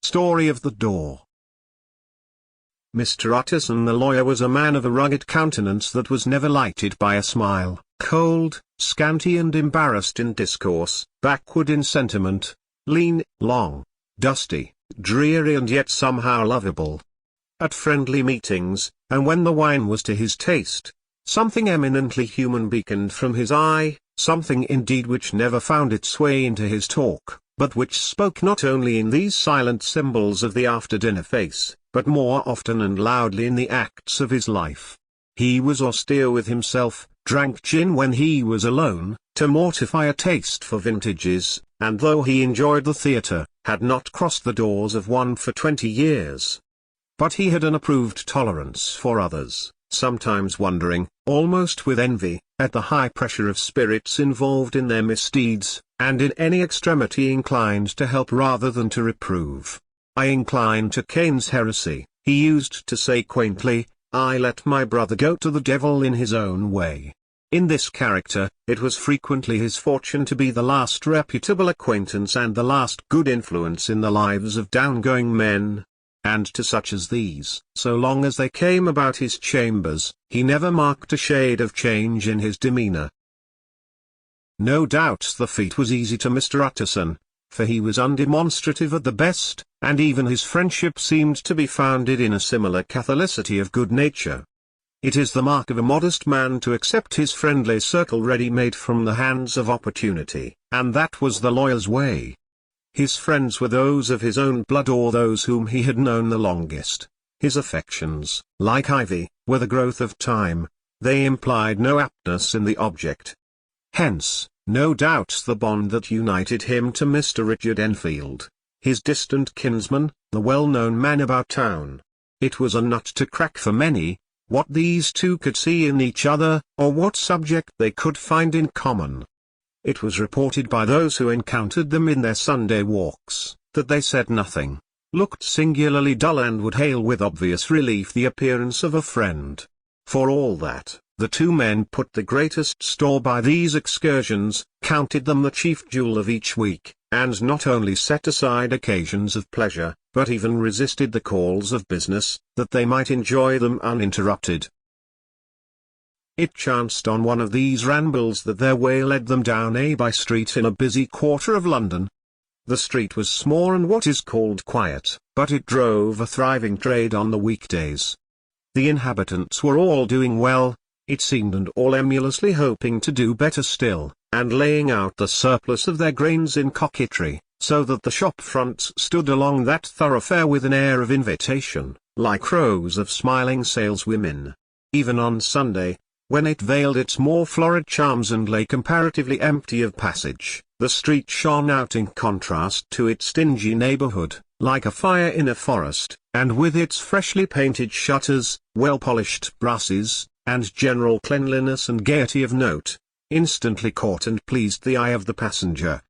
Story of the Door. Mr. Utterson the lawyer was a man of a rugged countenance that was never lighted by a smile, cold, scanty and embarrassed in discourse, backward in sentiment, lean, long, dusty, dreary and yet somehow lovable. At friendly meetings, and when the wine was to his taste, something eminently human beaconed from his eye, something indeed which never found its way into his talk, but which spoke not only in these silent symbols of the after-dinner face, but more often and loudly in the acts of his life. He was austere with himself, drank gin when he was alone, to mortify a taste for vintages, and though he enjoyed the theatre, had not crossed the doors of one for 20 years. But he had an approved tolerance for others, sometimes wondering, almost with envy, at the high pressure of spirits involved in their misdeeds, and in any extremity inclined to help rather than to reprove. "I incline to Cain's heresy," he used to say quaintly, "I let my brother go to the devil in his own way." In this character, it was frequently his fortune to be the last reputable acquaintance and the last good influence in the lives of downgoing men. And to such as these, so long as they came about his chambers, he never marked a shade of change in his demeanour. No doubt the feat was easy to Mr. Utterson, for he was undemonstrative at the best, and even his friendship seemed to be founded in a similar catholicity of good nature. It is the mark of a modest man to accept his friendly circle ready-made from the hands of opportunity, and that was the lawyer's way. His friends were those of his own blood or those whom he had known the longest. His affections, like ivy, were the growth of time; they implied no aptness in the object. Hence, no doubt the bond that united him to Mr. Richard Enfield, his distant kinsman, the well-known man about town. It was a nut to crack for many, what these two could see in each other, or what subject they could find in common. It was reported by those who encountered them in their Sunday walks, that they said nothing, looked singularly dull and would hail with obvious relief the appearance of a friend. For all that, the two men put the greatest store by these excursions, counted them the chief jewel of each week, and not only set aside occasions of pleasure, but even resisted the calls of business, that they might enjoy them uninterrupted. It chanced on one of these rambles that their way led them down a by-street in a busy quarter of London. The street was small and what is called quiet, but it drove a thriving trade on the weekdays. The inhabitants were all doing well, it seemed, and all emulously hoping to do better still, and laying out the surplus of their grains in coquetry, so that the shop fronts stood along that thoroughfare with an air of invitation, like rows of smiling saleswomen. Even on Sunday, when it veiled its more florid charms and lay comparatively empty of passage, the street shone out in contrast to its dingy neighborhood, like a fire in a forest, and with its freshly painted shutters, well-polished brasses, and general cleanliness and gaiety of note, instantly caught and pleased the eye of the passenger.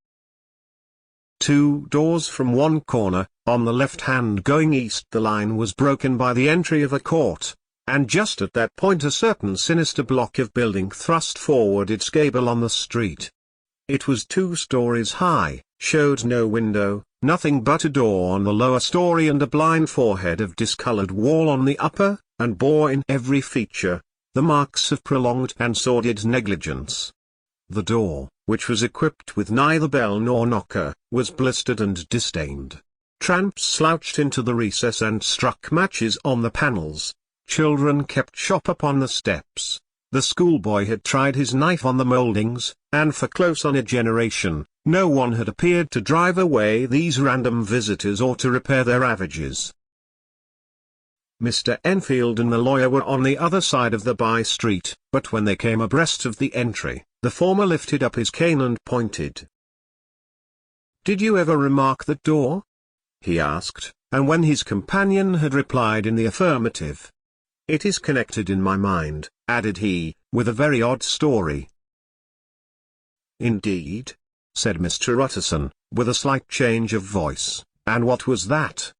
2 doors from one corner, on the left hand going east, the line was broken by the entry of a court, and just at that point a certain sinister block of building thrust forward its gable on the street. It was 2 stories high, showed no window, nothing but a door on the lower story and a blind forehead of discolored wall on the upper, and bore in every feature the marks of prolonged and sordid negligence. The door, which was equipped with neither bell nor knocker, was blistered and distained. Tramps slouched into the recess and struck matches on the panels. Children kept shop upon the steps. The schoolboy had tried his knife on the mouldings, and for close on a generation, no one had appeared to drive away these random visitors or to repair their ravages. Mr. Enfield and the lawyer were on the other side of the by-street, but when they came abreast of the entry, the former lifted up his cane and pointed. "Did you ever remark that door?" he asked, and when his companion had replied in the affirmative, "It is connected in my mind," added he, "with a very odd story." "Indeed?" said Mr. Utterson, with a slight change of voice, "and what was that?"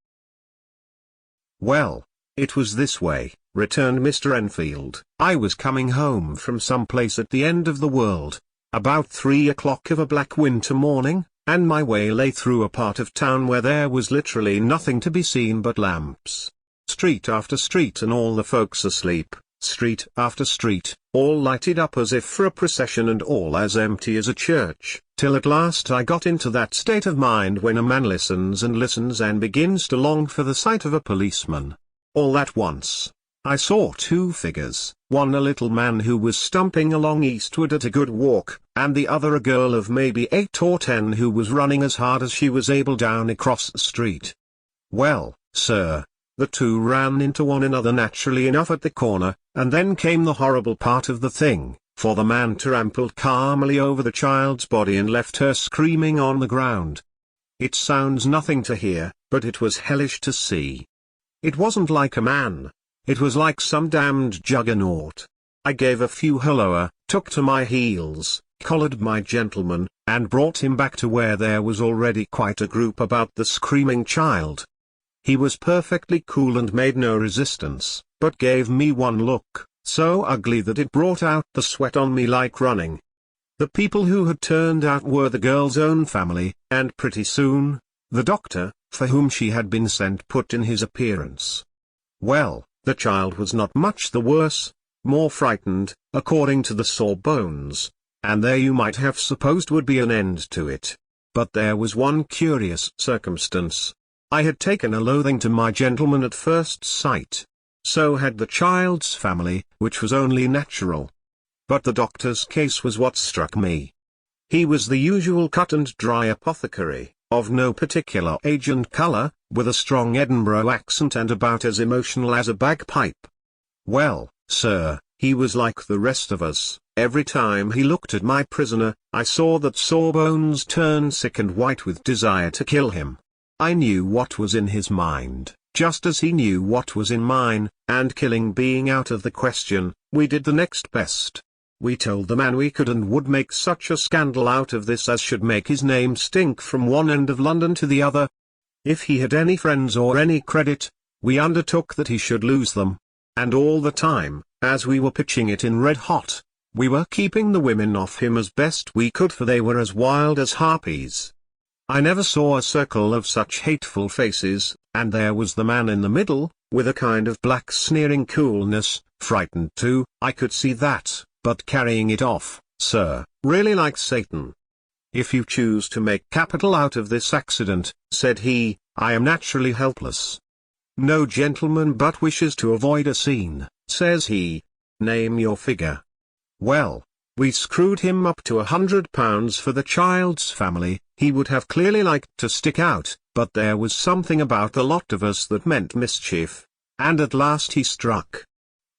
"Well, it was this way," returned Mr. Enfield. "I was coming home from some place at the end of the world, about 3 o'clock of a black winter morning, and my way lay through a part of town where there was literally nothing to be seen but lamps. Street after street and all the folks asleep, street after street, all lighted up as if for a procession and all as empty as a church, till at last I got into that state of mind when a man listens and begins to long for the sight of a policeman. All at once, I saw two figures, one a little man who was stumping along eastward at a good walk, and the other a girl of maybe 8 or 10 who was running as hard as she was able down across the street. Well, sir, the two ran into one another naturally enough at the corner, and then came the horrible part of the thing, for the man trampled calmly over the child's body and left her screaming on the ground. It sounds nothing to hear, but it was hellish to see. It wasn't like a man. It was like some damned juggernaut. I gave a few halloa, took to my heels, collared my gentleman, and brought him back to where there was already quite a group about the screaming child. He was perfectly cool and made no resistance, but gave me one look, so ugly that it brought out the sweat on me like running. The people who had turned out were the girl's own family, and pretty soon, the doctor, for whom she had been sent, put in his appearance. Well, the child was not much the worse, more frightened, according to the sore bones, and there you might have supposed would be an end to it. But there was one curious circumstance. I had taken a loathing to my gentleman at first sight. So had the child's family, which was only natural. But the doctor's case was what struck me. He was the usual cut-and-dry apothecary, of no particular age and colour, with a strong Edinburgh accent and about as emotional as a bagpipe. Well, sir, he was like the rest of us. Every time he looked at my prisoner, I saw that Sawbones turn sick and white with desire to kill him. I knew what was in his mind, just as he knew what was in mine, and killing being out of the question, we did the next best. We told the man we could and would make such a scandal out of this as should make his name stink from one end of London to the other. If he had any friends or any credit, we undertook that he should lose them. And all the time, as we were pitching it in red hot, we were keeping the women off him as best we could, for they were as wild as harpies. I never saw a circle of such hateful faces, and there was the man in the middle, with a kind of black sneering coolness, frightened too, I could see that, but carrying it off, sir, really like Satan. If you choose to make capital out of this accident, said he, I am naturally helpless. No gentleman but wishes to avoid a scene, says he. Name your figure. Well, we screwed him up to £100 for the child's family. He would have clearly liked to stick out, but there was something about the lot of us that meant mischief, and at last he struck.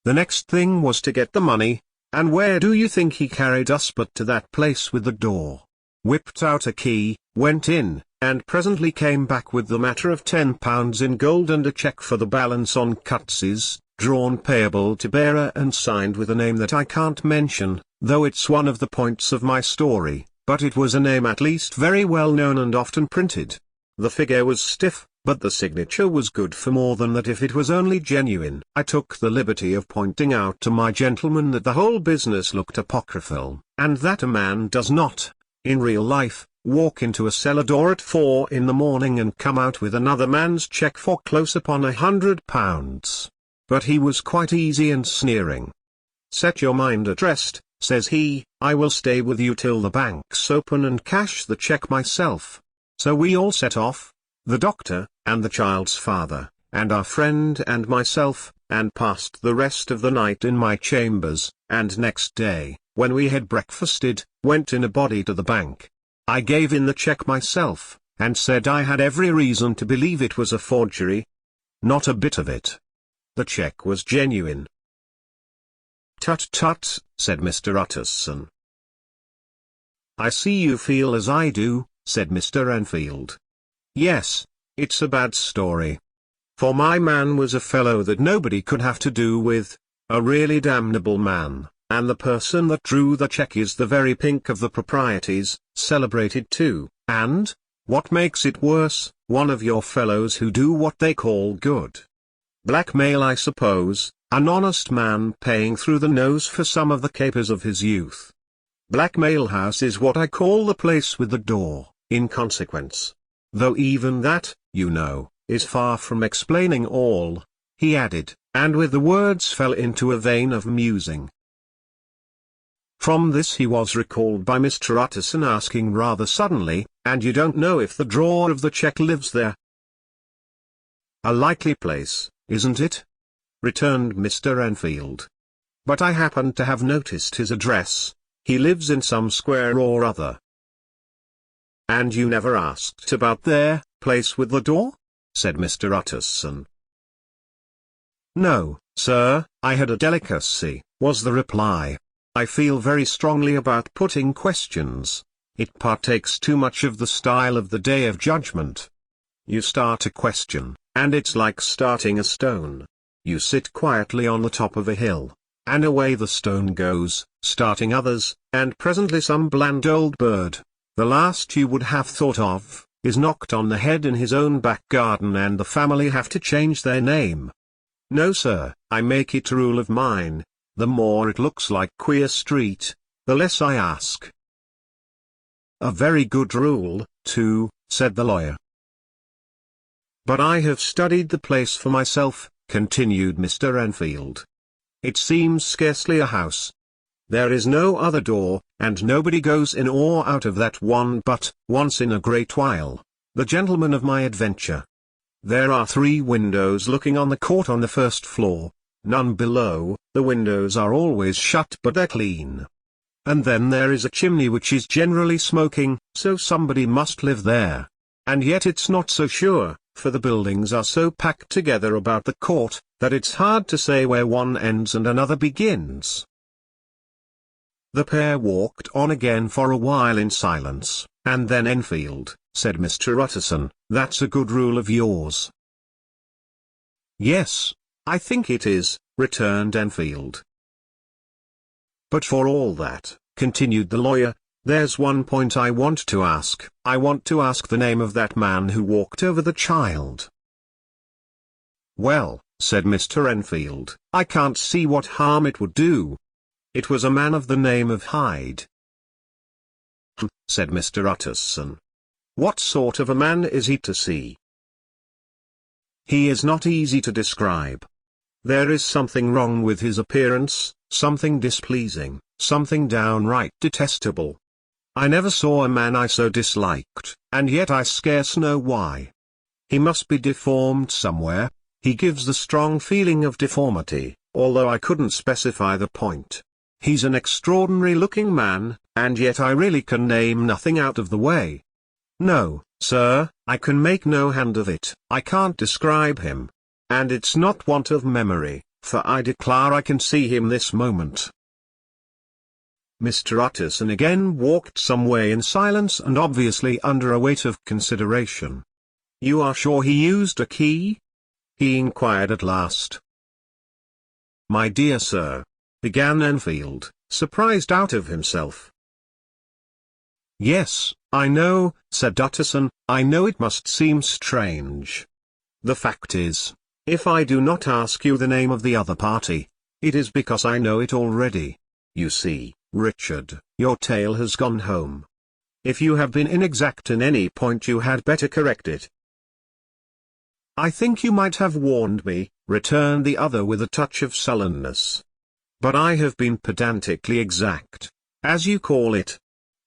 The next thing was to get the money, and where do you think he carried us but to that place with the door? Whipped out a key, went in, and presently came back with the matter of £10 in gold and a cheque for the balance on cutses, drawn payable to bearer and signed with a name that I can't mention, though it's one of the points of my story, but it was a name at least very well known and often printed. The figure was stiff, but the signature was good for more than that if it was only genuine. I took the liberty of pointing out to my gentleman that the whole business looked apocryphal, and that a man does not, in real life, walk into a cellar door at 4 in the morning and come out with another man's cheque for close upon £100. But he was quite easy and sneering. Set your mind at rest, says he, I will stay with you till the banks open and cash the cheque myself. So we all set off, the doctor, and the child's father, and our friend and myself, and passed the rest of the night in my chambers, and next day, when we had breakfasted, went in a body to the bank. I gave in the cheque myself, and said I had every reason to believe it was a forgery. Not a bit of it. The cheque was genuine. Tut tut, said Mr. Utterson. I see you feel as I do, said Mr. Enfield. Yes, it's a bad story. For my man was a fellow that nobody could have to do with, a really damnable man, and the person that drew the cheque is the very pink of the proprieties, celebrated too, and, what makes it worse, one of your fellows who do what they call good. Blackmail, I suppose, an honest man paying through the nose for some of the capers of his youth. Blackmail House is what I call the place with the door, in consequence. Though even that, you know, is far from explaining all," he added, and with the words fell into a vein of musing. From this he was recalled by Mr. Utterson asking rather suddenly, "And you don't know if the drawer of the cheque lives there?" "A likely place, isn't it?" returned Mr. Enfield. "But I happen to have noticed his address. He lives in some square or other." "And you never asked about their place with the door?" said Mr. Utterson. "No, sir, I had a delicacy," was the reply. "I feel very strongly about putting questions. It partakes too much of the style of the Day of Judgment. You start a question, and it's like starting a stone. You sit quietly on the top of a hill, and away the stone goes, starting others, and presently some bland old bird, the last you would have thought of, is knocked on the head in his own back garden and the family have to change their name. No sir, I make it a rule of mine, the more it looks like Queer Street, the less I ask." "A very good rule, too," said the lawyer. "But I have studied the place for myself," continued Mr. Enfield. "It seems scarcely a house. There is no other door, and nobody goes in or out of that one but, once in a great while, the gentleman of my adventure. There are 3 windows looking on the court on the first floor, none below, the windows are always shut but they're clean. And then there is a chimney which is generally smoking, so somebody must live there. And yet it's not so sure, for the buildings are so packed together about the court, that it's hard to say where one ends and another begins." The pair walked on again for a while in silence, and then Enfield, said Mr. Utterson, "That's a good rule of yours." "Yes, I think it is," returned Enfield. "But for all that," continued the lawyer, "there's one point I want to ask. I want to ask the name of that man who walked over the child." "Well," said Mr. Enfield, "I can't see what harm it would do. It was a man of the name of Hyde." Said Mr. Utterson. "What sort of a man is he to see?" "He is not easy to describe. There is something wrong with his appearance, something displeasing, something downright detestable. I never saw a man I so disliked, and yet I scarce know why. He must be deformed somewhere. He gives the strong feeling of deformity, although I couldn't specify the point. He's an extraordinary looking man, and yet I really can name nothing out of the way. No, sir, I can make no hand of it. I can't describe him. And it's not want of memory, for I declare I can see him this moment." Mr. Utterson again walked some way in silence and obviously under a weight of consideration. "You are sure he used a key?" he inquired at last. "My dear sir," began Enfield, surprised out of himself. "Yes, I know," said Utterson, "I know it must seem strange. The fact is, if I do not ask you the name of the other party, it is because I know it already. You see, Richard, your tale has gone home. If you have been inexact in any point you had better correct it." "I think you might have warned me," returned the other with a touch of sullenness. "But I have been pedantically exact, as you call it.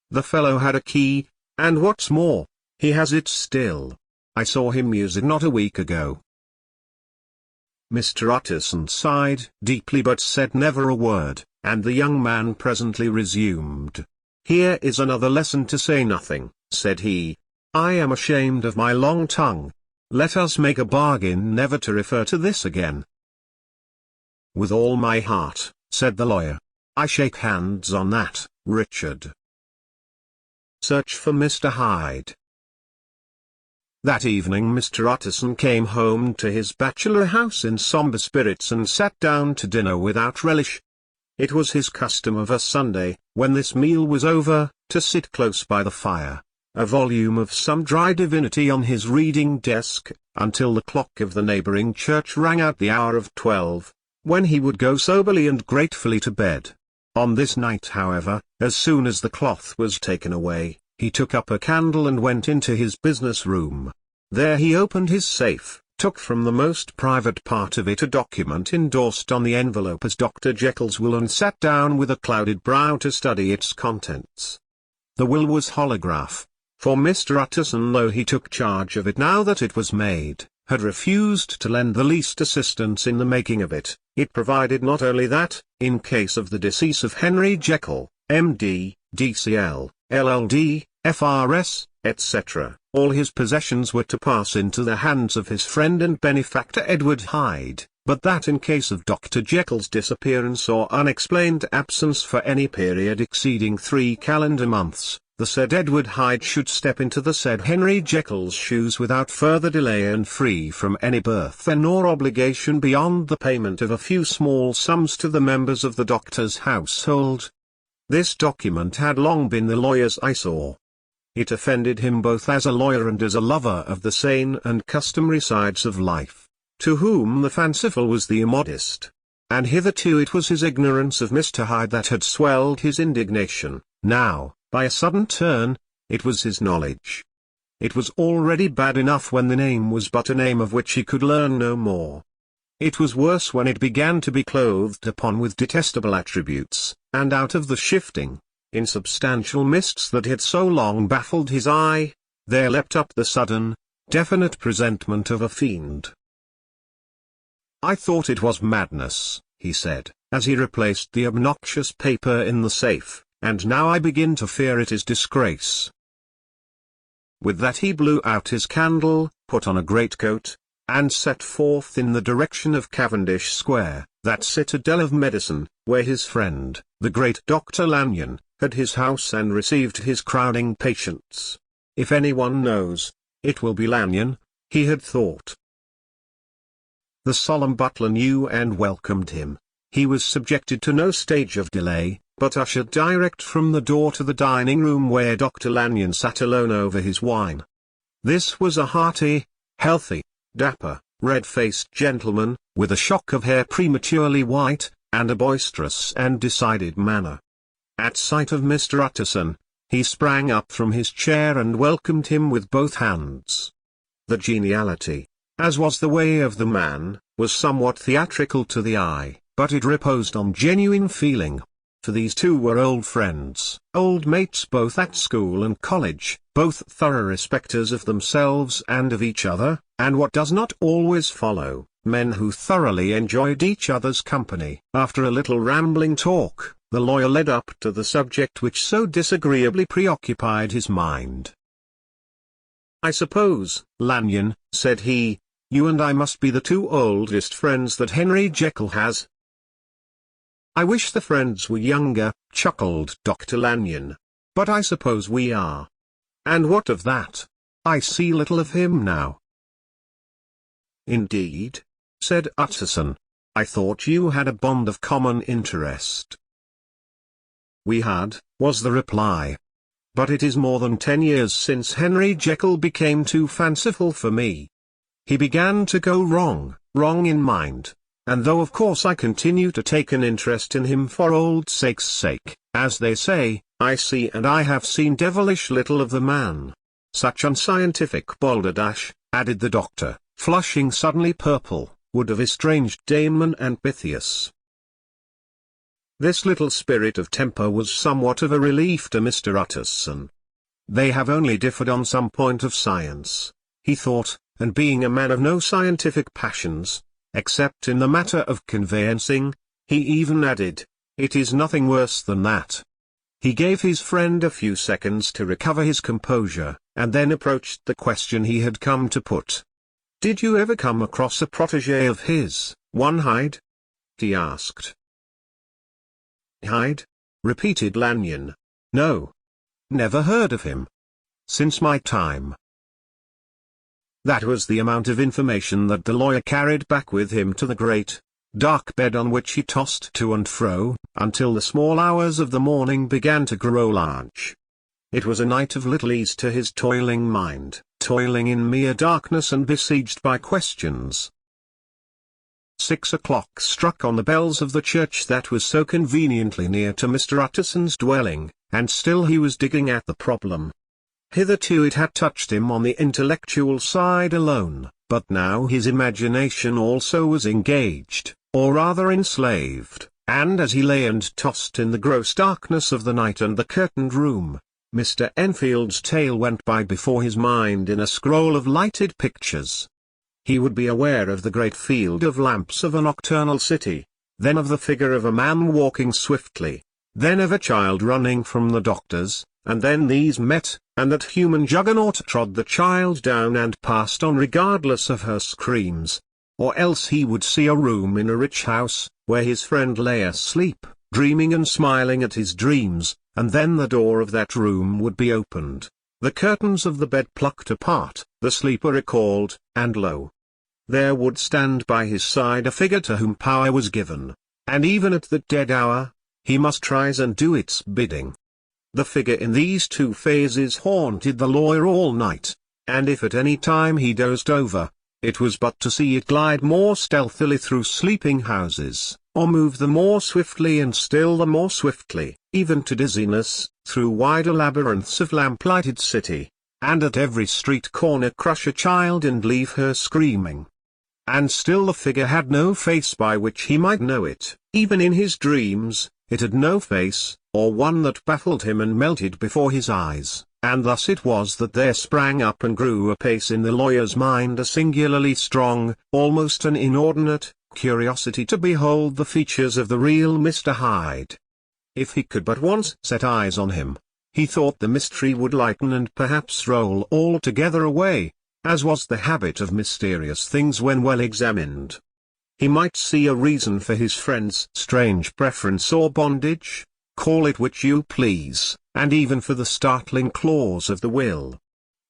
The fellow had a key, and what's more, he has it still. I saw him use it not a week ago." Mr. Utterson sighed deeply but said never a word, and the young man presently resumed. "Here is another lesson to say nothing," said he. "I am ashamed of my long tongue. Let us make a bargain never to refer to this again." "With all my heart," said the lawyer. "I shake hands on that, Richard." Search for Mr. Hyde. That evening Mr. Utterson came home to his bachelor house in sombre spirits and sat down to dinner without relish. It was his custom of a Sunday, when this meal was over, to sit close by the fire, a volume of some dry divinity on his reading desk, until the clock of the neighboring church rang out the hour of 12, when he would go soberly and gratefully to bed. On this night, however, as soon as the cloth was taken away, He took up a candle and went into his business room. There he opened his safe, took from the most private part of it a document endorsed on the envelope as Dr. Jekyll's will, and sat down with a clouded brow to study its contents. The will was holograph, for Mr. Utterson, though he took charge of it now that it was made, had refused to lend the least assistance in the making of it. It provided not only that, in case of the decease of Henry Jekyll, M.D., D.C.L., LL.D., F.R.S., etc., all his possessions were to pass into the hands of his friend and benefactor Edward Hyde, but that in case of Dr. Jekyll's disappearance or unexplained absence for any period exceeding 3 calendar months, the said Edward Hyde should step into the said Henry Jekyll's shoes without further delay and free from any burthen or obligation beyond the payment of a few small sums to the members of the doctor's household. This document had long been the lawyer's eyesore. It offended him both as a lawyer and as a lover of the sane and customary sides of life, to whom the fanciful was the immodest. And hitherto it was his ignorance of Mr. Hyde that had swelled his indignation. Now, by a sudden turn, it was his knowledge. It was already bad enough when the name was but a name of which he could learn no more. It was worse when it began to be clothed upon with detestable attributes, and out of the shifting, insubstantial mists that had so long baffled his eye, there leapt up the sudden, definite presentment of a fiend. "I thought it was madness," he said, as he replaced the obnoxious paper in the safe, "and now I begin to fear it is disgrace." With that he blew out his candle, put on a greatcoat, and set forth in the direction of Cavendish Square, that citadel of medicine, where his friend, the great Dr. Lanyon, had his house and received his crowding patients. If anyone knows, it will be Lanyon, he had thought. The solemn butler knew and welcomed him. He was subjected to no stage of delay, but ushered direct from the door to the dining room where Dr. Lanyon sat alone over his wine. This was a hearty, healthy, dapper, red-faced gentleman, with a shock of hair prematurely white, and a boisterous and decided manner. At sight of Mr. Utterson, he sprang up from his chair and welcomed him with both hands. The geniality, as was the way of the man, was somewhat theatrical to the eye, but it reposed on genuine feeling. For these two were old friends, old mates both at school and college, both thorough respecters of themselves and of each other, and what does not always follow, men who thoroughly enjoyed each other's company. After a little rambling talk, the lawyer led up to the subject which so disagreeably preoccupied his mind. "I suppose, Lanyon," said he, "you and I must be the two oldest friends that Henry Jekyll has." "I wish the friends were younger," chuckled Dr. Lanyon. "But I suppose we are. And what of that? I see little of him now." "Indeed?" said Utterson. "I thought you had a bond of common interest." "We had," was the reply. "But it is more than 10 years since Henry Jekyll became too fanciful for me. He began to go wrong in mind, and though of course I continue to take an interest in him for old sake's sake, as they say, I see and I have seen devilish little of the man. Such unscientific balderdash," added the doctor, flushing suddenly purple, "would have estranged Damon and Pythias." This little spirit of temper was somewhat of a relief to Mr. Utterson. They have only differed on some point of science, he thought, and being a man of no scientific passions, except in the matter of conveyancing, he even added, "It is nothing worse than that." He gave his friend a few seconds to recover his composure, and then approached the question he had come to put. "Did you ever come across a protégé of his, one Hyde?" he asked. "Hyde?" repeated Lanyon. "No. Never heard of him. Since my time." That was the amount of information that the lawyer carried back with him to the great, dark bed on which he tossed to and fro, until the small hours of the morning began to grow large. It was a night of little ease to his toiling mind, toiling in mere darkness and besieged by questions. 6 o'clock struck on the bells of the church that was so conveniently near to Mr. Utterson's dwelling, and still he was digging at the problem. Hitherto it had touched him on the intellectual side alone, but now his imagination also was engaged, or rather enslaved, and as he lay and tossed in the gross darkness of the night and the curtained room, Mr. Enfield's tale went by before his mind in a scroll of lighted pictures. He would be aware of the great field of lamps of a nocturnal city, then of the figure of a man walking swiftly, then of a child running from the doctors, and then these met, and that human juggernaut trod the child down and passed on regardless of her screams. Or else he would see a room in a rich house, where his friend lay asleep, dreaming and smiling at his dreams, and then the door of that room would be opened, the curtains of the bed plucked apart, the sleeper recalled, and lo! there would stand by his side a figure to whom power was given, and even at that dead hour, he must rise and do its bidding. The figure in these two phases haunted the lawyer all night, and if at any time he dozed over, it was but to see it glide more stealthily through sleeping houses, or move the more swiftly and still the more swiftly, even to dizziness, through wider labyrinths of lamplighted city, and at every street corner crush a child and leave her screaming. And still the figure had no face by which he might know it. Even in his dreams, it had no face, or one that baffled him and melted before his eyes, and thus it was that there sprang up and grew apace in the lawyer's mind a singularly strong, almost an inordinate, curiosity to behold the features of the real Mr. Hyde. If he could but once set eyes on him, he thought the mystery would lighten and perhaps roll altogether away, as was the habit of mysterious things when well examined. He might see a reason for his friend's strange preference or bondage, call it which you please, and even for the startling clause of the will.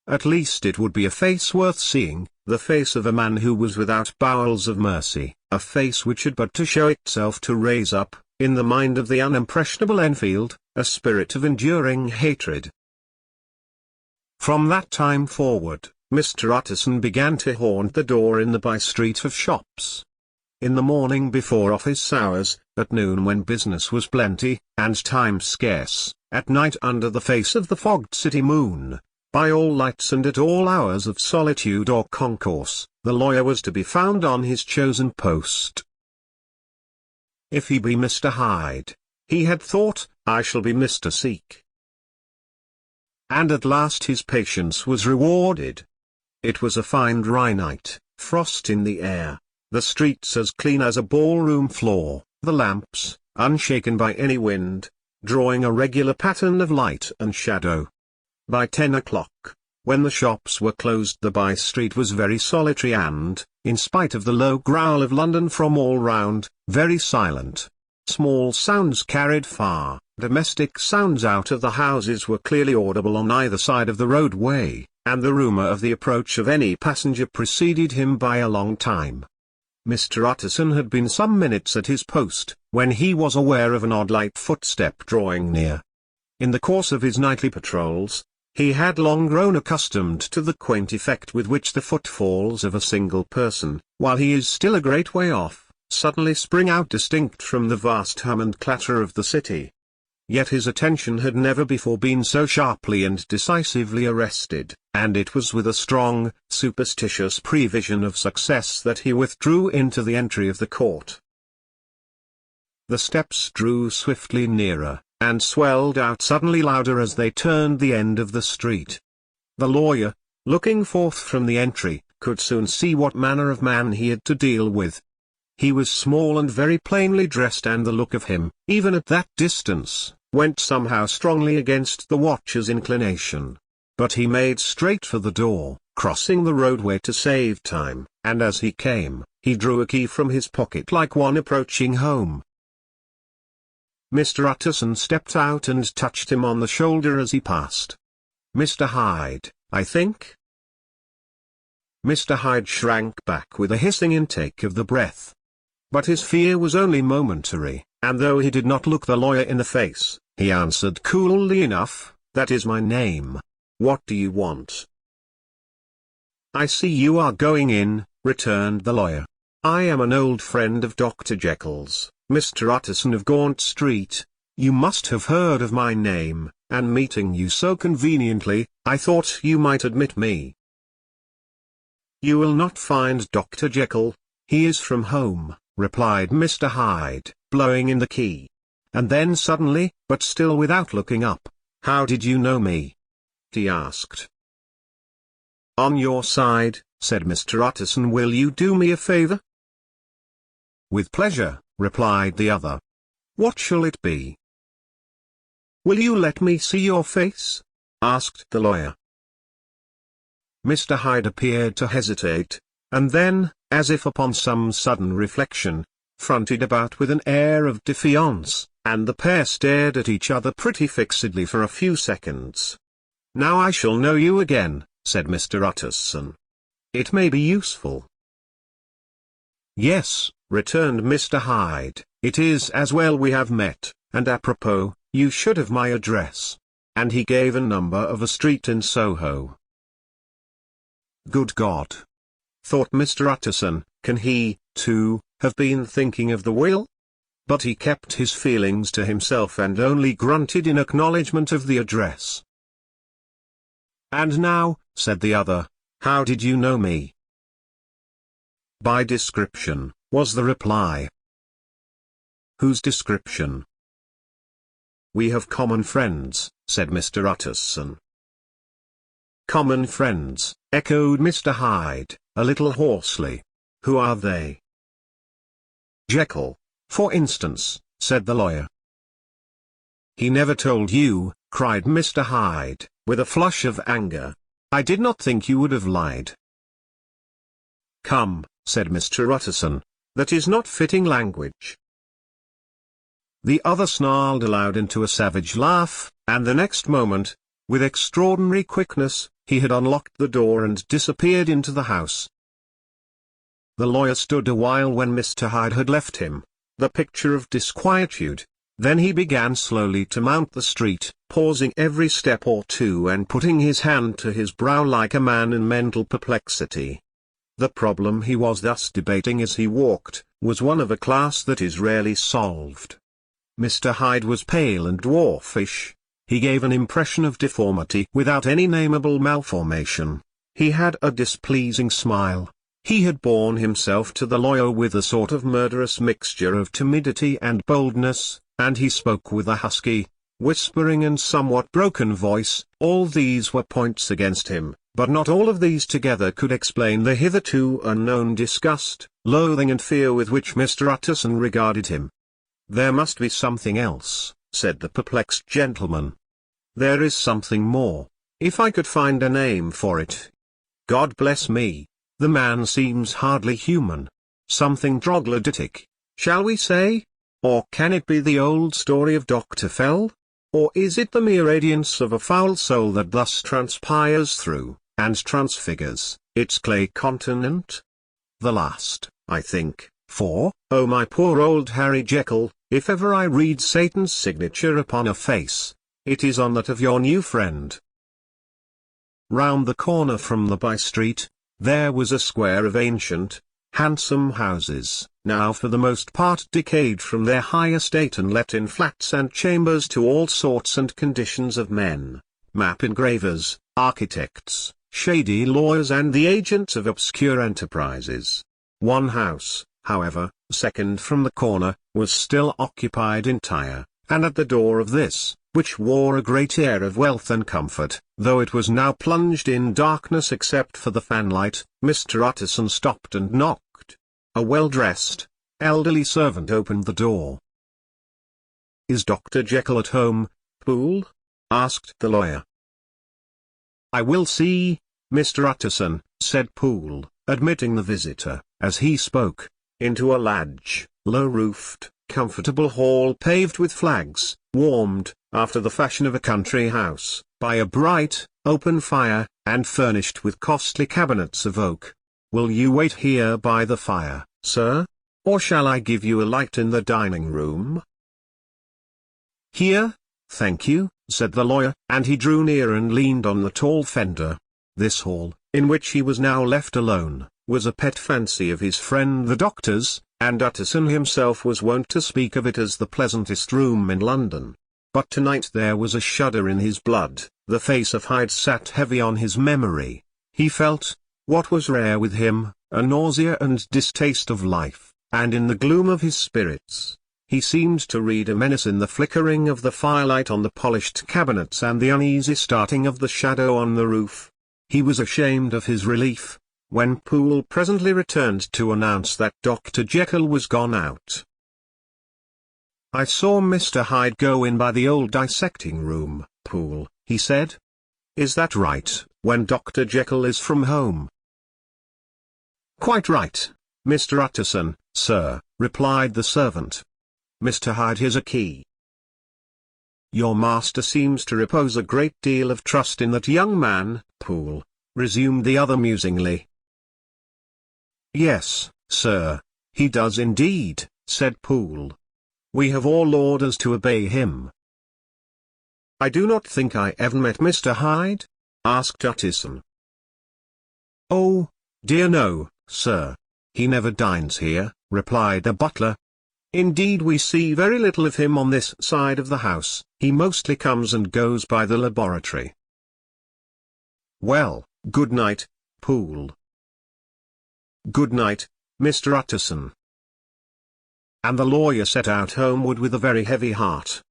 At least it would be a face worth seeing, the face of a man who was without bowels of mercy, a face which had but to show itself to raise up, in the mind of the unimpressionable Enfield, a spirit of enduring hatred. From that time forward, Mr. Utterson began to haunt the door in the by-street of shops. In the morning before office hours, at noon when business was plenty, and time scarce, at night under the face of the fogged city moon, by all lights and at all hours of solitude or concourse, the lawyer was to be found on his chosen post. If he be Mr. Hyde, he had thought, I shall be Mr. Seek. And at last his patience was rewarded. It was a fine dry night, frost in the air, the streets as clean as a ballroom floor, the lamps, unshaken by any wind, drawing a regular pattern of light and shadow. By 10 o'clock, when the shops were closed, the by-street was very solitary and, in spite of the low growl of London from all round, very silent. Small sounds carried far, domestic sounds out of the houses were clearly audible on either side of the roadway, and the rumour of the approach of any passenger preceded him by a long time. Mr. Utterson had been some minutes at his post, when he was aware of an odd light footstep drawing near. In the course of his nightly patrols, he had long grown accustomed to the quaint effect with which the footfalls of a single person, while he is still a great way off, suddenly spring out distinct from the vast hum and clatter of the city. Yet his attention had never before been so sharply and decisively arrested, and it was with a strong, superstitious prevision of success that he withdrew into the entry of the court. The steps drew swiftly nearer, and swelled out suddenly louder as they turned the end of the street. The lawyer, looking forth from the entry, could soon see what manner of man he had to deal with. He was small and very plainly dressed, and the look of him, even at that distance, went somehow strongly against the watcher's inclination. But he made straight for the door, crossing the roadway to save time, and as he came, he drew a key from his pocket like one approaching home. Mr. Utterson stepped out and touched him on the shoulder as he passed. "Mr. Hyde, I think?" Mr. Hyde shrank back with a hissing intake of the breath. But his fear was only momentary, and though he did not look the lawyer in the face, he answered coolly enough, "That is my name. What do you want?" "I see you are going in," returned the lawyer. "I am an old friend of Dr. Jekyll's, Mr. Utterson of Gaunt Street. You must have heard of my name, and meeting you so conveniently, I thought you might admit me. You will not find Dr. Jekyll, he is from home, replied Mr. Hyde, blowing in the key. And then suddenly, but still without looking up, how did you know me? He asked. On your side, said Mr. Utterson. Will you do me a favor? With pleasure, replied the other. What shall it be? Will you let me see your face? Asked the lawyer. Mr. Hyde appeared to hesitate, and then, as if upon some sudden reflection, fronted about with an air of defiance, and the pair stared at each other pretty fixedly for a few seconds. Now I shall know you again, said Mr. Utterson. It may be useful. Yes, returned Mr. Hyde, it is as well we have met, and apropos, you should have my address. And he gave a number of a street in Soho. Good God! Thought Mr. Utterson, can he, too, have been thinking of the will? But he kept his feelings to himself and only grunted in acknowledgment of the address. And now, said the other, how did you know me? By description, was the reply. Whose description? We have common friends, said Mr. Utterson. Common friends, echoed Mr. Hyde, a little hoarsely. Who are they? Jekyll, for instance, said the lawyer. He never told you, cried Mr. Hyde, with a flush of anger. I did not think you would have lied. Come, said Mr. Utterson, that is not fitting language. The other snarled aloud into a savage laugh, and the next moment, with extraordinary quickness, he had unlocked the door and disappeared into the house. The lawyer stood a while when Mr. Hyde had left him, the picture of disquietude. Then he began slowly to mount the street, pausing every step or two and putting his hand to his brow like a man in mental perplexity. The problem he was thus debating as he walked, was one of a class that is rarely solved. Mr. Hyde was pale and dwarfish. He gave an impression of deformity without any nameable malformation. He had a displeasing smile. He had borne himself to the lawyer with a sort of murderous mixture of timidity and boldness, and he spoke with a husky, whispering and somewhat broken voice. All these were points against him, but not all of these together could explain the hitherto unknown disgust, loathing and fear with which Mr. Utterson regarded him. There must be something else, said the perplexed gentleman. There is something more, if I could find a name for it. God bless me, the man seems hardly human. Something troglodytic, shall we say? Or can it be the old story of Dr. Fell? Or is it the mere radiance of a foul soul that thus transpires through, and transfigures, its clay continent? The last, I think, for, oh my poor old Harry Jekyll, if ever I read Satan's signature upon a face, it is on that of your new friend. Round the corner from the by-street, there was a square of ancient, handsome houses, now for the most part decayed from their high estate and let in flats and chambers to all sorts and conditions of men, map engravers, architects, shady lawyers and the agents of obscure enterprises. One house, however, second from the corner, was still occupied entire, and at the door of this, which wore a great air of wealth and comfort, though it was now plunged in darkness except for the fanlight, Mr. Utterson stopped and knocked. A well-dressed, elderly servant opened the door. "Is Dr. Jekyll at home, Poole?" asked the lawyer. "I will see, Mr. Utterson," said Poole, admitting the visitor, as he spoke, into a large, low-roofed, comfortable hall paved with flags, warmed, after the fashion of a country house, by a bright, open fire, and furnished with costly cabinets of oak. "Will you wait here by the fire, sir? Or shall I give you a light in the dining-room?" "Here, thank you," said the lawyer, and he drew near and leaned on the tall fender. This hall, in which he was now left alone, was a pet fancy of his friend the doctor's, and Utterson himself was wont to speak of it as the pleasantest room in London. but tonight there was a shudder in his blood, the face of Hyde sat heavy on his memory. He felt, what was rare with him, a nausea and distaste of life, and in the gloom of his spirits, he seemed to read a menace in the flickering of the firelight on the polished cabinets and the uneasy starting of the shadow on the roof. He was ashamed of his relief, when Poole presently returned to announce that Dr. Jekyll was gone out. "I saw Mr. Hyde go in by the old dissecting room, Poole," he said. "Is that right, when Dr. Jekyll is from home?" "Quite right, Mr. Utterson, sir," replied the servant. "Mr. Hyde has a key." "Your master seems to repose a great deal of trust in that young man, Poole," resumed the other musingly. "Yes, sir, he does indeed," said Poole. "We have all orders to obey him." "I do not think I ever met Mr. Hyde?" asked Utterson. "Oh, dear no, sir. He never dines here," replied the butler. "Indeed we see very little of him on this side of the house, he mostly comes and goes by the laboratory." "Well, good night, Poole." "Good night, Mr. Utterson." And the lawyer set out homeward with a very heavy heart.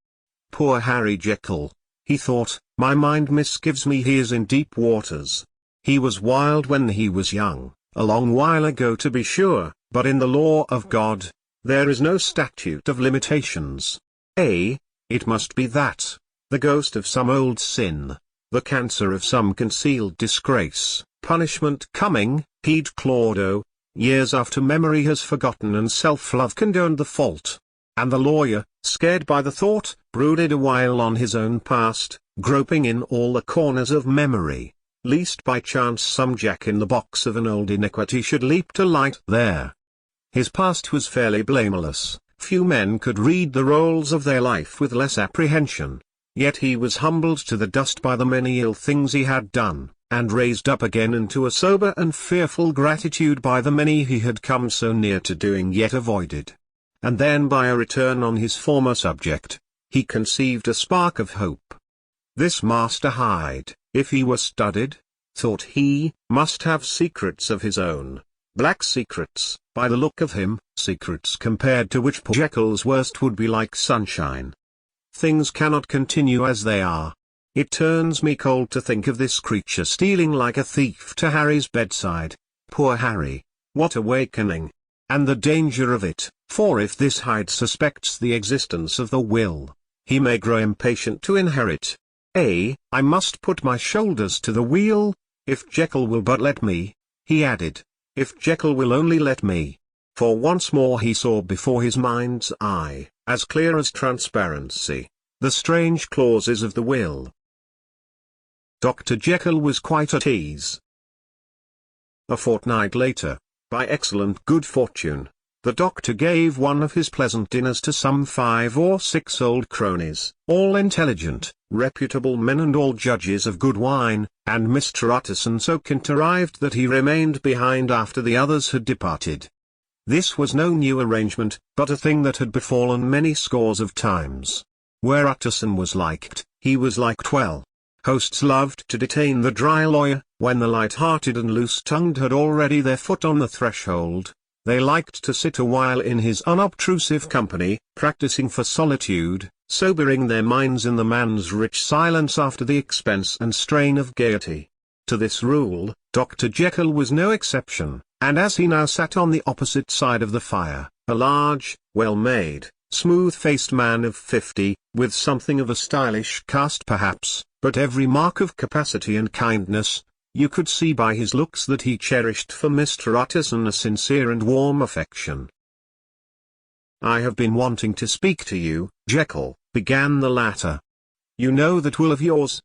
Poor Harry Jekyll, he thought, my mind misgives me he is in deep waters. He was wild when he was young, a long while ago to be sure, but in the law of God, there is no statute of limitations. It must be that, the ghost of some old sin, the cancer of some concealed disgrace, punishment coming, heed Claudio, years after memory has forgotten and self-love condoned the fault. And the lawyer, scared by the thought, brooded a while on his own past, groping in all the corners of memory, lest by chance some jack in the box of an old iniquity should leap to light there. His past was fairly blameless, few men could read the rolls of their life with less apprehension, yet he was humbled to the dust by the many ill things he had done, and raised up again into a sober and fearful gratitude by the many he had come so near to doing yet avoided. And then by a return on his former subject, he conceived a spark of hope. This Master Hyde, if he were studied, thought he, must have secrets of his own, black secrets, by the look of him, secrets compared to which poor Jekyll's worst would be like sunshine. Things cannot continue as they are. It turns me cold to think of this creature stealing like a thief to Harry's bedside. Poor Harry, what awakening! And the danger of it, for if this Hyde suspects the existence of the will, he may grow impatient to inherit. I must put my shoulders to the wheel, if Jekyll will but let me, he added, if Jekyll will only let me. For once more he saw before his mind's eye, as clear as transparency, the strange clauses of the will. Dr. Jekyll was quite at ease. A fortnight later, by excellent good fortune, the doctor gave one of his pleasant dinners to some 5 or 6 old cronies, all intelligent, reputable men and all judges of good wine, and Mr. Utterson so contrived that he remained behind after the others had departed. This was no new arrangement, but a thing that had befallen many scores of times. Where Utterson was liked, he was liked well. Hosts loved to detain the dry lawyer, when the light-hearted and loose-tongued had already their foot on the threshold. They liked to sit a while in his unobtrusive company, practicing for solitude, sobering their minds in the man's rich silence after the expense and strain of gaiety. To this rule, Dr. Jekyll was no exception, and as he now sat on the opposite side of the fire, a large, well-made, smooth-faced man of 50, with something of a stylish cast perhaps, but every mark of capacity and kindness, you could see by his looks that he cherished for Mr. Utterson a sincere and warm affection. "I have been wanting to speak to you, Jekyll," began the latter. "You know that will of yours."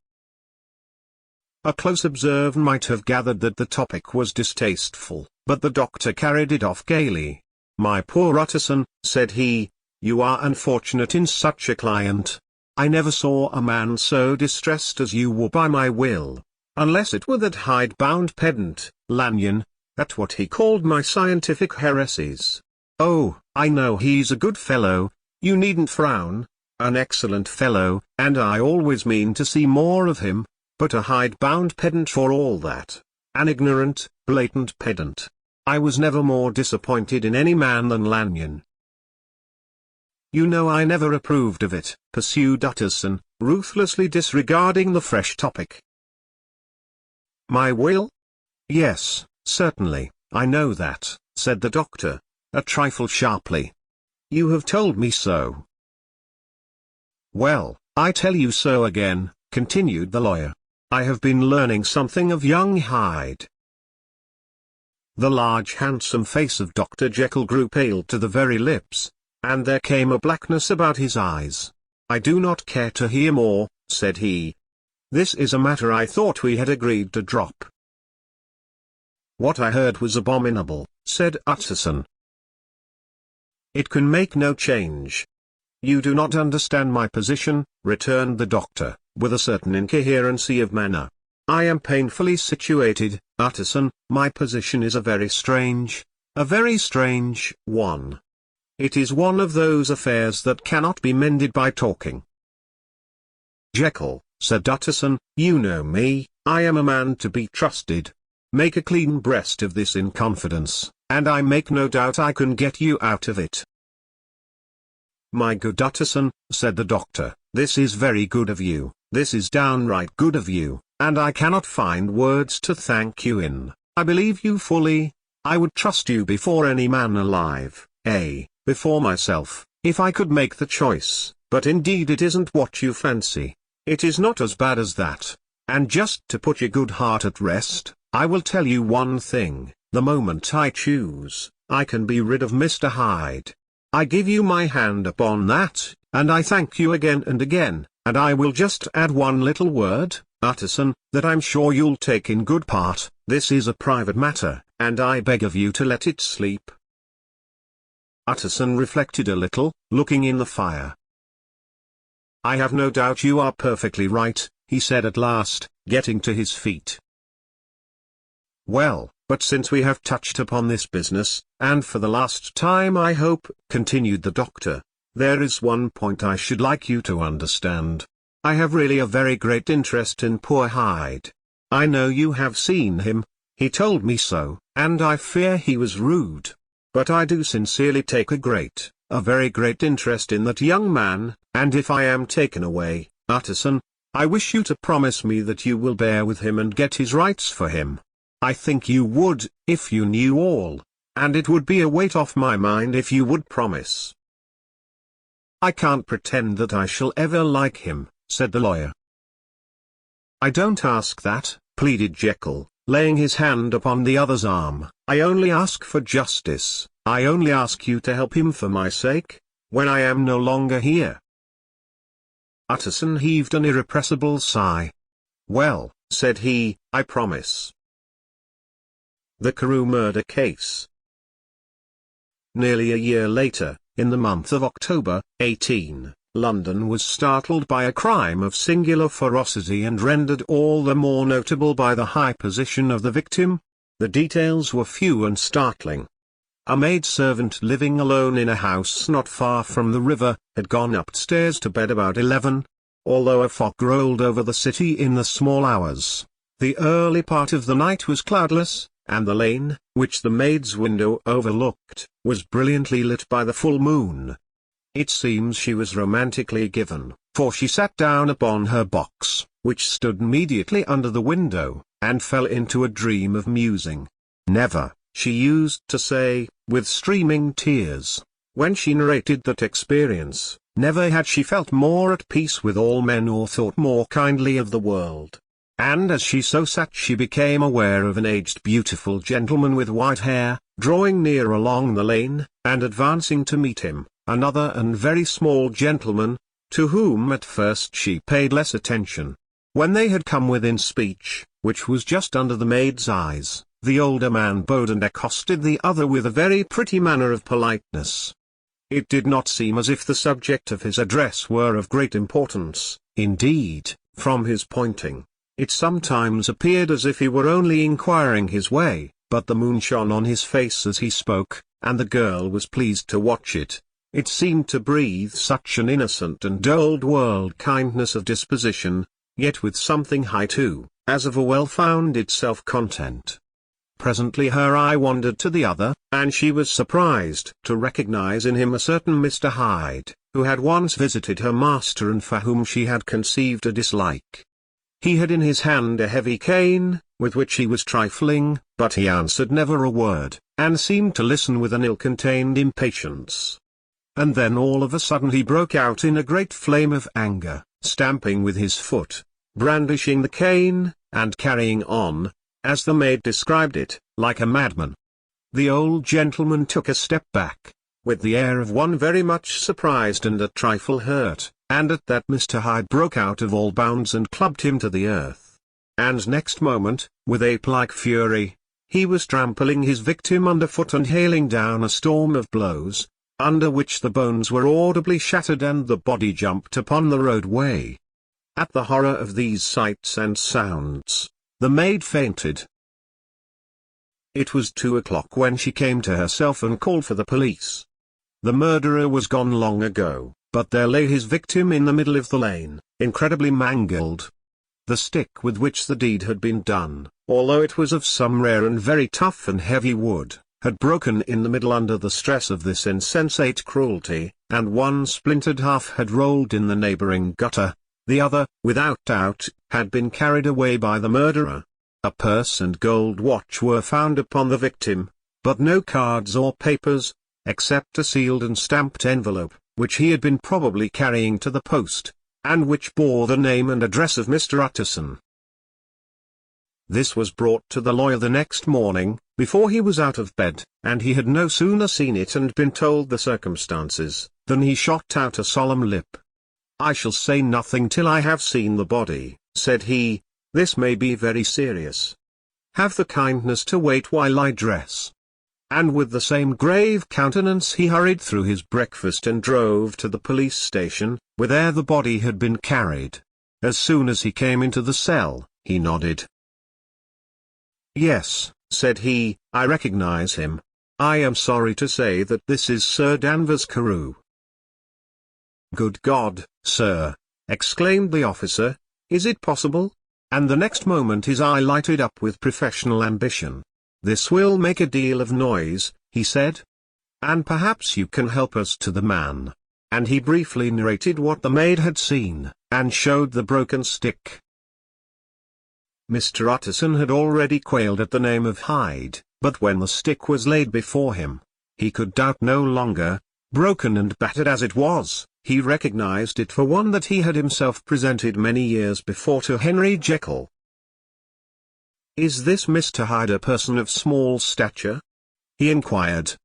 A close observer might have gathered that the topic was distasteful, but the doctor carried it off gaily. "My poor Utterson," said he, "you are unfortunate in such a client. I never saw a man so distressed as you were by my will. Unless it were that hide-bound pedant, Lanyon, at what he called my scientific heresies. Oh, I know he's a good fellow, you needn't frown. An excellent fellow, and I always mean to see more of him, but a hide-bound pedant for all that. An ignorant, blatant pedant. I was never more disappointed in any man than Lanyon. You know I never approved of it, pursued Utterson, ruthlessly disregarding the fresh topic. My will? Yes, certainly, I know that, said the doctor, a trifle sharply. You have told me so. Well, I tell you so again, continued the lawyer. I have been learning something of young Hyde. The large handsome face of Dr. Jekyll grew pale to the very lips, and there came a blackness about his eyes. I do not care to hear more, said he. This is a matter I thought we had agreed to drop. What I heard was abominable, said Utterson. It can make no change. You do not understand my position, returned the doctor, with a certain incoherency of manner. I am painfully situated, Utterson. My position is a very strange one. It is one of those affairs that cannot be mended by talking. Jekyll, said Utterson, you know me, I am a man to be trusted. Make a clean breast of this in confidence, and I make no doubt I can get you out of it. My good Utterson, said the doctor, this is very good of you, this is downright good of you, and I cannot find words to thank you in. I believe you fully. I would trust you before any man alive, before myself, if I could make the choice, but indeed it isn't what you fancy. It is not as bad as that, and just to put your good heart at rest, I will tell you one thing, the moment I choose, I can be rid of Mr. Hyde. I give you my hand upon that, and I thank you again and again, and I will just add one little word, Utterson, that I'm sure you'll take in good part. This is a private matter, and I beg of you to let it sleep. Utterson reflected a little, looking in the fire. I have no doubt you are perfectly right, he said at last, getting to his feet. Well, but since we have touched upon this business, and for the last time I hope, continued the doctor, there is one point I should like you to understand. I have really a very great interest in poor Hyde. I know you have seen him, he told me so, and I fear he was rude. But I do sincerely take a very great interest in that young man, and if I am taken away, Utterson, I wish you to promise me that you will bear with him and get his rights for him. I think you would, if you knew all, and it would be a weight off my mind if you would promise. I can't pretend that I shall ever like him, said the lawyer. I don't ask that, pleaded Jekyll, laying his hand upon the other's arm. I only ask for justice. I only ask you to help him for my sake, when I am no longer here. Utterson heaved an irrepressible sigh. Well, said he, I promise. The Carew murder case. Nearly a year later, in the month of October, 18, London was startled by a crime of singular ferocity and rendered all the more notable by the high position of the victim. The details were few and startling. A maidservant living alone in a house not far from the river, had gone upstairs to bed about 11. Although a fog rolled over the city in the small hours, the early part of the night was cloudless, and the lane, which the maid's window overlooked, was brilliantly lit by the full moon. It seems she was romantically given, for she sat down upon her box, which stood immediately under the window, and fell into a dream of musing. Never, she used to say, with streaming tears, when she narrated that experience, never had she felt more at peace with all men or thought more kindly of the world. And as she so sat she became aware of an aged beautiful gentleman with white hair, drawing near along the lane, and advancing to meet him, another and very small gentleman, to whom at first she paid less attention. When they had come within speech, which was just under the maid's eyes, the older man bowed and accosted the other with a very pretty manner of politeness. It did not seem as if the subject of his address were of great importance. Indeed, from his pointing, it sometimes appeared as if he were only inquiring his way, but the moon shone on his face as he spoke, and the girl was pleased to watch it. It seemed to breathe such an innocent and old-world kindness of disposition, yet with something high too, as of a well-founded self-content. Presently her eye wandered to the other, and she was surprised to recognize in him a certain Mr. Hyde, who had once visited her master and for whom she had conceived a dislike. He had in his hand a heavy cane, with which he was trifling, but he answered never a word, and seemed to listen with an ill-contained impatience. And then all of a sudden he broke out in a great flame of anger, stamping with his foot, brandishing the cane, and carrying on, as the maid described it, like a madman. The old gentleman took a step back, with the air of one very much surprised and a trifle hurt, and at that Mr. Hyde broke out of all bounds and clubbed him to the earth. And next moment, with ape-like fury, he was trampling his victim underfoot and hailing down a storm of blows, under which the bones were audibly shattered and the body jumped upon the roadway. At the horror of these sights and sounds, the maid fainted. It was 2 o'clock when she came to herself and called for the police. The murderer was gone long ago, but there lay his victim in the middle of the lane, incredibly mangled. The stick with which the deed had been done, although it was of some rare and very tough and heavy wood, had broken in the middle under the stress of this insensate cruelty, and one splintered half had rolled in the neighboring gutter. The other, without doubt, had been carried away by the murderer. A purse and gold watch were found upon the victim, but no cards or papers, except a sealed and stamped envelope, which he had been probably carrying to the post, and which bore the name and address of Mr. Utterson. This was brought to the lawyer the next morning, before he was out of bed, and he had no sooner seen it and been told the circumstances, than he shot out a solemn lip. "I shall say nothing till I have seen the body," said he. "This may be very serious. Have the kindness to wait while I dress." And with the same grave countenance he hurried through his breakfast and drove to the police station, whither the body had been carried. As soon as he came into the cell, he nodded. "Yes," said he, "I recognize him. I am sorry to say that this is Sir Danvers Carew." "Good God, sir!" exclaimed the officer, "is it possible?" And the next moment his eye lighted up with professional ambition. "This will make a deal of noise," he said. "And perhaps you can help us to the man." And he briefly narrated what the maid had seen, and showed the broken stick. Mr. Utterson had already quailed at the name of Hyde, but when the stick was laid before him, he could doubt no longer. Broken and battered as it was, he recognized it for one that he had himself presented many years before to Henry Jekyll. "Is this Mr. Hyde a person of small stature?" he inquired.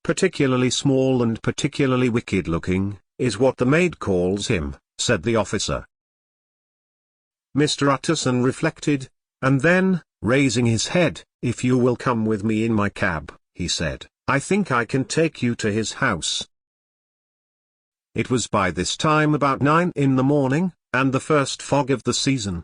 "Particularly small and particularly wicked-looking, is what the maid calls him," said the officer. Mr. Utterson reflected, and then, raising his head, "If you will come with me in my cab," he said, "I think I can take you to his house." It was by this time about 9 in the morning, and the first fog of the season.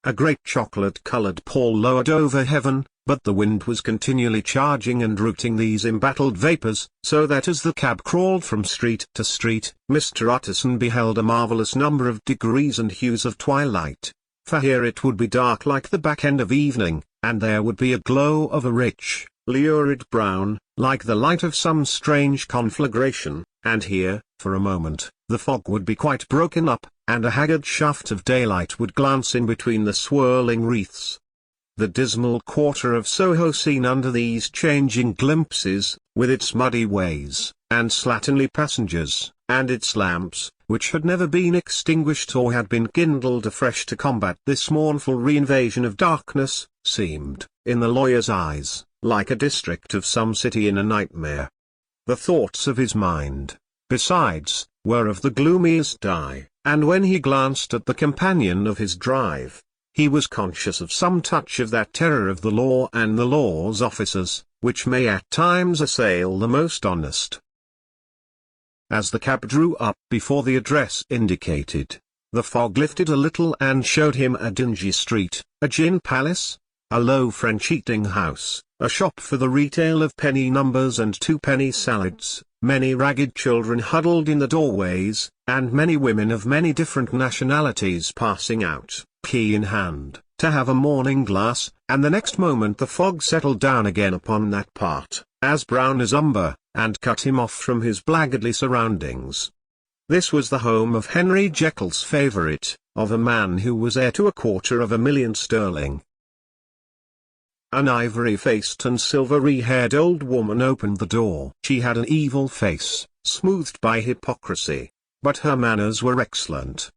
A great chocolate-colored pall lowered over heaven, but the wind was continually charging and rooting these embattled vapors, so that as the cab crawled from street to street, Mr. Utterson beheld a marvelous number of degrees and hues of twilight. For here it would be dark like the back end of evening, and there would be a glow of a rich, lurid brown, like the light of some strange conflagration, and here, for a moment, the fog would be quite broken up, and a haggard shaft of daylight would glance in between the swirling wreaths. The dismal quarter of Soho seen under these changing glimpses, with its muddy ways, and slatternly passengers, and its lamps, which had never been extinguished or had been kindled afresh to combat this mournful reinvasion of darkness, seemed, in the lawyer's eyes, like a district of some city in a nightmare. The thoughts of his mind, besides, were of the gloomiest dye, and when he glanced at the companion of his drive, he was conscious of some touch of that terror of the law and the law's officers, which may at times assail the most honest. As the cab drew up before the address indicated, the fog lifted a little and showed him a dingy street, a gin palace, a low French eating house, a shop for the retail of penny numbers and twopenny salads, many ragged children huddled in the doorways, and many women of many different nationalities passing out, key in hand, to have a morning glass, and the next moment the fog settled down again upon that part, as brown as umber, and cut him off from his blackguardly surroundings. This was the home of Henry Jekyll's favourite, of a man who was heir to £250,000. An ivory-faced and silvery-haired old woman opened the door. She had an evil face, smoothed by hypocrisy, but her manners were excellent.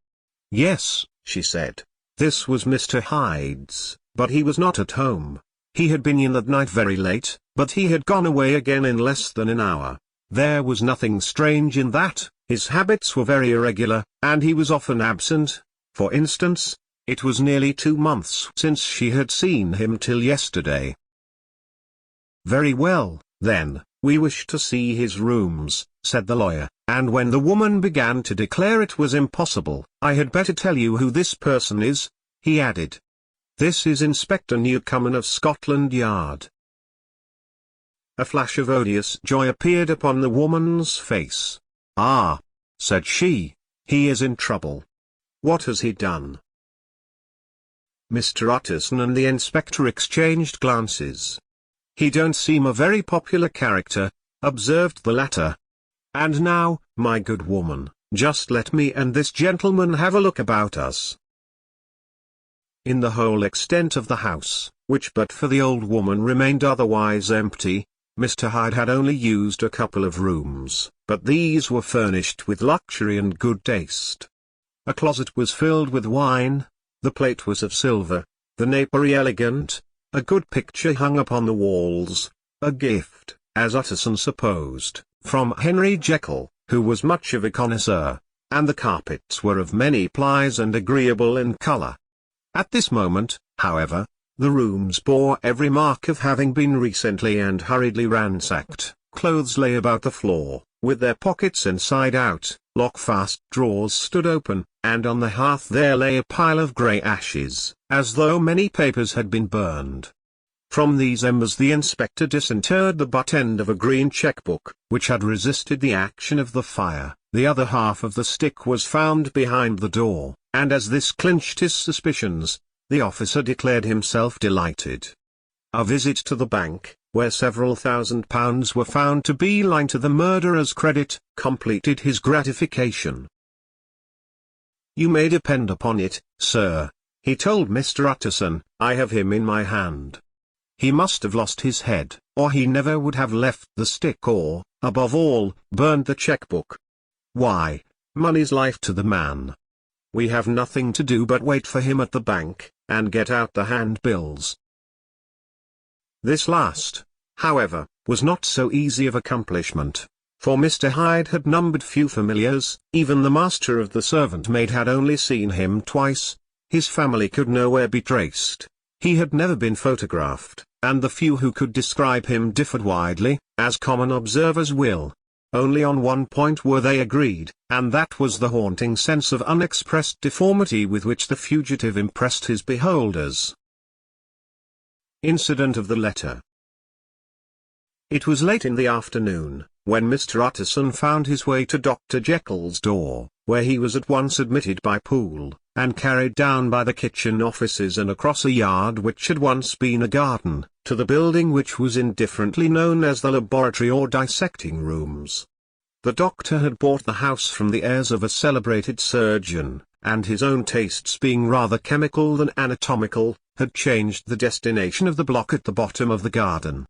"Yes," she said, "this was Mr. Hyde's, but he was not at home. He had been in that night very late, but he had gone away again in less than an hour. There was nothing strange in that, his habits were very irregular, and he was often absent. For instance, it was nearly 2 months since she had seen him till yesterday." "Very well, then, we wish to see his rooms," said the lawyer, and when the woman began to declare it was impossible, "I had better tell you who this person is," he added. "This is Inspector Newcomen of Scotland Yard." A flash of odious joy appeared upon the woman's face. "Ah," said she, "he is in trouble. What has he done?" Mr. Utterson and the inspector exchanged glances. "He don't seem a very popular character," observed the latter. "And now, my good woman, just let me and this gentleman have a look about us." In the whole extent of the house, which but for the old woman remained otherwise empty, Mr. Hyde had only used a couple of rooms, but these were furnished with luxury and good taste. A closet was filled with wine, the plate was of silver, the napery elegant, a good picture hung upon the walls, a gift, as Utterson supposed, from Henry Jekyll, who was much of a connoisseur, and the carpets were of many plies and agreeable in colour. At this moment, however, the rooms bore every mark of having been recently and hurriedly ransacked. Clothes lay about the floor, with their pockets inside out, lock-fast drawers stood open, and on the hearth there lay a pile of grey ashes, as though many papers had been burned. From these embers the inspector disinterred the butt end of a green cheque-book, which had resisted the action of the fire. The other half of the stick was found behind the door, and as this clinched his suspicions, the officer declared himself delighted. A visit to the bank, where several £1,000s were found to be lying to the murderer's credit, completed his gratification. "You may depend upon it, sir," he told Mr. Utterson, "I have him in my hand. He must have lost his head, or he never would have left the stick or, above all, burned the cheque-book. Why, money's life to the man. We have nothing to do but wait for him at the bank, and get out the handbills." This last, however, was not so easy of accomplishment, for Mr. Hyde had numbered few familiars, even the master of the servant maid had only seen him twice, his family could nowhere be traced, he had never been photographed, and the few who could describe him differed widely, as common observers will. Only on one point were they agreed, and that was the haunting sense of unexpressed deformity with which the fugitive impressed his beholders. Incident of the letter. It was late in the afternoon, when Mr. Utterson found his way to Dr. Jekyll's door, where he was at once admitted by Poole, and carried down by the kitchen offices and across a yard which had once been a garden, to the building which was indifferently known as the laboratory or dissecting rooms. The doctor had bought the house from the heirs of a celebrated surgeon, and his own tastes being rather chemical than anatomical, had changed the destination of the block at the bottom of the garden.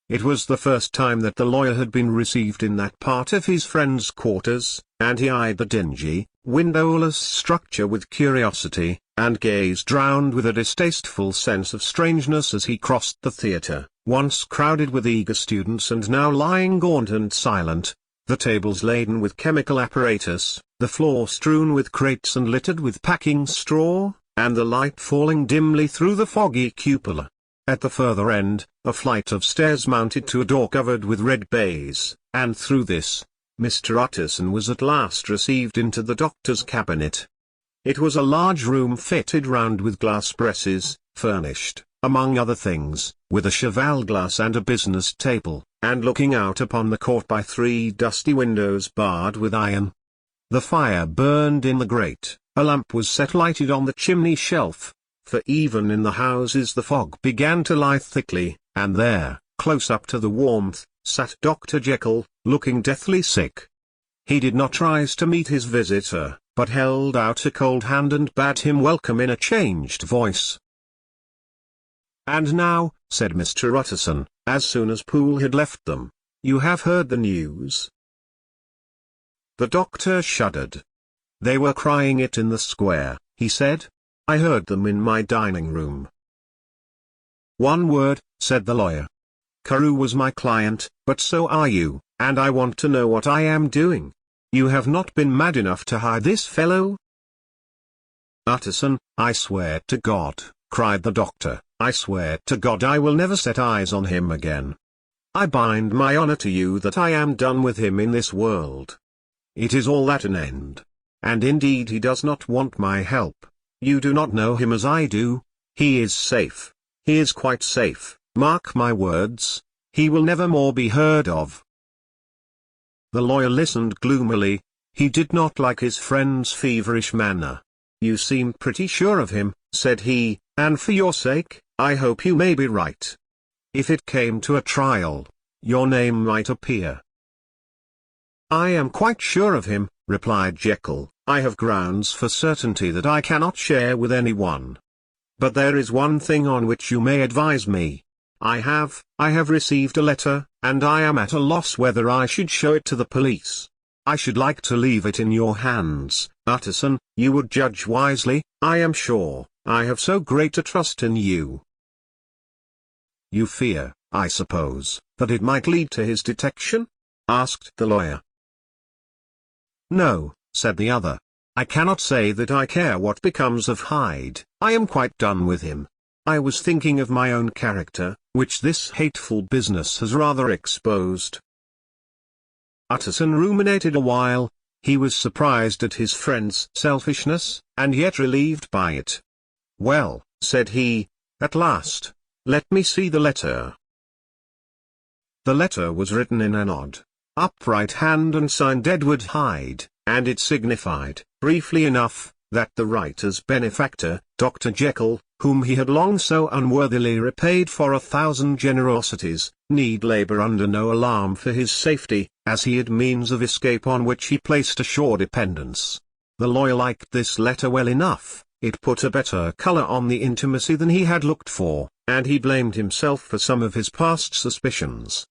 It was the first time that the lawyer had been received in that part of his friend's quarters, and he eyed the dingy, windowless structure with curiosity, and gazed round with a distasteful sense of strangeness as he crossed the theatre, once crowded with eager students and now lying gaunt and silent, the tables laden with chemical apparatus, the floor strewn with crates and littered with packing straw, and the light falling dimly through the foggy cupola. At the further end, a flight of stairs mounted to a door covered with red baize, and through this, Mr. Utterson was at last received into the doctor's cabinet. It was a large room fitted round with glass presses, furnished, among other things, with a cheval glass and a business table, and looking out upon the court by 3 dusty windows barred with iron. The fire burned in the grate, a lamp was set lighted on the chimney shelf, for even in the houses the fog began to lie thickly, and there, close up to the warmth, sat Dr. Jekyll, looking deathly sick. He did not rise to meet his visitor, but held out a cold hand and bade him welcome in a changed voice. "And now," said Mr. Utterson, as soon as Poole had left them, "you have heard the news?" The doctor shuddered. "They were crying it in the square," he said. "I heard them in my dining room." "One word," said the lawyer. "Carew was my client, but so are you, and I want to know what I am doing. You have not been mad enough to hide this fellow?" "Utterson, I swear to God," cried the doctor, "I swear to God I will never set eyes on him again. I bind my honor to you that I am done with him in this world. It is all at an end. And indeed he does not want my help. You do not know him as I do. He is safe. He is quite safe, mark my words. He will never more be heard of." The lawyer listened gloomily. He did not like his friend's feverish manner. "You seem pretty sure of him," said he, "and for your sake, I hope you may be right. If it came to a trial, your name might appear." "I am quite sure of him," replied Jekyll. "I have grounds for certainty that I cannot share with anyone. But there is one thing on which you may advise me. I have received a letter, and I am at a loss whether I should show it to the police. I should like to leave it in your hands, Utterson. You would judge wisely, I am sure. I have so great a trust in you." "You fear, I suppose, that it might lead to his detection?" asked the lawyer. "No," said the other. "I cannot say that I care what becomes of Hyde. I am quite done with him. I was thinking of my own character, which this hateful business has rather exposed." Utterson ruminated a while. He was surprised at his friend's selfishness, and yet relieved by it. "Well," said he, at last, "let me see the letter." The letter was written in an odd, upright hand and signed Edward Hyde, and it signified, briefly enough, that the writer's benefactor, Dr. Jekyll, whom he had long so unworthily repaid for 1,000 generosities, need labour under no alarm for his safety, as he had means of escape on which he placed a sure dependence. The lawyer liked this letter well enough. It put a better colour on the intimacy than he had looked for, and he blamed himself for some of his past suspicions.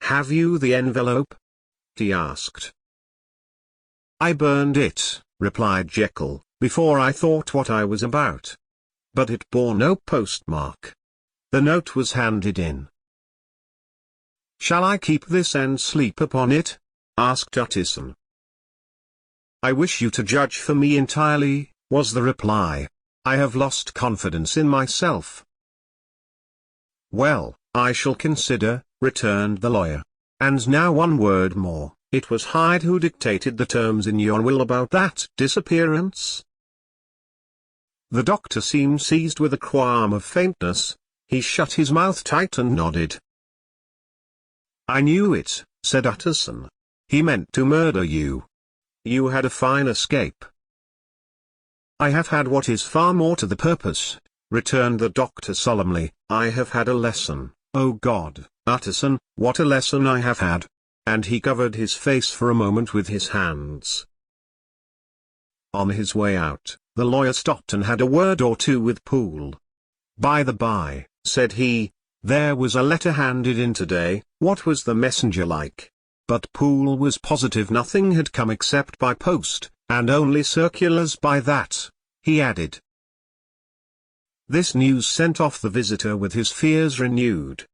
"Have you the envelope?" he asked. "I burned it," replied Jekyll, "before I thought what I was about. But it bore no postmark. The note was handed in." "Shall I keep this and sleep upon it?" asked Utterson. "I wish you to judge for me entirely," was the reply. "I have lost confidence in myself." "Well, I shall consider," returned the lawyer. "And now one word more. It was Hyde who dictated the terms in your will about that disappearance?" The doctor seemed seized with a qualm of faintness. He shut his mouth tight and nodded. "I knew it," said Utterson. "He meant to murder you. You had a fine escape." "I have had what is far more to the purpose," returned the doctor solemnly. "I have had a lesson. Oh God, Utterson, what a lesson I have had!" And he covered his face for a moment with his hands. On his way out, the lawyer stopped and had a word or two with Poole. "By the by," said he, "there was a letter handed in today. What was the messenger like?" But Poole was positive nothing had come except by post, and only circulars by that, he added. This news sent off the visitor with his fears renewed.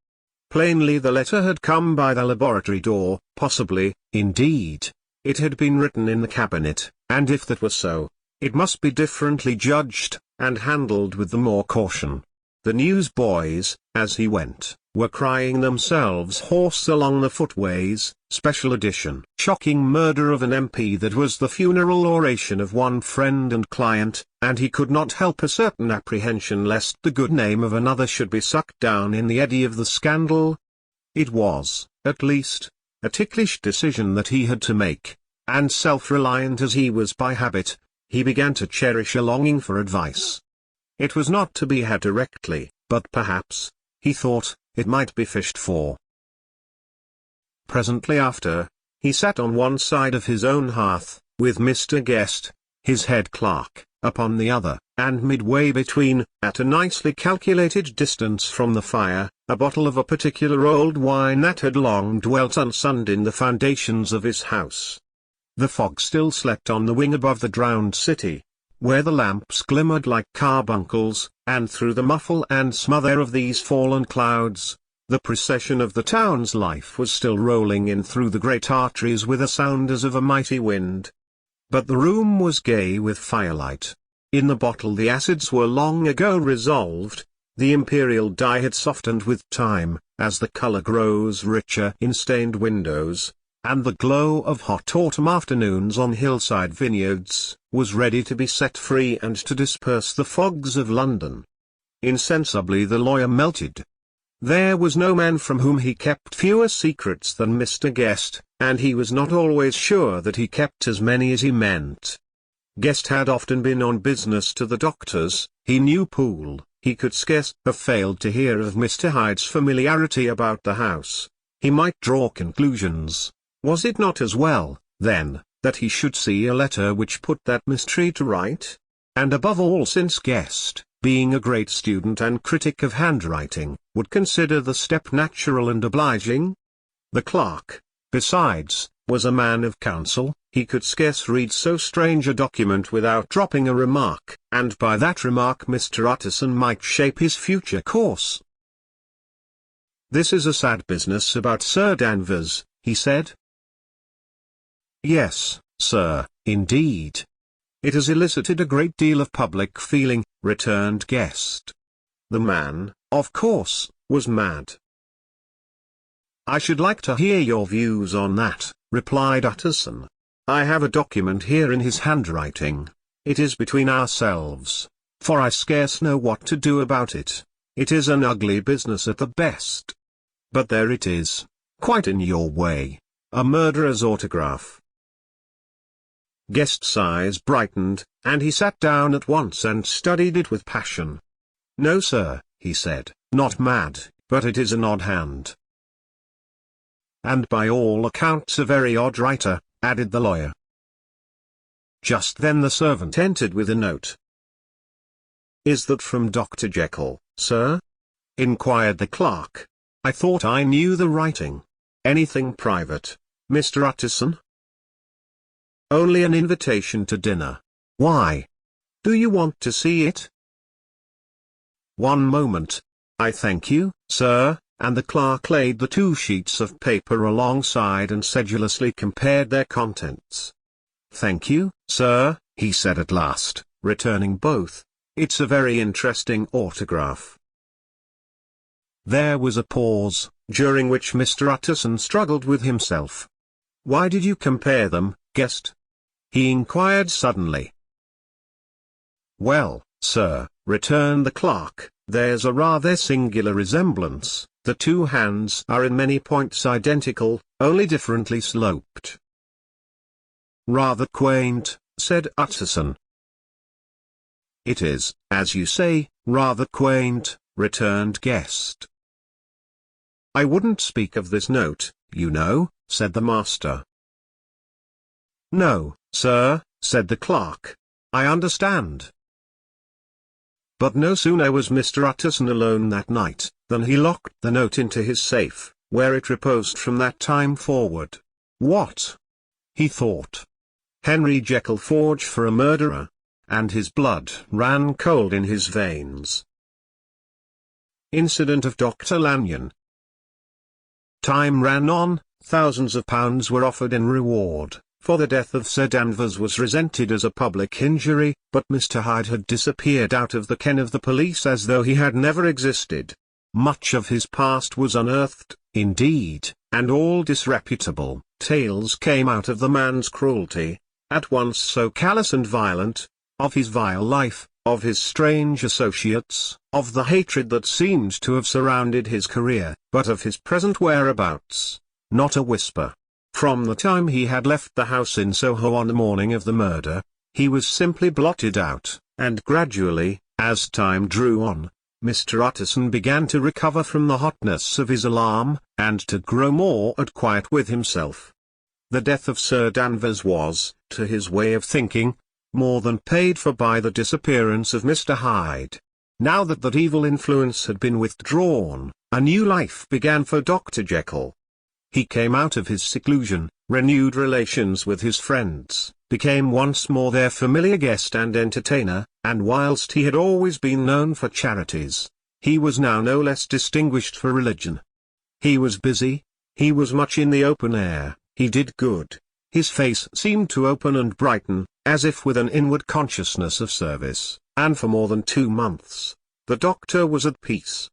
Plainly the letter had come by the laboratory door, possibly, indeed, it had been written in the cabinet, and if that were so, it must be differently judged, and handled with the more caution. The newsboys, as he went, were crying themselves hoarse along the footways. Special edition. Shocking murder of an MP. That was the funeral oration of one friend and client, and he could not help a certain apprehension lest the good name of another should be sucked down in the eddy of the scandal. It was, at least, a ticklish decision that he had to make, and self-reliant as he was by habit, he began to cherish a longing for advice. It was not to be had directly, but perhaps, he thought, it might be fished for. Presently after, he sat on one side of his own hearth, with Mr. Guest, his head clerk, upon the other, and midway between, at a nicely calculated distance from the fire, a bottle of a particular old wine that had long dwelt unsunned in the foundations of his house. The fog still slept on the wing above the drowned city, where the lamps glimmered like carbuncles, and through the muffle and smother of these fallen clouds, the procession of the town's life was still rolling in through the great arteries with a sound as of a mighty wind. But the room was gay with firelight. In the bottle the acids were long ago resolved, the imperial dye had softened with time, as the color grows richer in stained windows, and the glow of hot autumn afternoons on hillside vineyards was ready to be set free and to disperse the fogs of London. Insensibly the lawyer melted. There was no man from whom he kept fewer secrets than Mr. Guest, and he was not always sure that he kept as many as he meant. Guest had often been on business to the doctor's, he knew Poole, he could scarce have failed to hear of Mr. Hyde's familiarity about the house. He might draw conclusions. Was it not as well, then, that he should see a letter which put that mystery to right? And above all, since Guest, being a great student and critic of handwriting, would consider the step natural and obliging? The clerk, besides, was a man of counsel. He could scarce read so strange a document without dropping a remark, and by that remark Mr. Utterson might shape his future course. "This is a sad business about Sir Danvers," he said. "Yes, sir, indeed. It has elicited a great deal of public feeling," returned Guest. "The man, of course, was mad." "I should like to hear your views on that," replied Utterson. "I have a document here in his handwriting. It is between ourselves, for I scarce know what to do about it. It is an ugly business at the best. But there it is, quite in your way, a murderer's autograph." Guest's eyes brightened, and he sat down at once and studied it with passion. "No, sir," he said, "not mad, but it is an odd hand." "And by all accounts a very odd writer," added the lawyer. Just then the servant entered with a note. "Is that from Dr. Jekyll, sir?" inquired the clerk. "I thought I knew the writing. Anything private, Mr. Utterson?" "Only an invitation to dinner. Why? Do you want to see it?" "One moment. I thank you, sir," and the clerk laid the two sheets of paper alongside and sedulously compared their contents. "Thank you, sir," he said at last, returning both. "It's a very interesting autograph." There was a pause, during which Mr. Utterson struggled with himself. "Why did you compare them, Guest?" he inquired suddenly. "Well, sir," returned the clerk, "there's a rather singular resemblance. The two hands are in many points identical, only differently sloped." "Rather quaint," said Utterson. "It is, as you say, rather quaint," returned Guest. "I wouldn't speak of this note, you know," said the master. "No, sir," said the clerk. "I understand." But no sooner was Mr. Utterson alone that night, than he locked the note into his safe, where it reposed from that time forward. What? He thought. Henry Jekyll forged for a murderer, and his blood ran cold in his veins. Incident of Dr. Lanyon. Time ran on, thousands of pounds were offered in reward, for the death of Sir Danvers was resented as a public injury, but Mr. Hyde had disappeared out of the ken of the police as though he had never existed. Much of his past was unearthed, indeed, and all disreputable tales came out of the man's cruelty, at once so callous and violent, of his vile life, of his strange associates, of the hatred that seemed to have surrounded his career, but of his present whereabouts, not a whisper. From the time he had left the house in Soho on the morning of the murder, he was simply blotted out, and gradually, as time drew on, Mr. Utterson began to recover from the hotness of his alarm, and to grow more at quiet with himself. The death of Sir Danvers was, to his way of thinking, more than paid for by the disappearance of Mr. Hyde. Now that that evil influence had been withdrawn, a new life began for Dr. Jekyll. He came out of his seclusion, renewed relations with his friends, became once more their familiar guest and entertainer, and whilst he had always been known for charities, he was now no less distinguished for religion. He was busy, he was much in the open air, he did good, his face seemed to open and brighten, as if with an inward consciousness of service, and for more than 2 months, the doctor was at peace.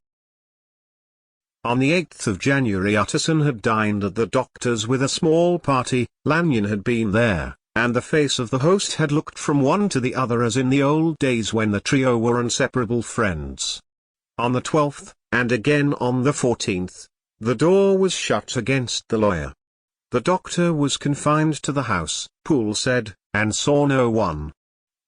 On the 8th of January Utterson had dined at the doctor's with a small party. Lanyon had been there, and the face of the host had looked from one to the other as in the old days when the trio were inseparable friends. On the 12th, and again on the 14th, the door was shut against the lawyer. The doctor was confined to the house, Poole said, and saw no one.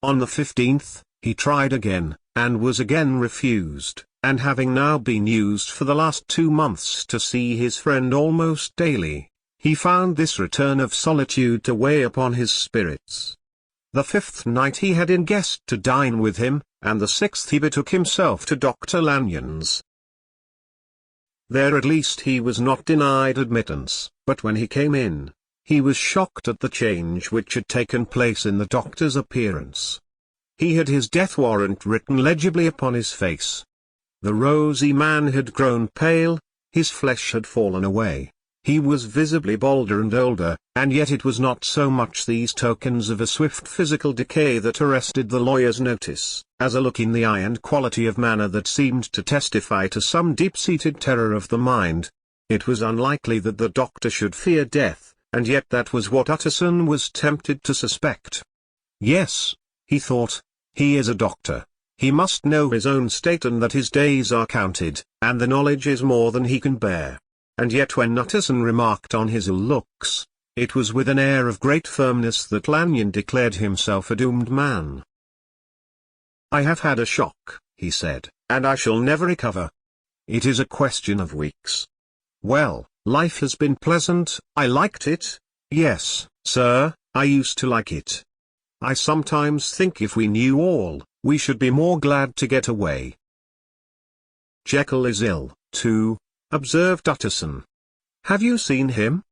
On the 15th, he tried again, and was again refused, and having now been used for the last 2 months to see his friend almost daily, he found this return of solitude to weigh upon his spirits. The 5th night he had in guest to dine with him, and the 6th he betook himself to Dr. Lanyon's. There at least he was not denied admittance, but when he came in, he was shocked at the change which had taken place in the doctor's appearance. He had his death warrant written legibly upon his face. The rosy man had grown pale, his flesh had fallen away, he was visibly bolder and older, and yet it was not so much these tokens of a swift physical decay that arrested the lawyer's notice, as a look in the eye and quality of manner that seemed to testify to some deep-seated terror of the mind. It was unlikely that the doctor should fear death, and yet that was what Utterson was tempted to suspect. Yes, he thought, he is a doctor. He must know his own state and that his days are counted, and the knowledge is more than he can bear. And yet when Utterson remarked on his ill looks, it was with an air of great firmness that Lanyon declared himself a doomed man. "I have had a shock," he said, "and I shall never recover. It is a question of weeks. Well, life has been pleasant, I liked it, yes, sir, I used to like it. I sometimes think if we knew all, we should be more glad to get away." "Jekyll is ill, too," observed Utterson. "Have you seen him?"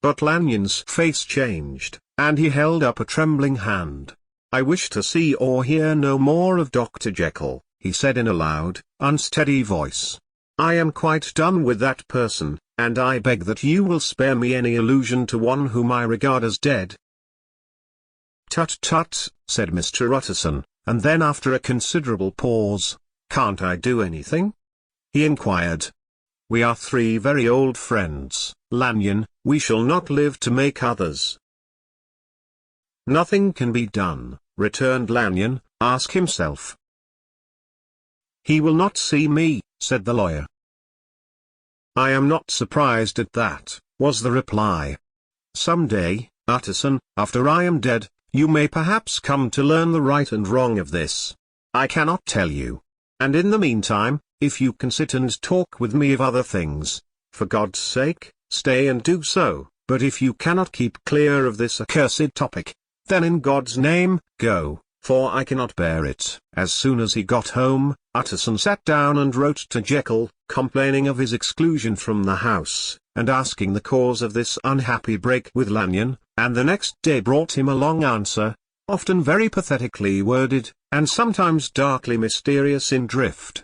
But Lanyon's face changed, and he held up a trembling hand. "I wish to see or hear no more of Dr. Jekyll," he said in a loud, unsteady voice. "I am quite done with that person, and I beg that you will spare me any allusion to one whom I regard as dead." "Tut tut," said Mr. Utterson, and then after a considerable pause, "Can't I do anything?" he inquired. "We are 3 very old friends, Lanyon, we shall not live to make others." "Nothing can be done," returned Lanyon, "ask himself." "He will not see me," said the lawyer. "I am not surprised at that," was the reply. "Some day, Utterson, after I am dead, you may perhaps come to learn the right and wrong of this. I cannot tell you. And in the meantime, if you can sit and talk with me of other things, for God's sake, stay and do so, but if you cannot keep clear of this accursed topic, then in God's name, go, for I cannot bear it." As soon as he got home, Utterson sat down and wrote to Jekyll, complaining of his exclusion from the house, and asking the cause of this unhappy break with Lanyon, and the next day brought him a long answer, often very pathetically worded, and sometimes darkly mysterious in drift.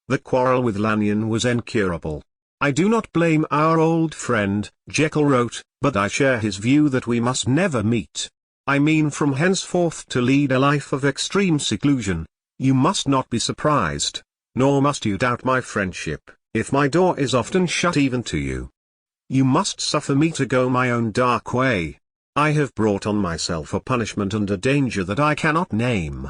The quarrel with Lanyon was incurable. "I do not blame our old friend," Jekyll wrote, but I share his view that we must never meet. I mean from henceforth to lead a life of extreme seclusion. You must not be surprised, nor must you doubt my friendship, if my door is often shut even to you. You must suffer me to go my own dark way. I have brought on myself a punishment and a danger that I cannot name.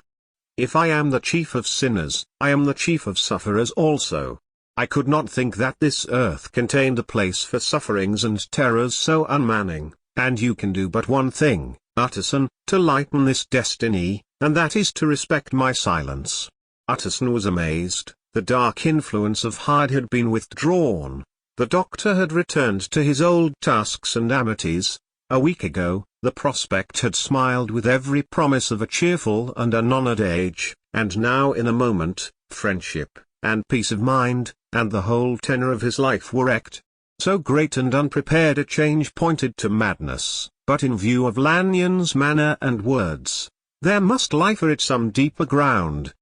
If I am the chief of sinners, I am the chief of sufferers also. I could not think that this earth contained a place for sufferings and terrors so unmanning, and you can do but one thing, Utterson, to lighten this destiny, and that is to respect my silence. Utterson was amazed. The dark influence of Hyde had been withdrawn. The doctor had returned to his old tasks and amities. A week ago, the prospect had smiled with every promise of a cheerful and unhonoured age, and now in a moment, friendship, and peace of mind, and the whole tenor of his life were wrecked. So great and unprepared a change pointed to madness, but in view of Lanyon's manner and words, there must lie for it some deeper ground.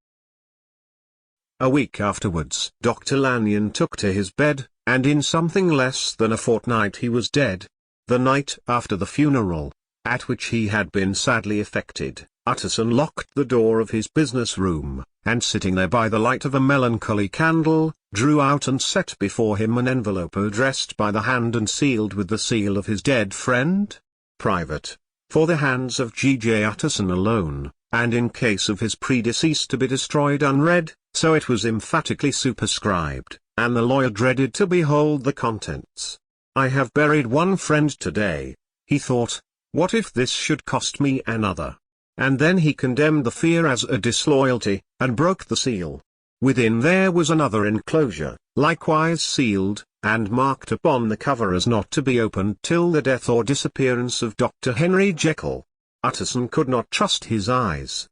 A week afterwards, Dr. Lanyon took to his bed, and in something less than a fortnight he was dead. The night after the funeral, at which he had been sadly affected, Utterson locked the door of his business room, and sitting there by the light of a melancholy candle, drew out and set before him an envelope addressed by the hand and sealed with the seal of his dead friend. Private, for the hands of G.J. Utterson alone, and in case of his predecease to be destroyed unread, so it was emphatically superscribed, and the lawyer dreaded to behold the contents. I have buried one friend today, he thought, what if this should cost me another? And then he condemned the fear as a disloyalty, and broke the seal. Within there was another enclosure, likewise sealed, and marked upon the cover as not to be opened till the death or disappearance of Dr. Henry Jekyll. Utterson could not trust his eyes.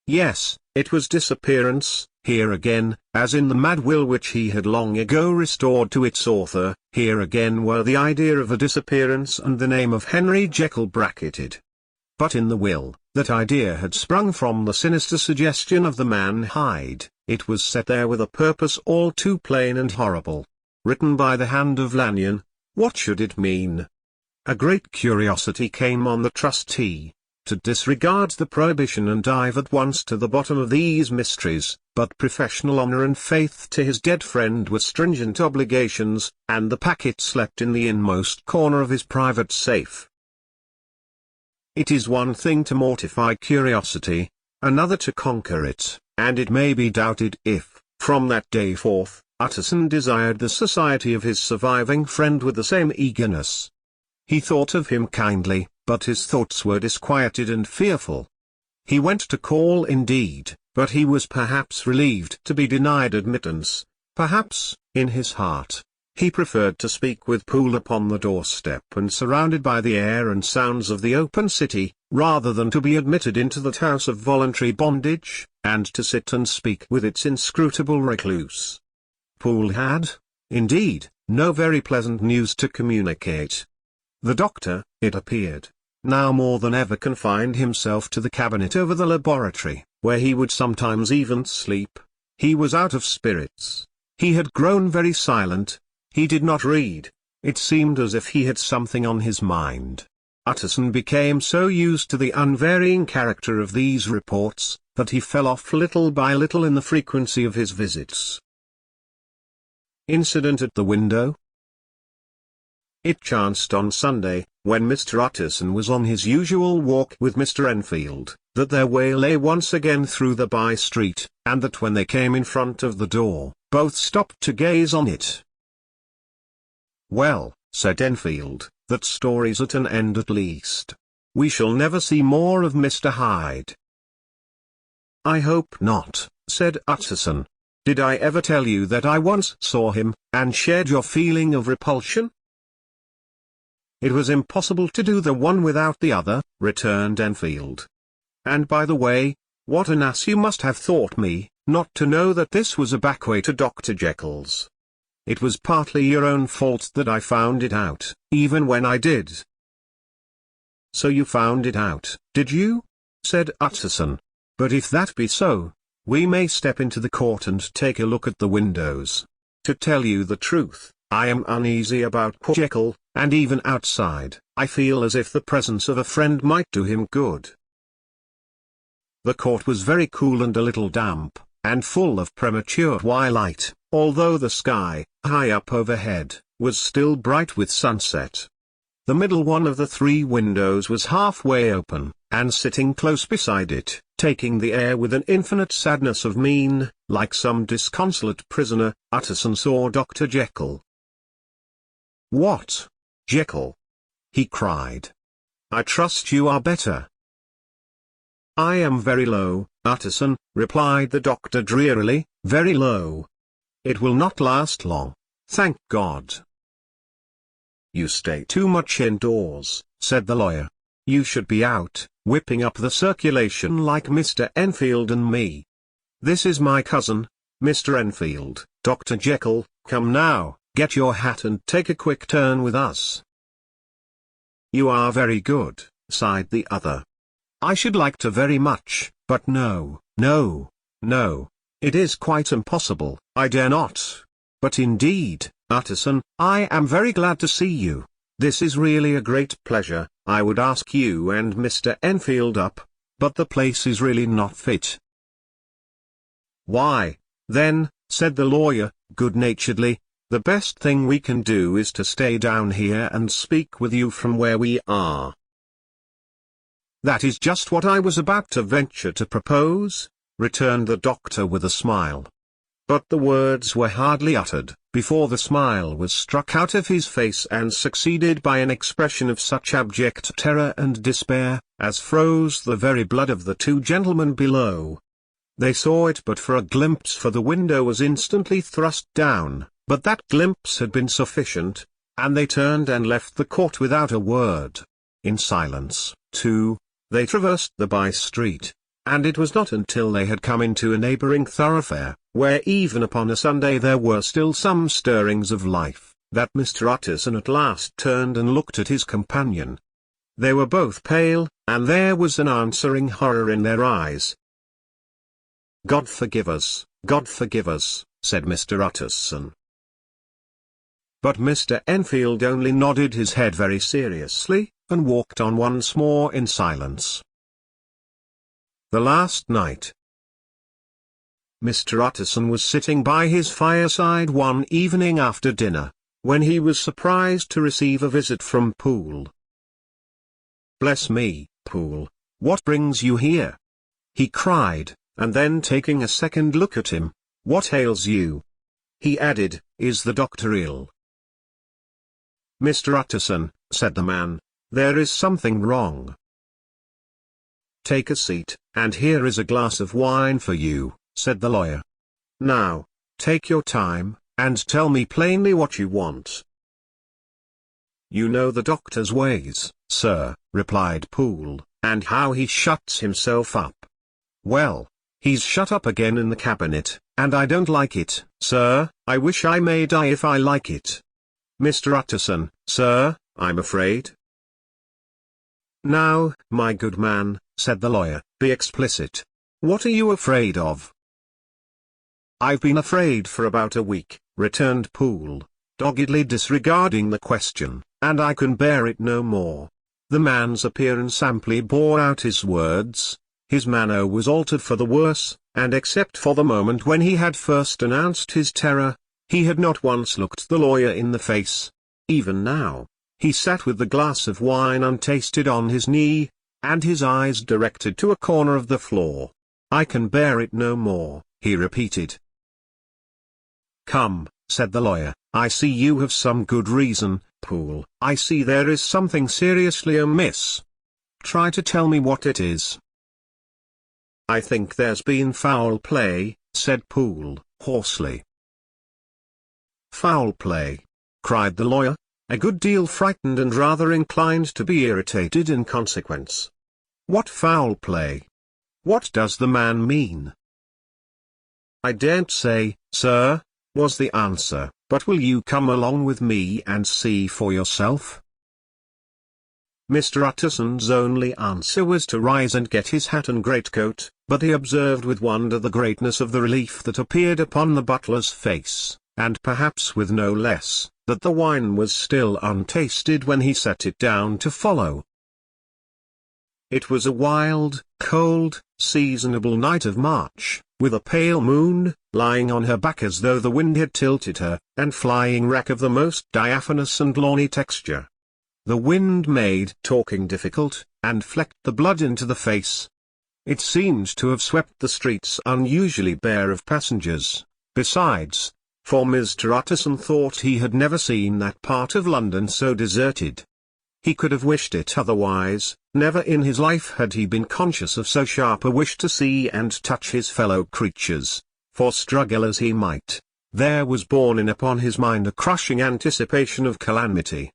Yes, it was disappearance, here again, as in the mad will which he had long ago restored to its author, here again were the idea of a disappearance and the name of Henry Jekyll bracketed. But in the will, that idea had sprung from the sinister suggestion of the man Hyde. It was set there with a purpose all too plain and horrible. Written by the hand of Lanyon, what should it mean? A great curiosity came on the trustee, to disregard the prohibition and dive at once to the bottom of these mysteries, but professional honor and faith to his dead friend were stringent obligations, and the packet slept in the inmost corner of his private safe. It is one thing to mortify curiosity, another to conquer it, and it may be doubted if, from that day forth, Utterson desired the society of his surviving friend with the same eagerness. He thought of him kindly, but his thoughts were disquieted and fearful. He went to call indeed, but he was perhaps relieved to be denied admittance. Perhaps, in his heart, he preferred to speak with Poole upon the doorstep and surrounded by the air and sounds of the open city, rather than to be admitted into that house of voluntary bondage, and to sit and speak with its inscrutable recluse. Poole had, indeed, no very pleasant news to communicate. The doctor, it appeared, now more than ever confined himself to the cabinet over the laboratory, where he would sometimes even sleep. He was out of spirits. He had grown very silent. He did not read. It seemed as if he had something on his mind. Utterson became so used to the unvarying character of these reports, that he fell off little by little in the frequency of his visits. Incident at the window. It chanced on Sunday, when Mr. Utterson was on his usual walk with Mr. Enfield, that their way lay once again through the by-street, and that when they came in front of the door, both stopped to gaze on it. "Well," said Enfield, "that story's at an end at least. We shall never see more of Mr. Hyde." "I hope not," said Utterson. "Did I ever tell you that I once saw him, and shared your feeling of repulsion?" "It was impossible to do the one without the other," returned Enfield. "And by the way, what an ass you must have thought me, not to know that this was a back way to Dr. Jekyll's. It was partly your own fault that I found it out, even when I did." "So you found it out, did you?" said Utterson. "But if that be so, we may step into the court and take a look at the windows. To tell you the truth, I am uneasy about poor Jekyll, and even outside, I feel as if the presence of a friend might do him good. The court was very cool and a little damp, and full of premature twilight, although the sky, high up overhead, was still bright with sunset. The middle one of the 3 windows was halfway open, and sitting close beside it, taking the air with an infinite sadness of mien, like some disconsolate prisoner, Utterson saw Dr. Jekyll. "What, Jekyll?" he cried. "I trust you are better." "I am very low, Utterson," replied the doctor drearily, "very low. It will not last long, thank God." "You stay too much indoors," said the lawyer. "You should be out, whipping up the circulation like Mr. Enfield and me. This is my cousin, Mr. Enfield. Dr. Jekyll, come now, get your hat and take a quick turn with us." "You are very good," sighed the other. "I should like to very much, but no, it is quite impossible, I dare not. But indeed, Utterson, I am very glad to see you. This is really a great pleasure. I would ask you and Mr. Enfield up, but the place is really not fit." "Why, then," said the lawyer, good-naturedly, "the best thing we can do is to stay down here and speak with you from where we are." "That is just what I was about to venture to propose," returned the doctor with a smile. But the words were hardly uttered, before the smile was struck out of his face and succeeded by an expression of such abject terror and despair, as froze the very blood of the 2 gentlemen below. They saw it but for a glimpse, for the window was instantly thrust down, but that glimpse had been sufficient, and they turned and left the court without a word. In silence, too, they traversed the by-street, and it was not until they had come into a neighboring thoroughfare, where even upon a Sunday there were still some stirrings of life, that Mr. Utterson at last turned and looked at his companion. They were both pale, and there was an answering horror in their eyes. God forgive us," said Mr. Utterson. But Mr. Enfield only nodded his head very seriously, and walked on once more in silence. The last night. Mr. Utterson was sitting by his fireside one evening after dinner, when he was surprised to receive a visit from Poole. "Bless me, Poole, what brings you here?" he cried, and then taking a second look at him, "What ails you?" he added, "Is the doctor ill?" "Mr. Utterson," said the man, "there is something wrong." "Take a seat, and here is a glass of wine for you," said the lawyer. "Now, take your time, and tell me plainly what you want." "You know the doctor's ways, sir," replied Poole, "and how he shuts himself up. Well, he's shut up again in the cabinet, and I don't like it, sir. I wish I may die if I like it. Mr. Utterson, sir, I'm afraid." "Now, my good man," said the lawyer, "be explicit. What are you afraid of?" "I've been afraid for about a week," returned Poole, doggedly disregarding the question, "and I can bear it no more." The man's appearance amply bore out his words. His manner was altered for the worse, and except for the moment when he had first announced his terror, he had not once looked the lawyer in the face. Even now, he sat with the glass of wine untasted on his knee, and his eyes directed to a corner of the floor. "I can bear it no more," he repeated. "Come," said the lawyer, "I see you have some good reason, Poole. I see there is something seriously amiss. Try to tell me what it is." "I think there's been foul play," said Poole, hoarsely. "Foul play?" cried the lawyer, a good deal frightened and rather inclined to be irritated in consequence. "What foul play? What does the man mean?" "I daren't say, sir," was the answer, "but will you come along with me and see for yourself?" Mr. Utterson's only answer was to rise and get his hat and greatcoat, but he observed with wonder the greatness of the relief that appeared upon the butler's face, and perhaps with no less, that the wine was still untasted when he set it down to follow. It was a wild, cold, seasonable night of March, with a pale moon, lying on her back as though the wind had tilted her, and flying wrack of the most diaphanous and lawny texture. The wind made talking difficult, and flecked the blood into the face. It seemed to have swept the streets unusually bare of passengers, besides, for Mr. Utterson thought he had never seen that part of London so deserted. He could have wished it otherwise, never in his life had he been conscious of so sharp a wish to see and touch his fellow creatures, for struggle as he might, there was borne in upon his mind a crushing anticipation of calamity.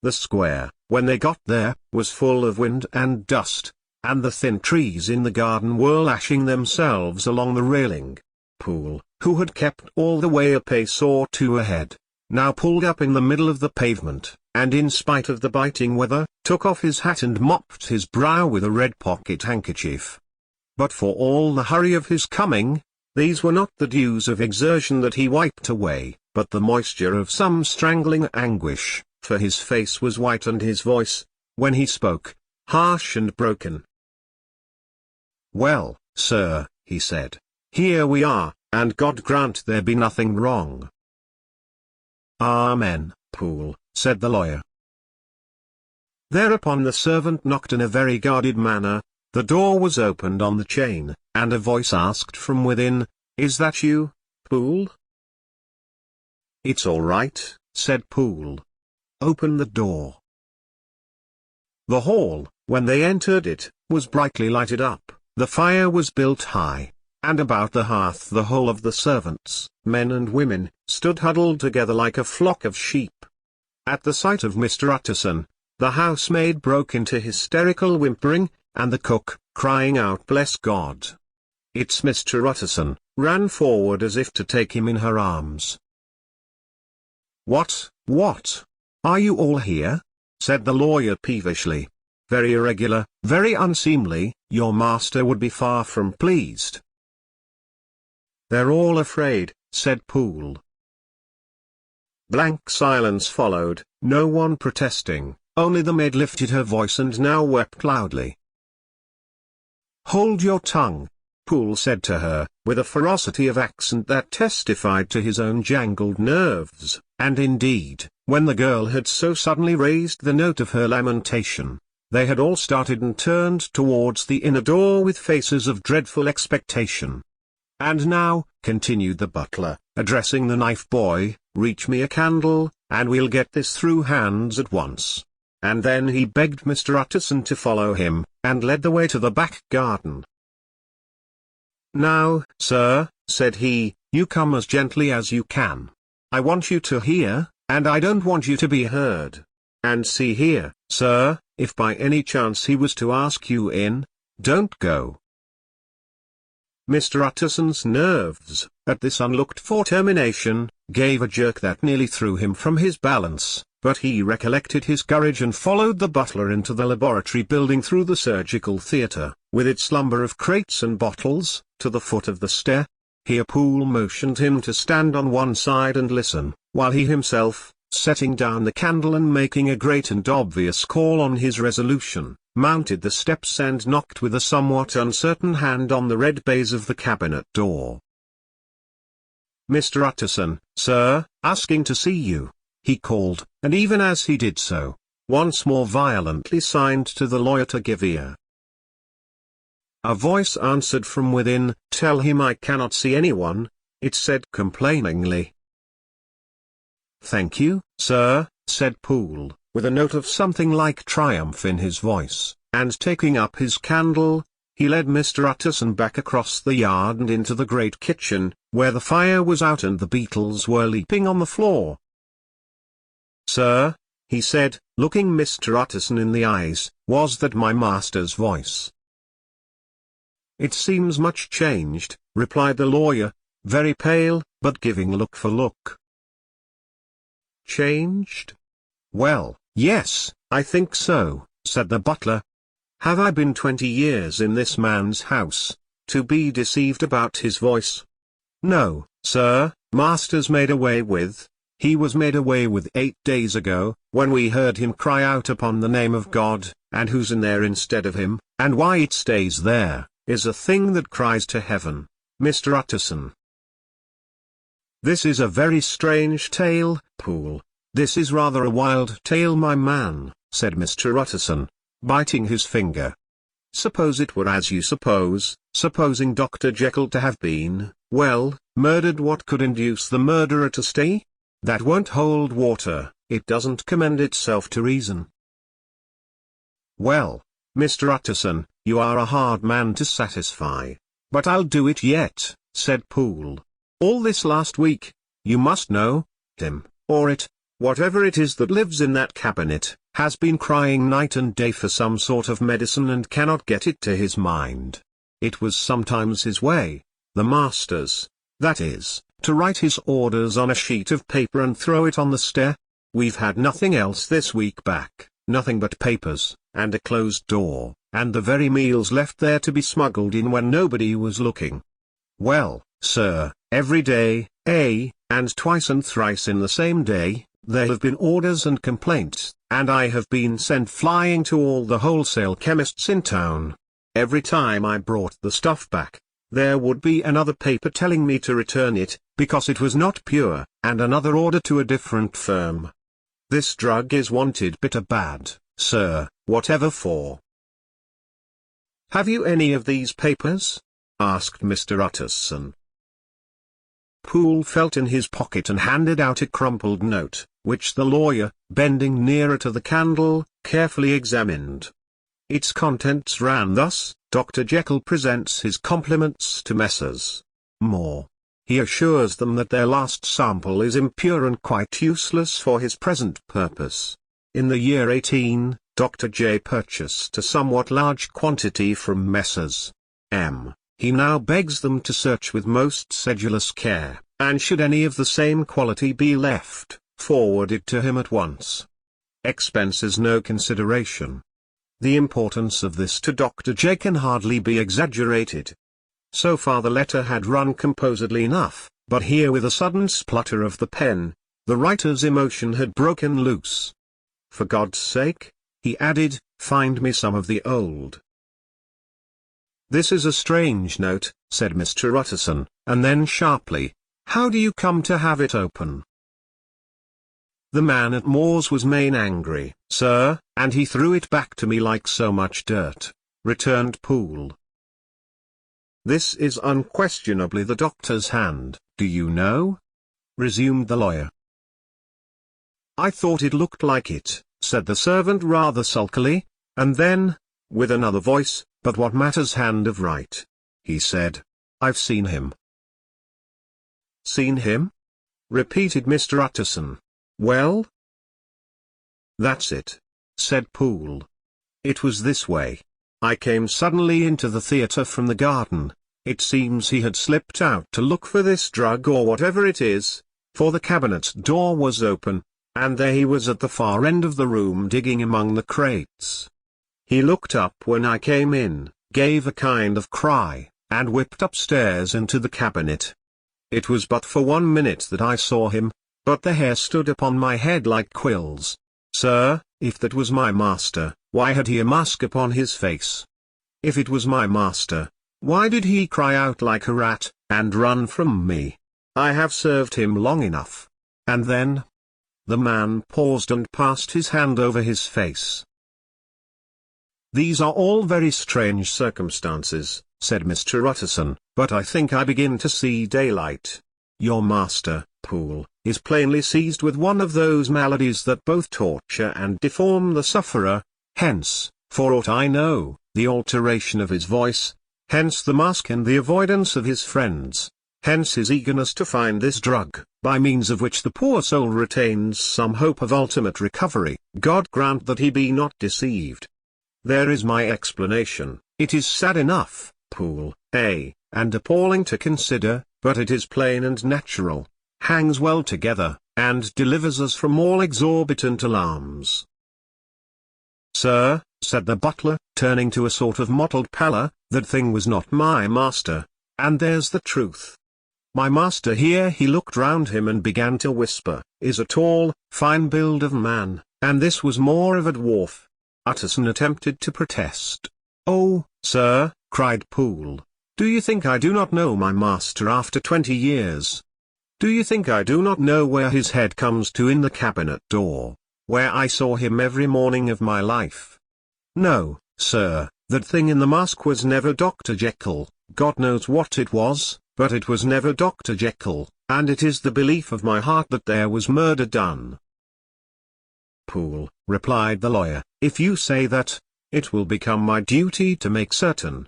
The square, when they got there, was full of wind and dust, and the thin trees in the garden were lashing themselves along the railing. Poole, who had kept all the way a pace or two ahead, now pulled up in the middle of the pavement, and in spite of the biting weather, took off his hat and mopped his brow with a red pocket handkerchief. But for all the hurry of his coming, these were not the dews of exertion that he wiped away, but the moisture of some strangling anguish, for his face was white and his voice, when he spoke, harsh and broken. "Well, sir," he said, "here we are, and God grant there be nothing wrong." "Amen, Poole," said the lawyer. Thereupon the servant knocked in a very guarded manner, the door was opened on the chain, and a voice asked from within, "Is that you, Poole?" "It's all right," said Poole. "Open the door." The hall, when they entered it, was brightly lighted up, the fire was built high, and about the hearth the whole of the servants, men and women, stood huddled together like a flock of sheep. At the sight of Mr. Utterson, the housemaid broke into hysterical whimpering, and the cook, crying out "Bless God! It's Mr. Utterson," ran forward as if to take him in her arms. What, are you all here?" said the lawyer peevishly. "Very irregular, very unseemly, your master would be far from pleased." "They're all afraid," said Poole. Blank silence followed, no one protesting, only the maid lifted her voice and now wept loudly. "Hold your tongue," Poole said to her, with a ferocity of accent that testified to his own jangled nerves, and indeed, when the girl had so suddenly raised the note of her lamentation, they had all started and turned towards the inner door with faces of dreadful expectation. "And now," continued the butler, addressing the knife boy, "reach me a candle, and we'll get this through hands at once." And then he begged Mr. Utterson to follow him, and led the way to the back garden. "Now, sir," said he, "you come as gently as you can. I want you to hear, and I don't want you to be heard. And see here, sir, if by any chance he was to ask you in, don't go." Mr. Utterson's nerves, at this unlooked-for termination, gave a jerk that nearly threw him from his balance, but he recollected his courage and followed the butler into the laboratory building through the surgical theatre, with its lumber of crates and bottles, to the foot of the stair. Here Poole motioned him to stand on one side and listen, while he himself, setting down the candle and making a great and obvious call on his resolution, mounted the steps and knocked with a somewhat uncertain hand on the red baize of the cabinet door. "Mr. Utterson, sir, asking to see you," he called, and even as he did so, once more violently signed to the lawyer to give ear. A voice answered from within, "Tell him I cannot see anyone," it said complainingly. "Thank you, sir," said Poole, with a note of something like triumph in his voice, and taking up his candle, he led Mr. Utterson back across the yard and into the great kitchen, where the fire was out and the beetles were leaping on the floor. "Sir," he said, looking Mr. Utterson in the eyes, "was that my master's voice?" "It seems much changed," replied the lawyer, very pale, but giving look for look. "Changed? Well, yes, I think so," said the butler. "Have I been 20 years in this man's house, to be deceived about his voice? No, sir, master's made away with, He was made away with 8 days ago, when we heard him cry out upon the name of God, and who's in there instead of him, and why it stays there, is a thing that cries to heaven, Mr. Utterson. This is a very strange tale, Poole. This is rather a wild tale, my man, said Mr. Utterson, biting his finger. Suppose it were as you suppose, supposing Dr. Jekyll to have been, well, murdered, what could induce the murderer to stay? That won't hold water, it doesn't commend itself to reason. Well, Mr. Utterson, you are a hard man to satisfy. But I'll do it yet, said Poole. All this last week, you must know, him, or it, whatever it is that lives in that cabinet, has been crying night and day for some sort of medicine and cannot get it to his mind. It was sometimes his way, the master's, that is, to write his orders on a sheet of paper and throw it on the stair. We've had nothing else this week back, nothing but papers, and a closed door, and the very meals left there to be smuggled in when nobody was looking. Well, sir, every day, and twice and thrice in the same day, there have been orders and complaints, and I have been sent flying to all the wholesale chemists in town. Every time I brought the stuff back, there would be another paper telling me to return it, because it was not pure, and another order to a different firm. This drug is wanted bitter bad, sir, whatever for. Have you any of these papers? Asked Mr. Utterson. Poole felt in his pocket and handed out a crumpled note, which the lawyer, bending nearer to the candle, carefully examined. Its contents ran thus: Dr. Jekyll presents his compliments to Messrs. Moore. He assures them that their last sample is impure and quite useless for his present purpose. In the year 18, Dr. J purchased a somewhat large quantity from Messrs. M. He now begs them to search with most sedulous care, and should any of the same quality be left, forward it to him at once. Expenses no consideration. The importance of this to Dr. J can hardly be exaggerated. So far the letter had run composedly enough, but here with a sudden splutter of the pen, the writer's emotion had broken loose. For God's sake, he added, find me some of the old. This is a strange note, said Mr. Utterson, and then sharply, how do you come to have it open? The man at Moore's was main angry, sir, and he threw it back to me like so much dirt, returned Poole. This is unquestionably the doctor's hand, do you know? Resumed the lawyer. I thought it looked like it, said the servant rather sulkily, and then, with another voice, but what matters hand of right? He said. I've seen him. Seen him? Repeated Mr. Utterson. Well? That's it, said Poole. It was this way. I came suddenly into the theatre from the garden. It seems he had slipped out to look for this drug or whatever it is, for the cabinet door was open, and there he was at the far end of the room digging among the crates. He looked up when I came in, gave a kind of cry, and whipped upstairs into the cabinet. It was but for 1 minute that I saw him, but the hair stood upon my head like quills. Sir, if that was my master, why had he a mask upon his face? If it was my master, why did he cry out like a rat, and run from me? I have served him long enough. And then? The man paused and passed his hand over his face. These are all very strange circumstances, said Mr. Utterson, but I think I begin to see daylight. Your master, Poole, is plainly seized with one of those maladies that both torture and deform the sufferer, hence, for aught I know, the alteration of his voice, hence the mask and the avoidance of his friends, hence his eagerness to find this drug, by means of which the poor soul retains some hope of ultimate recovery. God grant that he be not deceived. There is my explanation. It is sad enough, Poole, and appalling to consider, but it is plain and natural, hangs well together, and delivers us from all exorbitant alarms. Sir, said the butler, turning to a sort of mottled pallor, that thing was not my master, and there's the truth. My master here, he looked round him and began to whisper, is a tall, fine build of man, and this was more of a dwarf. Utterson attempted to protest. Oh, sir, cried Poole, do you think I do not know my master after 20 years? Do you think I do not know where his head comes to in the cabinet door, where I saw him every morning of my life? No, sir, that thing in the mask was never Dr. Jekyll, God knows what it was, but it was never Dr. Jekyll, and it is the belief of my heart that there was murder done. Poole, replied the lawyer, if you say that, it will become my duty to make certain.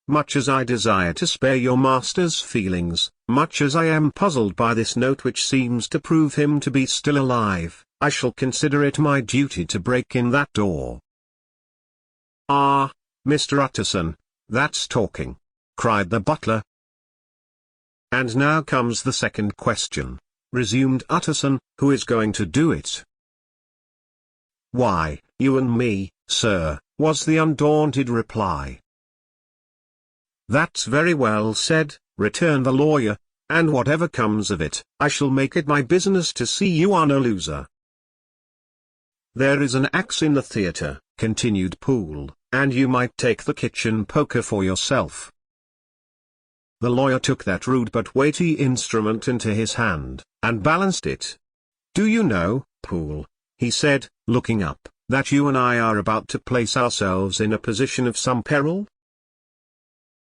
Much as I desire to spare your master's feelings, much as I am puzzled by this note which seems to prove him to be still alive, I shall consider it my duty to break in that door. Ah, Mr. Utterson, that's talking, cried the butler. And now comes the second question, resumed Utterson, who is going to do it? Why, you and me, sir, was the undaunted reply. That's very well said, returned the lawyer, and whatever comes of it, I shall make it my business to see you are no loser. There is an axe in the theatre, continued Poole, and you might take the kitchen poker for yourself. The lawyer took that rude but weighty instrument into his hand, and balanced it. Do you know, Poole, he said, looking up, that you and I are about to place ourselves in a position of some peril?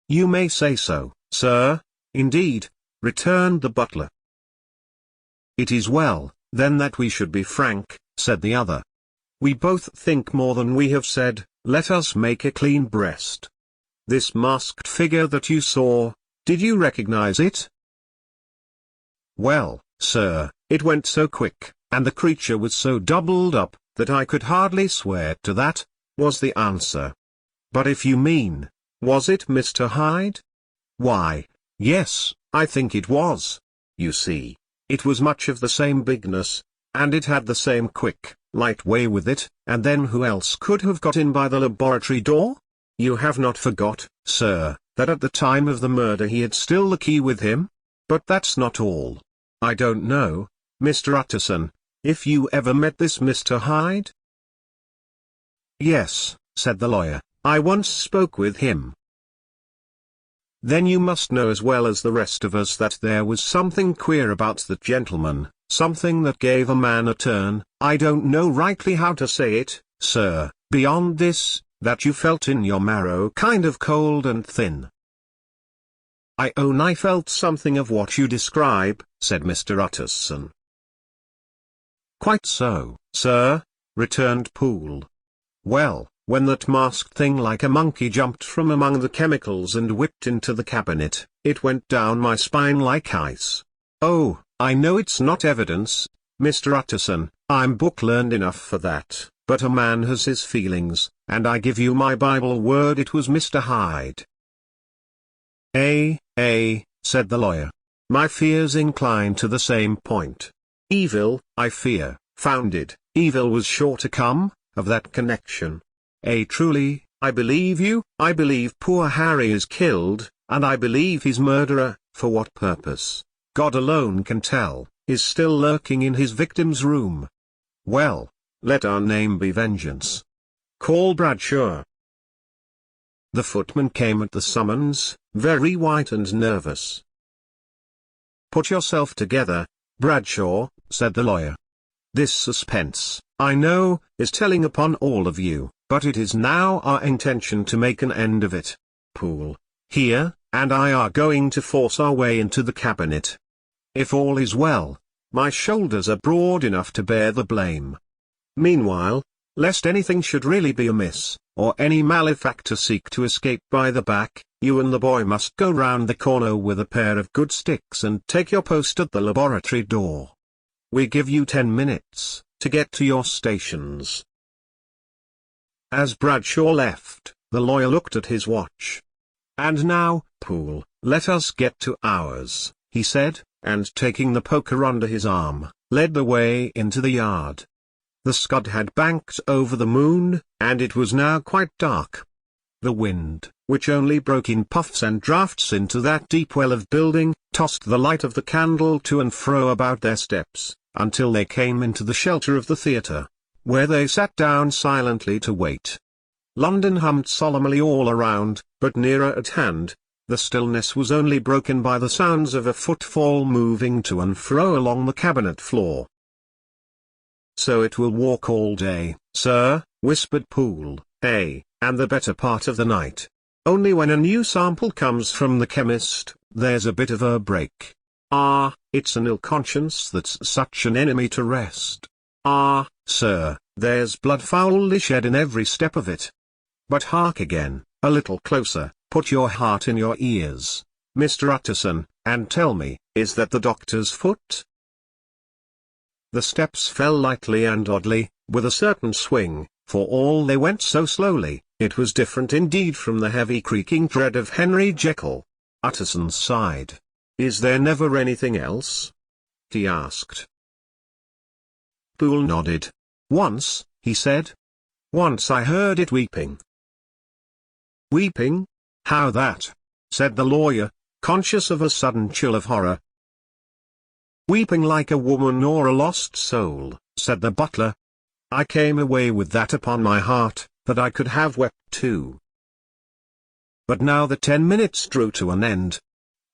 You may say so, sir, indeed, returned the butler. It is well, then, that we should be frank, said the other. We both think more than we have said, let us make a clean breast. This masked figure that you saw, did you recognize it? Well, sir, it went so quick, and the creature was so doubled up, that I could hardly swear to that, was the answer. But if you mean, was it Mr. Hyde? Why, yes, I think it was. You see, it was much of the same bigness, and it had the same quick, light way with it, and then who else could have got in by the laboratory door? You have not forgot, sir, that at the time of the murder he had still the key with him? But that's not all. I don't know, Mr. Utterson, if you ever met this Mr. Hyde? Yes, said the lawyer, I once spoke with him. Then you must know as well as the rest of us that there was something queer about that gentleman, something that gave a man a turn, I don't know rightly how to say it, sir, beyond this, that you felt in your marrow kind of cold and thin. I own I felt something of what you describe, said Mr. Utterson. Quite so, sir, returned Poole. Well, when that masked thing like a monkey jumped from among the chemicals and whipped into the cabinet, it went down my spine like ice. Oh, I know it's not evidence, Mr. Utterson, I'm book-learned enough for that, but a man has his feelings, and I give you my Bible word it was Mr. Hyde. Said the lawyer. My fears incline to the same point. Evil, I fear, founded, evil was sure to come, of that connection. Truly, I believe you, I believe poor Harry is killed, and I believe his murderer, for what purpose, God alone can tell, is still lurking in his victim's room. Well, let our name be vengeance. Call Bradshaw. The footman came at the summons, very white and nervous. Put yourself together, Bradshaw, said the lawyer. This suspense, I know, is telling upon all of you, but it is now our intention to make an end of it. Poole, here, and I are going to force our way into the cabinet. If all is well, my shoulders are broad enough to bear the blame. Meanwhile, lest anything should really be amiss, or any malefactor seek to escape by the back, you and the boy must go round the corner with a pair of good sticks and take your post at the laboratory door. We give you 10 minutes, to get to your stations. As Bradshaw left, the lawyer looked at his watch. And now, Poole, let us get to ours, he said, and taking the poker under his arm, led the way into the yard. The scud had banked over the moon, and it was now quite dark. The wind, which only broke in puffs and draughts into that deep well of building, tossed the light of the candle to and fro about their steps, until they came into the shelter of the theatre, where they sat down silently to wait. London hummed solemnly all around, but nearer at hand, the stillness was only broken by the sounds of a footfall moving to and fro along the cabinet floor. "So it will walk all day, sir," whispered Poole, and the better part of the night. "Only when a new sample comes from the chemist, there's a bit of a break. Ah, it's an ill conscience that's such an enemy to rest. Ah, sir, there's blood foully shed in every step of it. But hark again, a little closer, put your heart in your ears, Mr. Utterson, and tell me, is that the doctor's foot?" The steps fell lightly and oddly, with a certain swing, for all they went so slowly. It was different indeed from the heavy creaking tread of Henry Jekyll. Utterson sighed. "Is there never anything else?" he asked. Poole nodded. "Once," he said. "Once I heard it weeping." "Weeping? How that?" said the lawyer, conscious of a sudden chill of horror. "Weeping like a woman or a lost soul," said the butler. "I came away with that upon my heart, that I could have wept too." But now the 10 minutes drew to an end.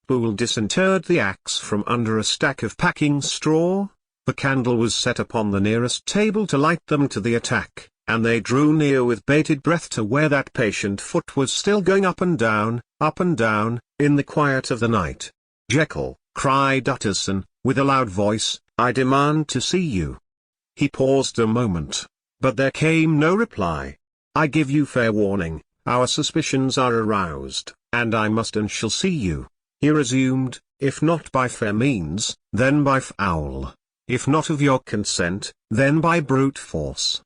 Poole disinterred the axe from under a stack of packing straw, the candle was set upon the nearest table to light them to the attack, and they drew near with bated breath to where that patient foot was still going up and down, in the quiet of the night. "Jekyll," cried Utterson, with a loud voice, "I demand to see you." He paused a moment, but there came no reply. "I give you fair warning, our suspicions are aroused, and I must and shall see you," he resumed, "if not by fair means, then by foul; if not of your consent, then by brute force."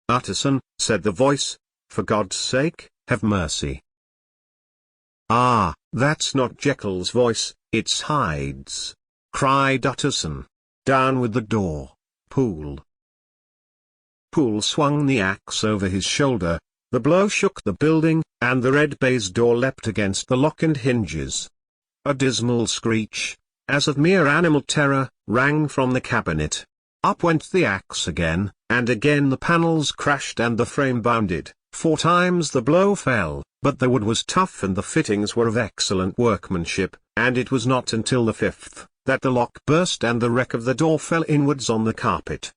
"Utterson," said the voice, "for God's sake, have mercy." "Ah, that's not Jekyll's voice, it's Hyde's," cried Utterson. "Down with the door, Poole." Poole swung the axe over his shoulder, the blow shook the building, and the red baize door leapt against the lock and hinges. A dismal screech, as of mere animal terror, rang from the cabinet. Up went the axe again, and again the panels crashed and the frame bounded. 4 times the blow fell, but the wood was tough and the fittings were of excellent workmanship, and it was not until the 5th, that the lock burst and the wreck of the door fell inwards on the carpet.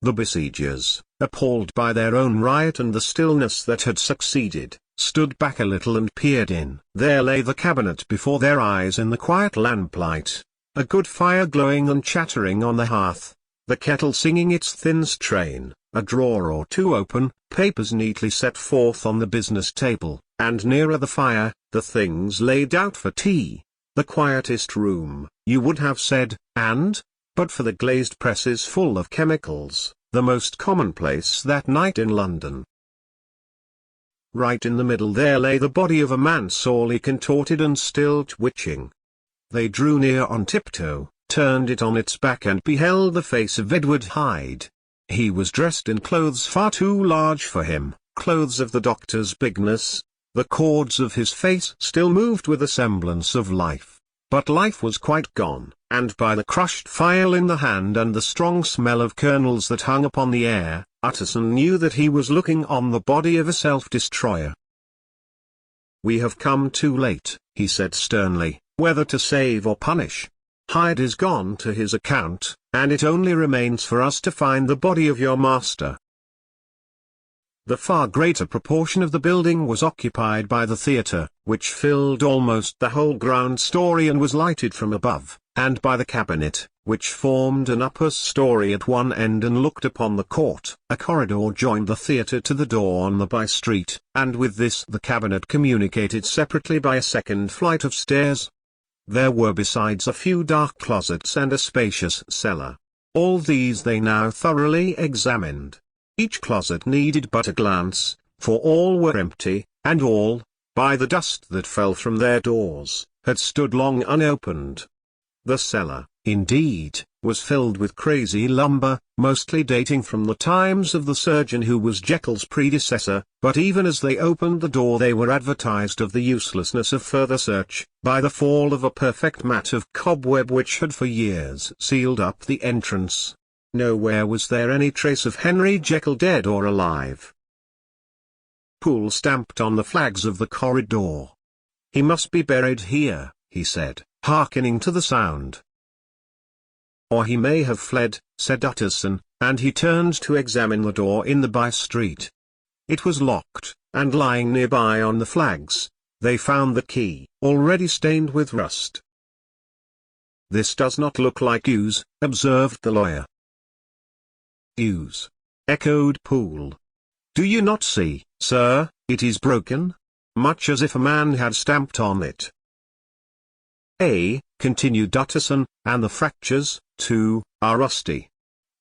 The besiegers, appalled by their own riot and the stillness that had succeeded, stood back a little and peered in. There lay the cabinet before their eyes in the quiet lamplight, a good fire glowing and chattering on the hearth, the kettle singing its thin strain, a drawer or two open, papers neatly set forth on the business table, and nearer the fire, the things laid out for tea. The quietest room, you would have said, and, but for the glazed presses full of chemicals, the most commonplace that night in London. Right in the middle there lay the body of a man sorely contorted and still twitching. They drew near on tiptoe, turned it on its back and beheld the face of Edward Hyde. He was dressed in clothes far too large for him, clothes of the doctor's bigness. The chords of his face still moved with a semblance of life, but life was quite gone, and by the crushed file in the hand and the strong smell of kernels that hung upon the air, Utterson knew that he was looking on the body of a self-destroyer. "We have come too late," he said sternly, "whether to save or punish. Hyde is gone to his account, and it only remains for us to find the body of your master." The far greater proportion of the building was occupied by the theatre, which filled almost the whole ground story and was lighted from above, and by the cabinet, which formed an upper story at one end and looked upon the court. A corridor joined the theatre to the door on the by-street, and with this the cabinet communicated separately by a second flight of stairs. There were besides a few dark closets and a spacious cellar. All these they now thoroughly examined. Each closet needed but a glance, for all were empty, and all, by the dust that fell from their doors, had stood long unopened. The cellar, indeed, was filled with crazy lumber, mostly dating from the times of the surgeon who was Jekyll's predecessor, but even as they opened the door they were advertised of the uselessness of further search, by the fall of a perfect mat of cobweb which had for years sealed up the entrance. Nowhere was there any trace of Henry Jekyll, dead or alive. Poole stamped on the flags of the corridor. "He must be buried here," he said, hearkening to the sound. "Or he may have fled," said Utterson, and he turned to examine the door in the by-street. It was locked, and lying nearby on the flags, they found the key, already stained with rust. "This does not look like use," observed the lawyer. "Use?" echoed Poole. "Do you not see, sir, it is broken? Much as if a man had stamped on it." Continued Utterson, "and the fractures, too, are rusty."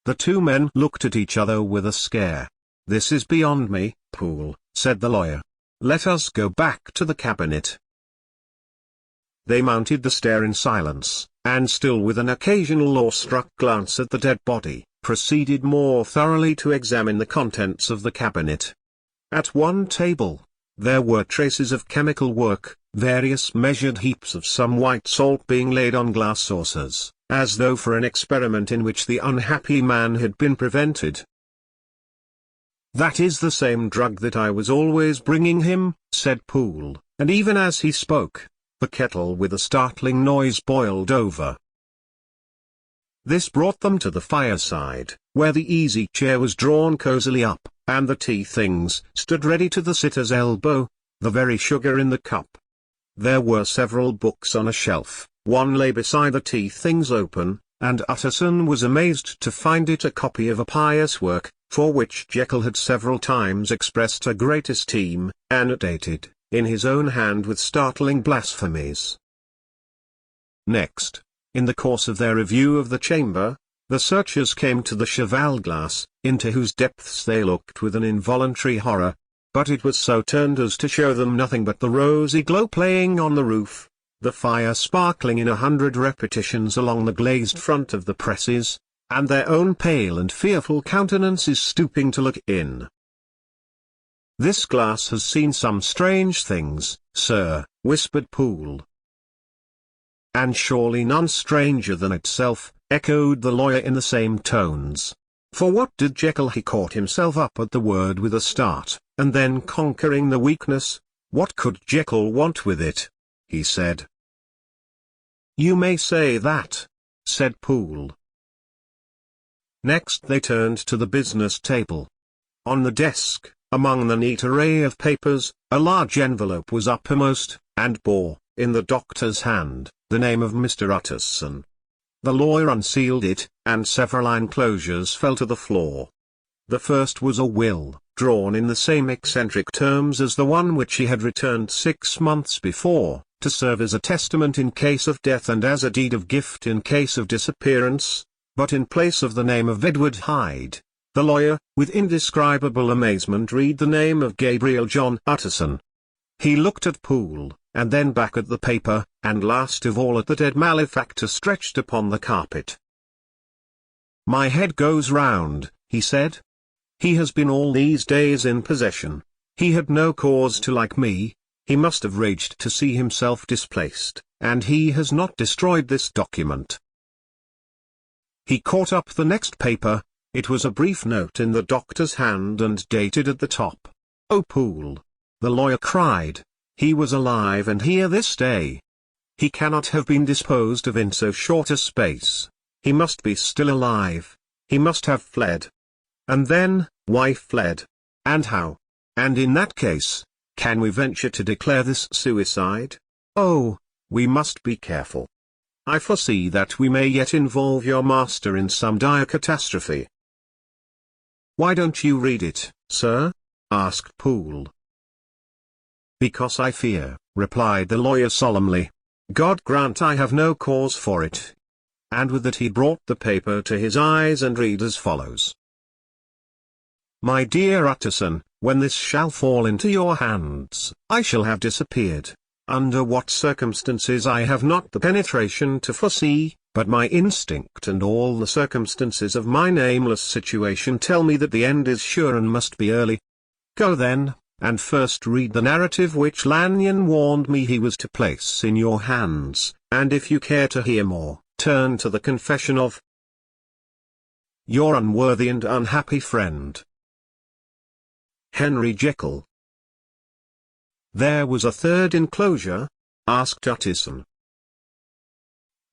The two men looked at each other with a scare. "This is beyond me, Poole," said the lawyer. "Let us go back to the cabinet." They mounted the stair in silence, and still with an occasional awe-struck glance at the dead body, proceeded more thoroughly to examine the contents of the cabinet. At one table, there were traces of chemical work, various measured heaps of some white salt being laid on glass saucers, as though for an experiment in which the unhappy man had been prevented. "That is the same drug that I was always bringing him," said Poole, and even as he spoke, the kettle with a startling noise boiled over. This brought them to the fireside, where the easy chair was drawn cosily up, and the tea things stood ready to the sitter's elbow, the very sugar in the cup. There were several books on a shelf, one lay beside the tea things open, and Utterson was amazed to find it a copy of a pious work, for which Jekyll had several times expressed a great esteem, annotated, in his own hand with startling blasphemies. Next, in the course of their review of the chamber, the searchers came to the cheval glass, into whose depths they looked with an involuntary horror, but it was so turned as to show them nothing but the rosy glow playing on the roof, the fire sparkling in 100 repetitions along the glazed front of the presses, and their own pale and fearful countenances stooping to look in. "This glass has seen some strange things, sir," whispered Poole. "And surely none stranger than itself," echoed the lawyer in the same tones. For what did Jekyll? He caught himself up at the word with a start, and then conquering the weakness, "What could Jekyll want with it?" he said. "You may say that," said Poole. Next they turned to the business table. On the desk, among the neat array of papers, a large envelope was uppermost, and bore, in the doctor's hand, the name of Mr. Utterson. The lawyer unsealed it, and several enclosures fell to the floor. The first was a will, drawn in the same eccentric terms as the one which he had returned 6 months before, to serve as a testament in case of death and as a deed of gift in case of disappearance, but in place of the name of Edward Hyde, the lawyer, with indescribable amazement, read the name of Gabriel John Utterson. He looked at Poole, and then back at the paper, and last of all at the dead malefactor stretched upon the carpet. "My head goes round," he said. "He has been all these days in possession. He had no cause to like me. He must have raged to see himself displaced, and he has not destroyed this document." He caught up the next paper. It was a brief note in the doctor's hand and dated at the top. "Oh, Poole," the lawyer cried, "he was alive and here this day. He cannot have been disposed of in so short a space. He must be still alive. He must have fled. And then, why fled? And how? And in that case, can we venture to declare this suicide? Oh, we must be careful. I foresee that we may yet involve your master in some dire catastrophe." "Why don't you read it, sir?" asked Poole. "Because I fear," replied the lawyer solemnly. "God grant I have no cause for it." And with that he brought the paper to his eyes and read as follows. "My dear Utterson, when this shall fall into your hands, I shall have disappeared. Under what circumstances I have not the penetration to foresee, but my instinct and all the circumstances of my nameless situation tell me that the end is sure and must be early. Go then, and first read the narrative which Lanyon warned me he was to place in your hands, and if you care to hear more, turn to the confession of your unworthy and unhappy friend, Henry Jekyll. There was a third enclosure? Asked Utterson.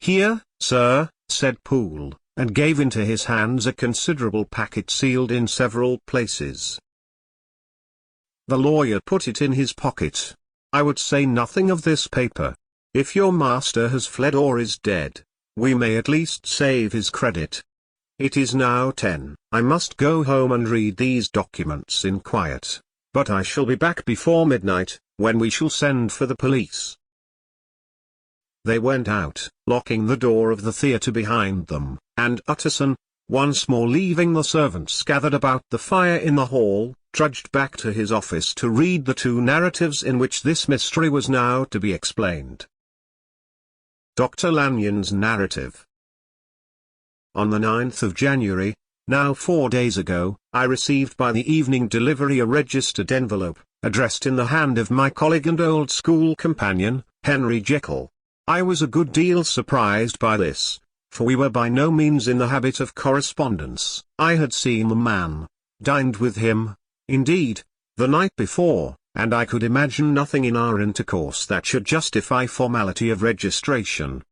Here, sir, said Poole, and gave into his hands a considerable packet sealed in several places. The lawyer put it in his pocket. I would say nothing of this paper. If your master has fled or is dead, we may at least save his credit. It is now 10. I must go home and read these documents in quiet, but I shall be back before midnight, when we shall send for the police. They went out, locking the door of the theatre behind them, and Utterson, once more leaving the servants gathered about the fire in the hall, trudged back to his office to read the two narratives in which this mystery was now to be explained. Dr. Lanyon's narrative. On the 9th of January, now 4 days ago, I received by the evening delivery a registered envelope, addressed in the hand of my colleague and old school companion, Henry Jekyll. I was a good deal surprised by this, for we were by no means in the habit of correspondence. I had seen the man, dined with him, indeed, the night before, and I could imagine nothing in our intercourse that should justify formality of registration.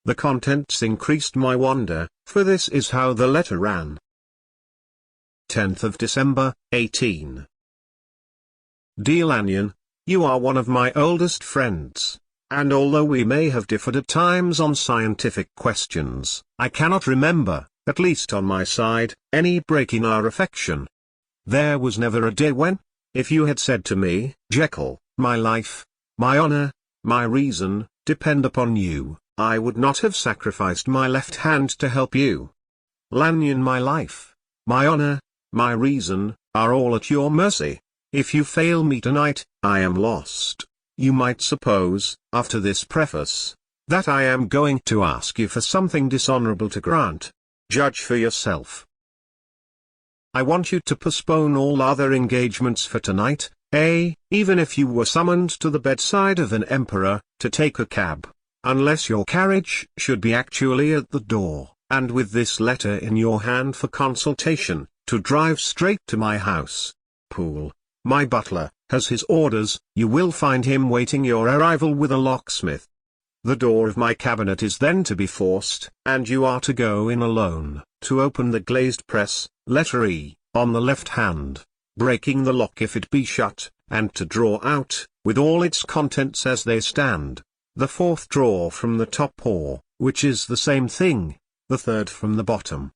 The contents increased my wonder, for this is how the letter ran. 10th of December, 18. Dear Lanyon, you are one of my oldest friends, and although we may have differed at times on scientific questions, I cannot remember, at least on my side, any break in our affection. There was never a day when, if you had said to me, Jekyll, my life, my honor, my reason, depend upon you, I would not have sacrificed my left hand to help you. Lanyon, my life, my honor, my reason, are all at your mercy. If you fail me tonight, I am lost. You might suppose, after this preface, that I am going to ask you for something dishonorable to grant. Judge for yourself. I want you to postpone all other engagements for tonight, even if you were summoned to the bedside of an emperor, to take a cab, unless your carriage should be actually at the door, and with this letter in your hand for consultation, to drive straight to my house. Poole, my butler, has his orders. You will find him waiting your arrival with a locksmith. The door of my cabinet is then to be forced, and you are to go in alone, to open the glazed press, letter E, on the left hand, breaking the lock if it be shut, and to draw out, with all its contents as they stand, the fourth drawer from the top or, which is the same thing, the third from the bottom.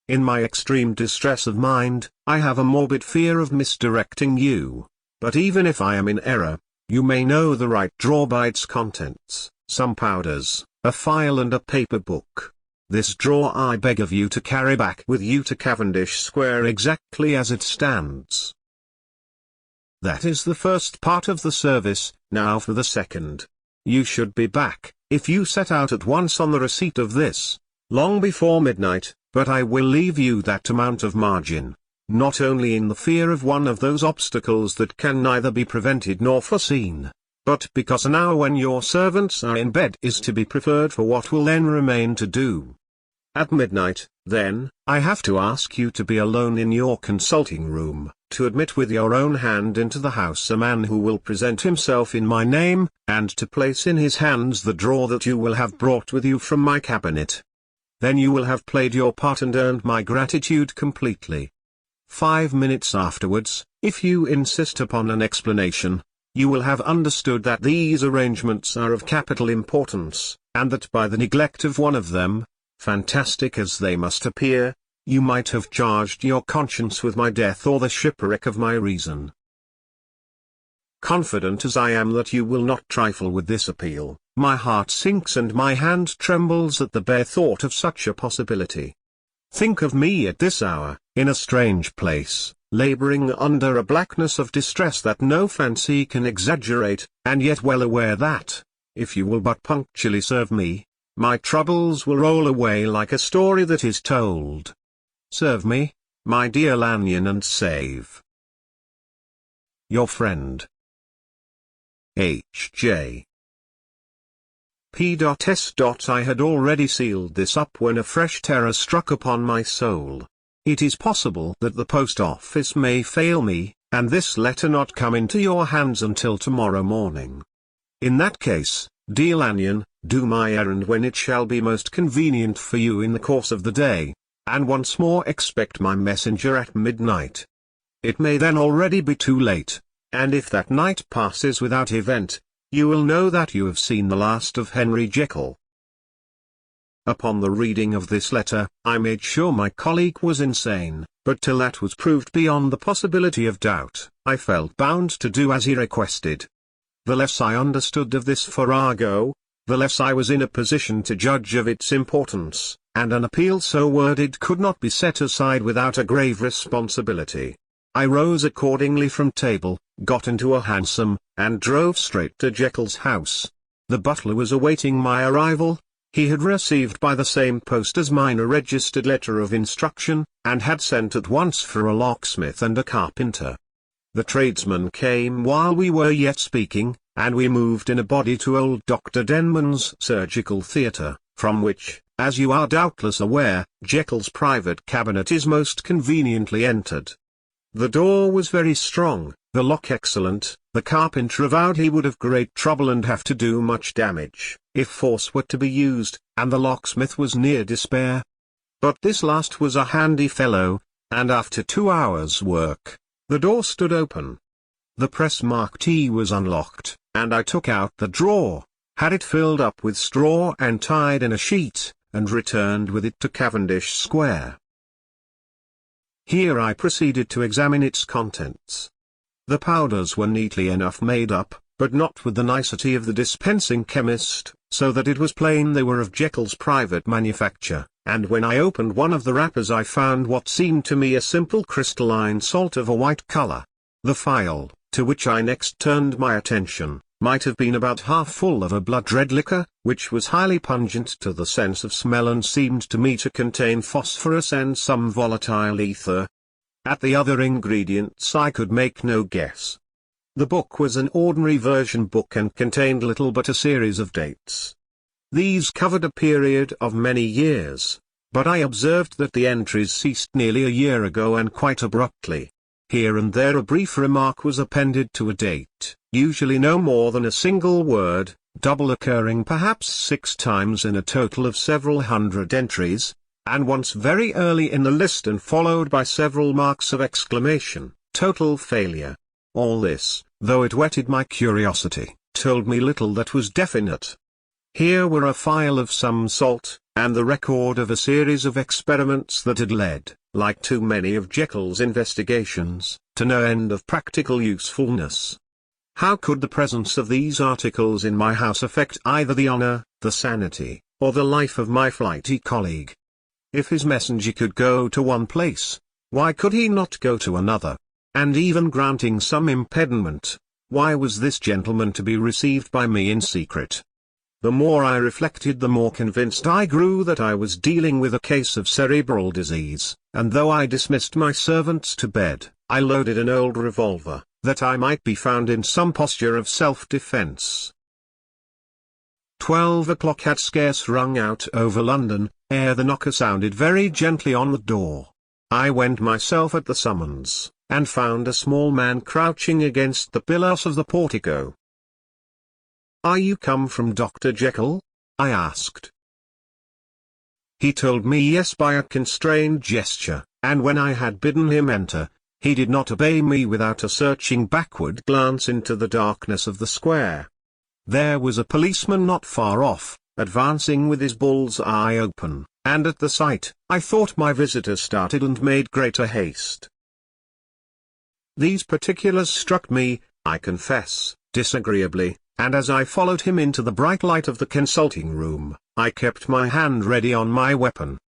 In my extreme distress of mind, I have a morbid fear of misdirecting you, but even if I am in error, you may know the right drawer by its contents, some powders, a file and a paper book. This drawer I beg of you to carry back with you to Cavendish Square exactly as it stands. That is the first part of the service. Now for the second. You should be back, if you set out at once on the receipt of this, long before midnight, but I will leave you that amount of margin, not only in the fear of one of those obstacles that can neither be prevented nor foreseen, but because an hour when your servants are in bed is to be preferred for what will then remain to do. At midnight, then, I have to ask you to be alone in your consulting room, to admit with your own hand into the house a man who will present himself in my name, and to place in his hands the drawer that you will have brought with you from my cabinet. Then you will have played your part and earned my gratitude completely. 5 minutes afterwards, if you insist upon an explanation, you will have understood that these arrangements are of capital importance, and that by the neglect of one of them, fantastic as they must appear, you might have charged your conscience with my death or the shipwreck of my reason. Confident as I am that you will not trifle with this appeal, my heart sinks and my hand trembles at the bare thought of such a possibility. Think of me at this hour, in a strange place, laboring under a blackness of distress that no fancy can exaggerate, and yet well aware that, if you will but punctually serve me, my troubles will roll away like a story that is told. Serve me, my dear Lanyon, and save your friend, H.J. P.S. I had already sealed this up when a fresh terror struck upon my soul. It is possible that the post office may fail me, and this letter not come into your hands until tomorrow morning. In that case, dear Lanyon, do my errand when it shall be most convenient for you in the course of the day, and once more expect my messenger at midnight. It may then already be too late, and if that night passes without event, you will know that you have seen the last of Henry Jekyll. Upon the reading of this letter, I made sure my colleague was insane, but till that was proved beyond the possibility of doubt, I felt bound to do as he requested. The less I understood of this farrago, the less I was in a position to judge of its importance, and an appeal so worded could not be set aside without a grave responsibility. I rose accordingly from table, got into a hansom, and drove straight to Jekyll's house. The butler was awaiting my arrival. He had received by the same post as mine a registered letter of instruction, and had sent at once for a locksmith and a carpenter. The tradesmen came while we were yet speaking, and we moved in a body to old Dr. Denman's surgical theatre, from which, as you are doubtless aware, Jekyll's private cabinet is most conveniently entered. The door was very strong, the lock excellent. The carpenter avowed he would have great trouble and have to do much damage, if force were to be used, and the locksmith was near despair. But this last was a handy fellow, and after 2 hours' work, the door stood open. The press marked T was unlocked, and I took out the drawer, had it filled up with straw and tied in a sheet, and returned with it to Cavendish Square. Here I proceeded to examine its contents. The powders were neatly enough made up, but not with the nicety of the dispensing chemist, so that it was plain they were of Jekyll's private manufacture, and when I opened one of the wrappers I found what seemed to me a simple crystalline salt of a white color. The phial, to which I next turned my attention, might have been about half full of a blood-red liquor, which was highly pungent to the sense of smell and seemed to me to contain phosphorus and some volatile ether. At the other ingredients I could make no guess. The book was an ordinary version book and contained little but a series of dates. These covered a period of many years, but I observed that the entries ceased nearly a year ago and quite abruptly. Here and there a brief remark was appended to a date, usually no more than a single word, double occurring perhaps 6 times in a total of several hundred entries, and once very early in the list and followed by several marks of exclamation. Total failure. All this, though it whetted my curiosity, told me little that was definite. Here were a phial of some salt, and the record of a series of experiments that had led, like too many of Jekyll's investigations, to no end of practical usefulness. How could the presence of these articles in my house affect either the honor, the sanity, or the life of my flighty colleague? If his messenger could go to one place, why could he not go to another? And even granting some impediment, why was this gentleman to be received by me in secret? The more I reflected, the more convinced I grew that I was dealing with a case of cerebral disease, and though I dismissed my servants to bed, I loaded an old revolver, that I might be found in some posture of self-defense. 12 o'clock had scarce rung out over London, ere the knocker sounded very gently on the door. I went myself at the summons, and found a small man crouching against the pillars of the portico. "Are you come from Dr. Jekyll?" I asked. He told me yes by a constrained gesture, and when I had bidden him enter, he did not obey me without a searching backward glance into the darkness of the square. There was a policeman not far off, advancing with his bull's eye open, and at the sight, I thought my visitor started and made greater haste. These particulars struck me, I confess, disagreeably, and as I followed him into the bright light of the consulting room, I kept my hand ready on my weapon.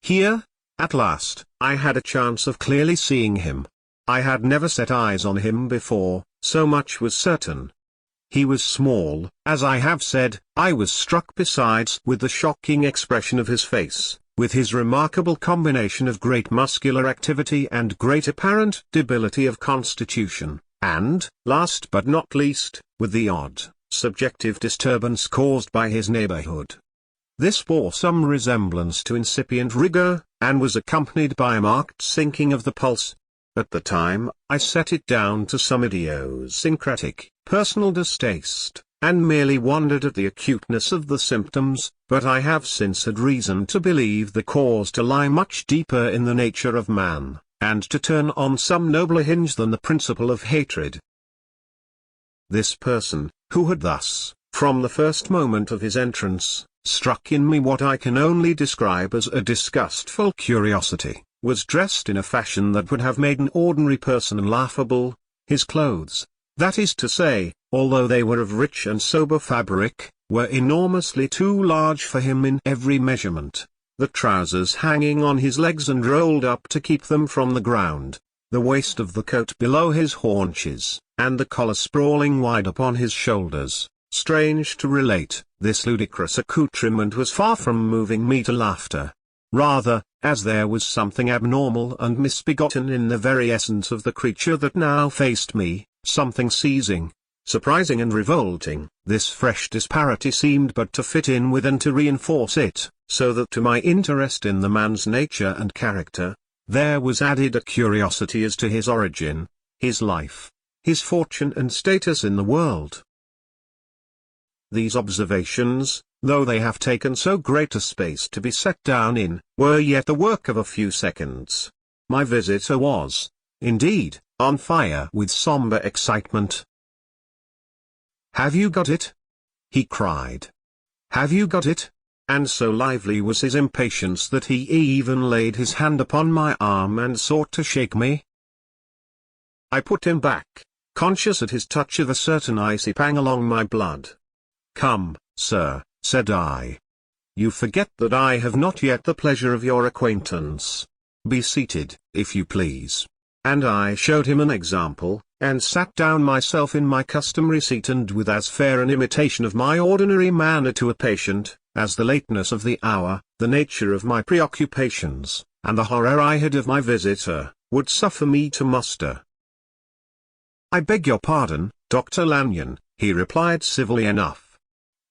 Here, at last, I had a chance of clearly seeing him. I had never set eyes on him before, so much was certain. He was small, as I have said. I was struck besides with the shocking expression of his face, with his remarkable combination of great muscular activity and great apparent debility of constitution, and, last but not least, with the odd, subjective disturbance caused by his neighborhood. This bore some resemblance to incipient rigor, and was accompanied by a marked sinking of the pulse. At the time, I set it down to some idiosyncratic, personal distaste, and merely wondered at the acuteness of the symptoms, but I have since had reason to believe the cause to lie much deeper in the nature of man, and to turn on some nobler hinge than the principle of hatred. This person, who had thus, from the first moment of his entrance, struck in me what I can only describe as a disgustful curiosity, was dressed in a fashion that would have made an ordinary person laughable. His clothes, that is to say, although they were of rich and sober fabric, were enormously too large for him in every measurement, the trousers hanging on his legs and rolled up to keep them from the ground, the waist of the coat below his haunches, and the collar sprawling wide upon his shoulders. Strange to relate, this ludicrous accoutrement was far from moving me to laughter. Rather, as there was something abnormal and misbegotten in the very essence of the creature that now faced me, something seizing, surprising and revolting, this fresh disparity seemed but to fit in with and to reinforce it, so that to my interest in the man's nature and character, there was added a curiosity as to his origin, his life, his fortune and status in the world. These observations, though they have taken so great a space to be set down in, were yet the work of a few seconds. My visitor was, indeed, on fire with sombre excitement. "Have you got it?" he cried. "Have you got it?" And so lively was his impatience that he even laid his hand upon my arm and sought to shake me. I put him back, conscious at his touch of a certain icy pang along my blood. "Come, sir," said I. "You forget that I have not yet the pleasure of your acquaintance. Be seated, if you please." And I showed him an example, and sat down myself in my customary seat, and with as fair an imitation of my ordinary manner to a patient, as the lateness of the hour, the nature of my preoccupations, and the horror I had of my visitor, would suffer me to muster. "I beg your pardon, Dr. Lanyon," he replied civilly enough.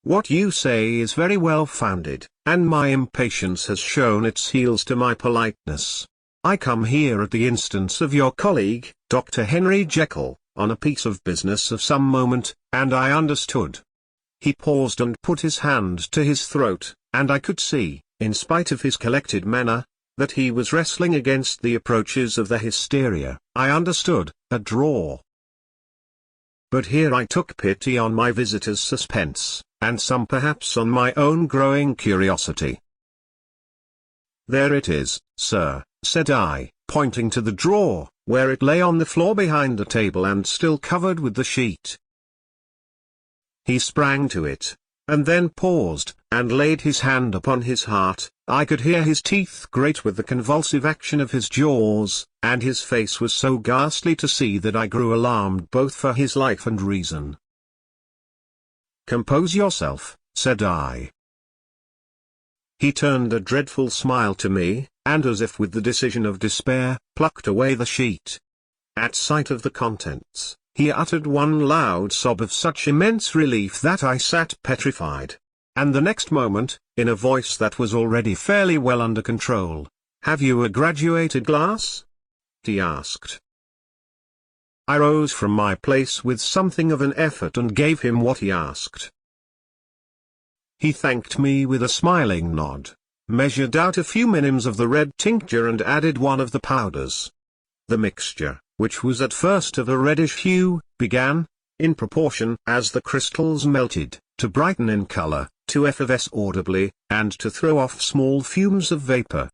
"What you say is very well founded, and my impatience has shown its heels to my politeness. I come here at the instance of your colleague, Dr. Henry Jekyll, on a piece of business of some moment, and I understood." He paused and put his hand to his throat, and I could see, in spite of his collected manner, that he was wrestling against the approaches of the hysteria. I understood, a draw. But here I took pity on my visitor's suspense, and some perhaps on my own growing curiosity. "There it is, sir," said I, pointing to the drawer, where it lay on the floor behind the table and still covered with the sheet. He sprang to it, and then paused, and laid his hand upon his heart. I could hear his teeth grate with the convulsive action of his jaws, and his face was so ghastly to see that I grew alarmed both for his life and reason. "Compose yourself," said I. He turned a dreadful smile to me, and as if with the decision of despair, plucked away the sheet. At sight of the contents, he uttered one loud sob of such immense relief that I sat petrified. And the next moment, in a voice that was already fairly well under control, "Have you a graduated glass?" he asked. I rose from my place with something of an effort and gave him what he asked. He thanked me with a smiling nod, measured out a few minims of the red tincture and added one of the powders. The mixture, which was at first of a reddish hue, began, in proportion as the crystals melted, to brighten in color, to effervesce audibly, and to throw off small fumes of vapor.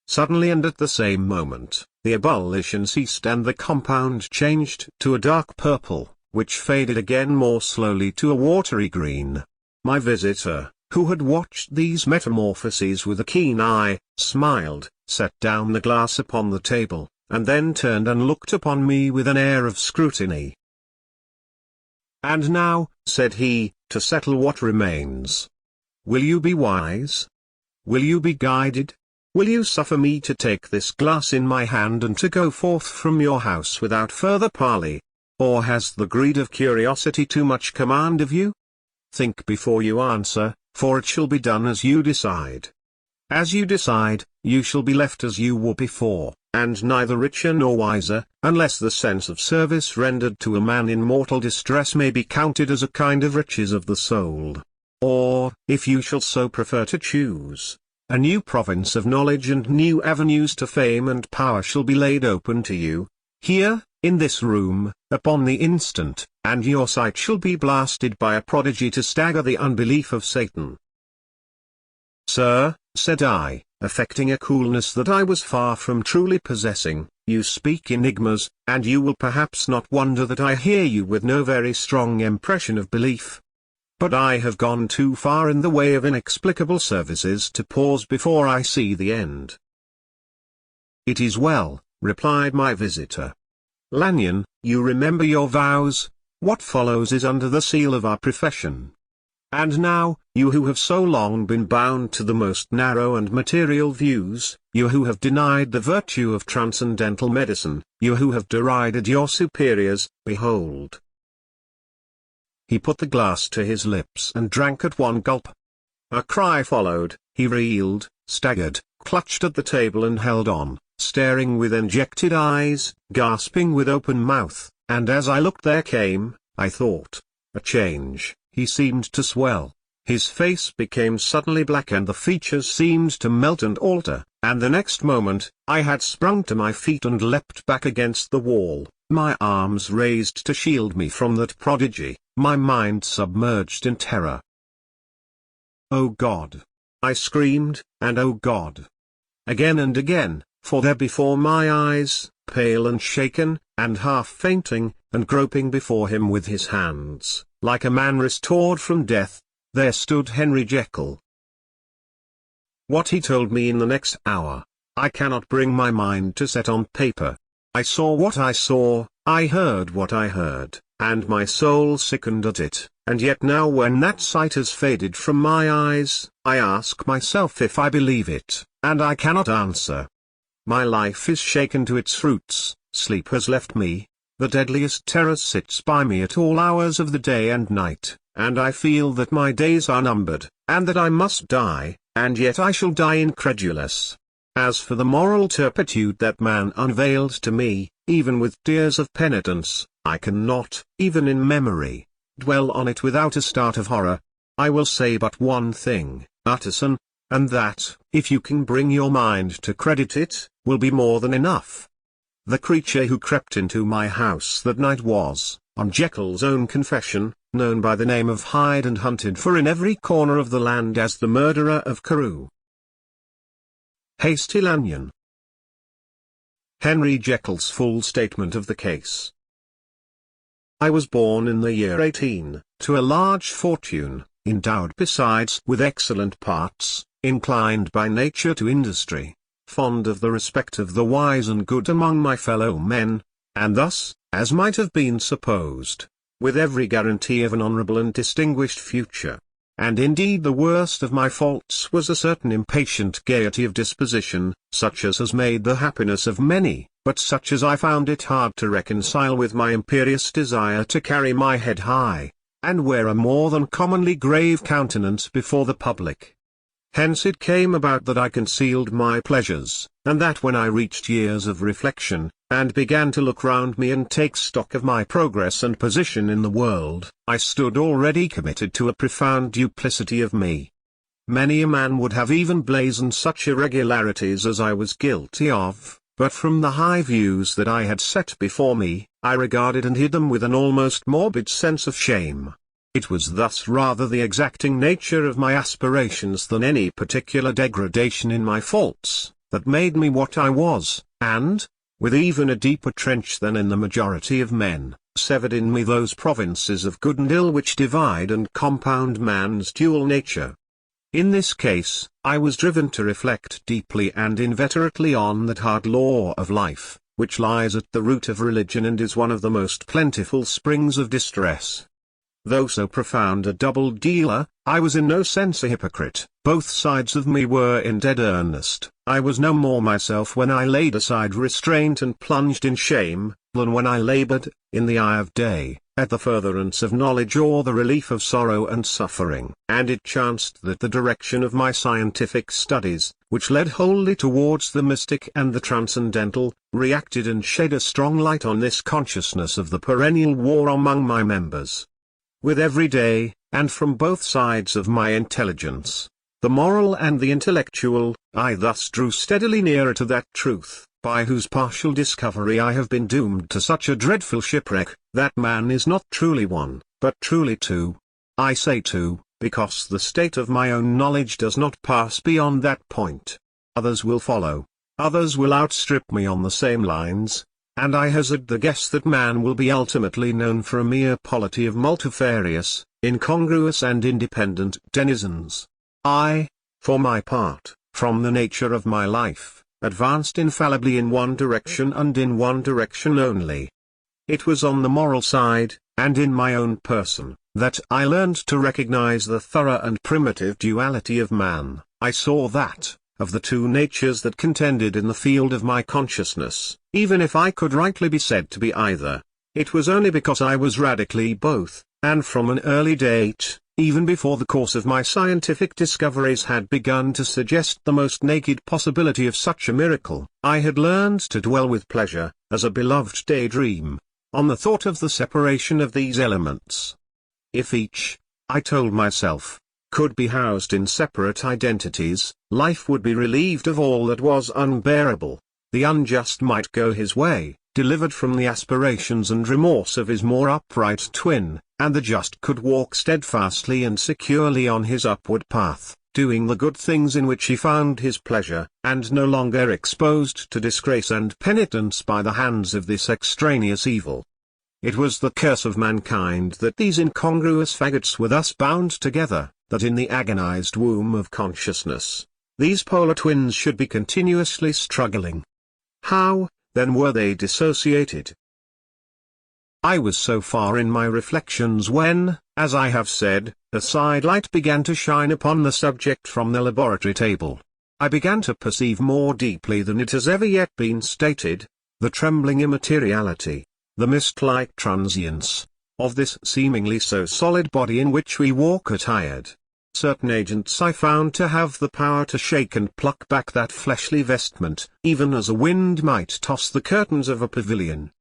Suddenly and at the same moment, the ebullition ceased and the compound changed to a dark purple, which faded again more slowly to a watery green. My visitor, who had watched these metamorphoses with a keen eye, smiled, set down the glass upon the table, and then turned and looked upon me with an air of scrutiny. "And now, said he, to settle what remains. Will you be wise? Will you be guided? Will you suffer me to take this glass in my hand and to go forth from your house without further parley? Or has the greed of curiosity too much command of you? Think before you answer, for it shall be done as you decide. As you decide, you shall be left as you were before, and neither richer nor wiser, unless the sense of service rendered to a man in mortal distress may be counted as a kind of riches of the soul. Or, if you shall so prefer to choose, a new province of knowledge and new avenues to fame and power shall be laid open to you, here, in this room, upon the instant, and your sight shall be blasted by a prodigy to stagger the unbelief of Satan. Sir, said I, affecting a coolness that I was far from truly possessing, you speak enigmas, and you will perhaps not wonder that I hear you with no very strong impression of belief. But I have gone too far in the way of inexplicable services to pause before I see the end. It is well, replied my visitor. Lanyon, you remember your vows. What follows is under the seal of our profession. And now, you who have so long been bound to the most narrow and material views, you who have denied the virtue of transcendental medicine, you who have derided your superiors, behold. He put the glass to his lips and drank at one gulp. A cry followed, he reeled, staggered, clutched at the table and held on, staring with injected eyes, gasping with open mouth, and as I looked there came, I thought, a change. He seemed to swell, his face became suddenly black and the features seemed to melt and alter, and the next moment, I had sprung to my feet and leapt back against the wall, my arms raised to shield me from that prodigy, my mind submerged in terror. "Oh God!" I screamed, and "Oh God!" again and again, for there before my eyes, pale and shaken, and half fainting, and groping before him with his hands, like a man restored from death, there stood Henry Jekyll. What he told me in the next hour, I cannot bring my mind to set on paper. I saw what I saw, I heard what I heard, and my soul sickened at it, and yet now when that sight has faded from my eyes, I ask myself if I believe it, and I cannot answer. My life is shaken to its roots, sleep has left me, the deadliest terror sits by me at all hours of the day and night, and I feel that my days are numbered, and that I must die, and yet I shall die incredulous. As for the moral turpitude that man unveiled to me, even with tears of penitence, I cannot, even in memory, dwell on it without a start of horror. I will say but one thing, Utterson, and that, if you can bring your mind to credit it, will be more than enough. The creature who crept into my house that night was, on Jekyll's own confession, known by the name of Hyde and hunted for in every corner of the land as the murderer of Carew. Hasty Lanyon. Henry Jekyll's full statement of the case. I was born in the year 18, to a large fortune, endowed besides with excellent parts, inclined by nature to industry, fond of the respect of the wise and good among my fellow men, and thus, as might have been supposed, with every guarantee of an honourable and distinguished future. And indeed the worst of my faults was a certain impatient gaiety of disposition, such as has made the happiness of many, but such as I found it hard to reconcile with my imperious desire to carry my head high, and wear a more than commonly grave countenance before the public. Hence it came about that I concealed my pleasures, and that when I reached years of reflection, and began to look round me and take stock of my progress and position in the world, I stood already committed to a profound duplicity of me. Many a man would have even blazoned such irregularities as I was guilty of, but from the high views that I had set before me, I regarded and hid them with an almost morbid sense of shame. It was thus rather the exacting nature of my aspirations than any particular degradation in my faults, that made me what I was, and, with even a deeper trench than in the majority of men, severed in me those provinces of good and ill which divide and compound man's dual nature. In this case, I was driven to reflect deeply and inveterately on that hard law of life, which lies at the root of religion and is one of the most plentiful springs of distress. Though so profound a double dealer, I was in no sense a hypocrite. Both sides of me were in dead earnest. I was no more myself when I laid aside restraint and plunged in shame, than when I labored, in the eye of day, at the furtherance of knowledge or the relief of sorrow and suffering. And it chanced that the direction of my scientific studies, which led wholly towards the mystic and the transcendental, reacted and shed a strong light on this consciousness of the perennial war among my members. With every day, and from both sides of my intelligence, the moral and the intellectual, I thus drew steadily nearer to that truth, by whose partial discovery I have been doomed to such a dreadful shipwreck, that man is not truly one, but truly two. I say two, because the state of my own knowledge does not pass beyond that point. Others will follow. Others will outstrip me on the same lines, and I hazard the guess that man will be ultimately known for a mere polity of multifarious, incongruous and independent denizens. I, for my part, from the nature of my life, advanced infallibly in one direction and in one direction only. It was on the moral side, and in my own person, that I learned to recognize the thorough and primitive duality of man. I saw that, of the two natures that contended in the field of my consciousness, even if I could rightly be said to be either, it was only because I was radically both, and from an early date, even before the course of my scientific discoveries had begun to suggest the most naked possibility of such a miracle, I had learned to dwell with pleasure, as a beloved daydream, on the thought of the separation of these elements. If each, I told myself, could be housed in separate identities, life would be relieved of all that was unbearable. The unjust might go his way, delivered from the aspirations and remorse of his more upright twin, and the just could walk steadfastly and securely on his upward path, doing the good things in which he found his pleasure, and no longer exposed to disgrace and penitence by the hands of this extraneous evil. It was the curse of mankind that these incongruous faggots were thus bound together, that in the agonized womb of consciousness, these polar twins should be continuously struggling. How, then, were they dissociated? I was so far in my reflections when, as I have said, a sidelight began to shine upon the subject from the laboratory table. I began to perceive more deeply than it has ever yet been stated, the trembling immateriality, the mist-like transience, of this seemingly so solid body in which we walk attired. Certain agents I found to have the power to shake and pluck back that fleshly vestment, even as a wind might toss the curtains of a pavilion.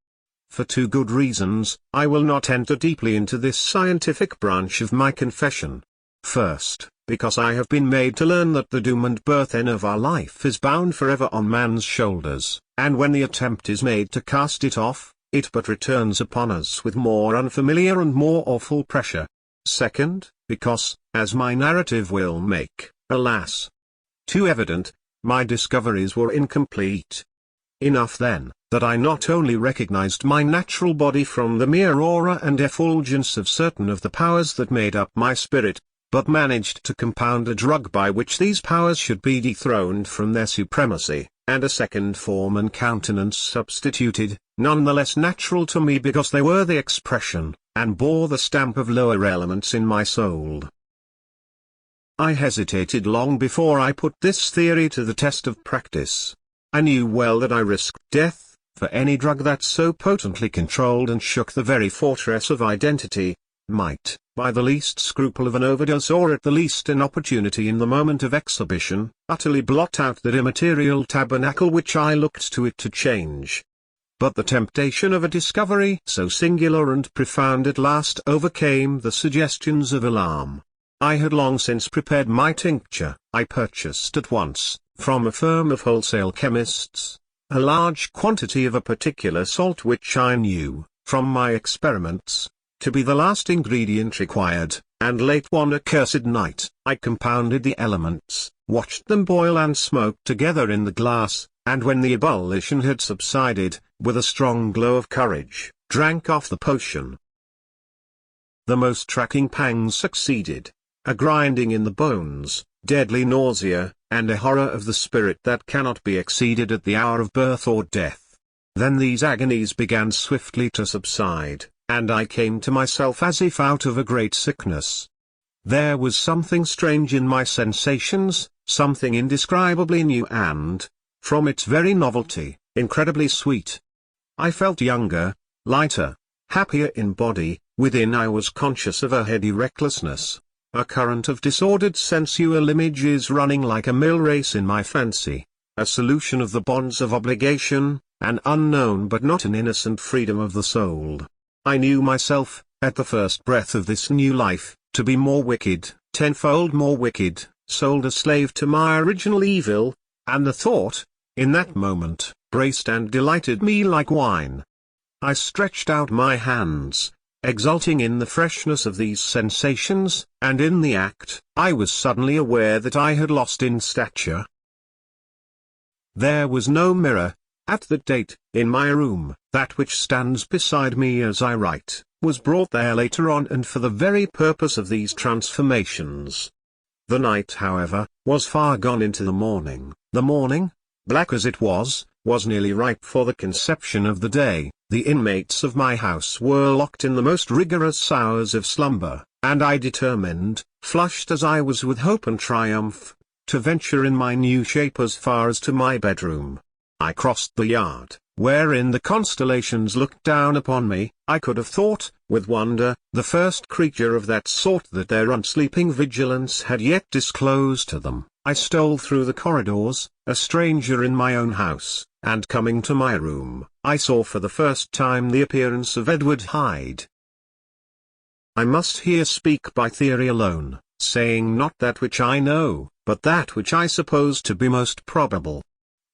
For two good reasons, I will not enter deeply into this scientific branch of my confession. First, because I have been made to learn that the doom and burthen of our life is bound forever on man's shoulders, and when the attempt is made to cast it off, it but returns upon us with more unfamiliar and more awful pressure. Second, because, as my narrative will make, alas, too evident, my discoveries were incomplete. Enough then, that I not only recognized my natural body from the mere aura and effulgence of certain of the powers that made up my spirit, but managed to compound a drug by which these powers should be dethroned from their supremacy, and a second form and countenance substituted, none the less natural to me because they were the expression, and bore the stamp of lower elements in my soul. I hesitated long before I put this theory to the test of practice. I knew well that I risked death, for any drug that so potently controlled and shook the very fortress of identity, might, by the least scruple of an overdose or at the least inopportunity in the moment of exhibition, utterly blot out that immaterial tabernacle which I looked to it to change. But the temptation of a discovery so singular and profound at last overcame the suggestions of alarm. I had long since prepared my tincture. I purchased at once, from a firm of wholesale chemists, a large quantity of a particular salt which I knew, from my experiments, to be the last ingredient required, and late one accursed night, I compounded the elements, watched them boil and smoke together in the glass, and when the ebullition had subsided, with a strong glow of courage, drank off the potion. The most racking pangs succeeded, a grinding in the bones, deadly nausea, and a horror of the spirit that cannot be exceeded at the hour of birth or death. Then these agonies began swiftly to subside, and I came to myself as if out of a great sickness. There was something strange in my sensations, something indescribably new and, from its very novelty, incredibly sweet. I felt younger, lighter, happier in body. Within I was conscious of a heady recklessness. A current of disordered sensual images running like a mill race in my fancy, a solution of the bonds of obligation, an unknown but not an innocent freedom of the soul. I knew myself, at the first breath of this new life, to be more wicked, tenfold more wicked, sold a slave to my original evil, and the thought, in that moment, braced and delighted me like wine. I stretched out my hands, exulting in the freshness of these sensations, and in the act, I was suddenly aware that I had lost in stature. There was no mirror, at that date, in my room. That which stands beside me as I write, was brought there later on and for the very purpose of these transformations. The night, however, was far gone into the morning. The morning, black as it was nearly ripe for the conception of the day. The inmates of my house were locked in the most rigorous hours of slumber, and I determined, flushed as I was with hope and triumph, to venture in my new shape as far as to my bedroom. I crossed the yard, wherein the constellations looked down upon me. I could have thought, with wonder, the first creature of that sort that their unsleeping vigilance had yet disclosed to them. I stole through the corridors, a stranger in my own house, and coming to my room, I saw for the first time the appearance of Edward Hyde. I must here speak by theory alone, saying not that which I know, but that which I suppose to be most probable.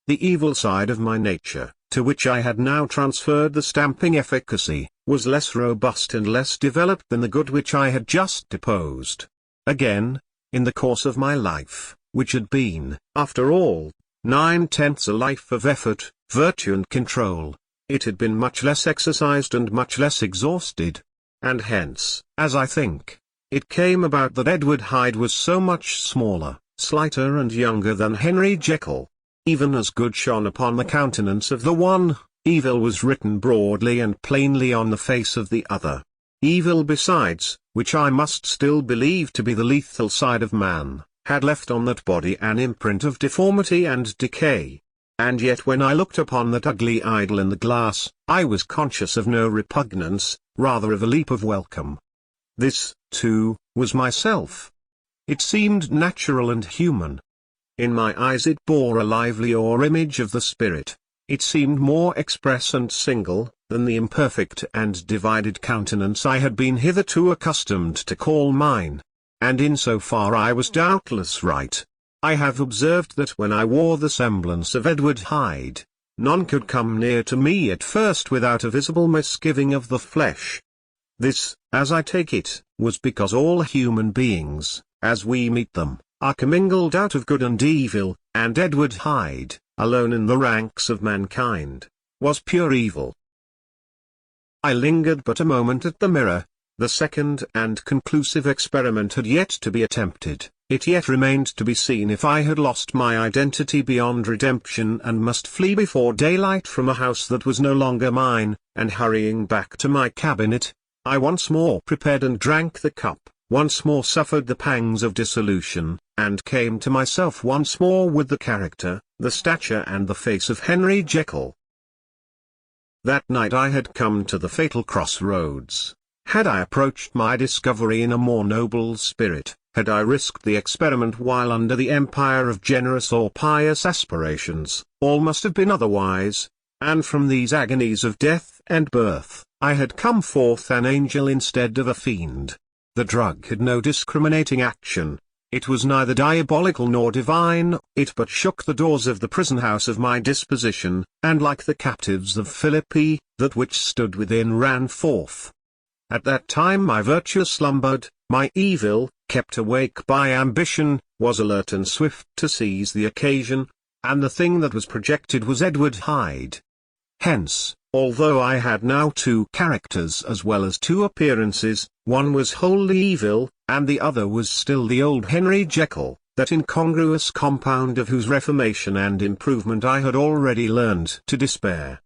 The evil side of my nature, to which I had now transferred the stamping efficacy, was less robust and less developed than the good which I had just deposed. Again, in the course of my life, which had been, after all, 9/10 a life of effort, virtue and control, it had been much less exercised and much less exhausted. And hence, as I think, it came about that Edward Hyde was so much smaller, slighter and younger than Henry Jekyll. Even as good shone upon the countenance of the one, evil was written broadly and plainly on the face of the other. Evil besides, which I must still believe to be the lethal side of man, had left on that body an imprint of deformity and decay. And yet when I looked upon that ugly idol in the glass, I was conscious of no repugnance, rather of a leap of welcome. This, too, was myself. It seemed natural and human. In my eyes it bore a livelier image of the spirit. It seemed more express and single, than the imperfect and divided countenance I had been hitherto accustomed to call mine. And in so far I was doubtless right. I have observed that when I wore the semblance of Edward Hyde, none could come near to me at first without a visible misgiving of the flesh. This, as I take it, was because all human beings, as we meet them, are commingled out of good and evil, and Edward Hyde, alone in the ranks of mankind, was pure evil. I lingered but a moment at the mirror. The second and conclusive experiment had yet to be attempted. It yet remained to be seen if I had lost my identity beyond redemption and must flee before daylight from a house that was no longer mine, and hurrying back to my cabinet, I once more prepared and drank the cup, once more suffered the pangs of dissolution, and came to myself once more with the character, the stature and the face of Henry Jekyll. That night I had come to the fatal crossroads. Had I approached my discovery in a more noble spirit, had I risked the experiment while under the empire of generous or pious aspirations, all must have been otherwise, and from these agonies of death and birth, I had come forth an angel instead of a fiend. The drug had no discriminating action. It was neither diabolical nor divine, it but shook the doors of the prison house of my disposition, and like the captives of Philippi, that which stood within ran forth. At that time my virtue slumbered, my evil, kept awake by ambition, was alert and swift to seize the occasion, and the thing that was projected was Edward Hyde. Hence, although I had now two characters as well as two appearances, one was wholly evil, and the other was still the old Henry Jekyll, that incongruous compound of whose reformation and improvement I had already learned to despair.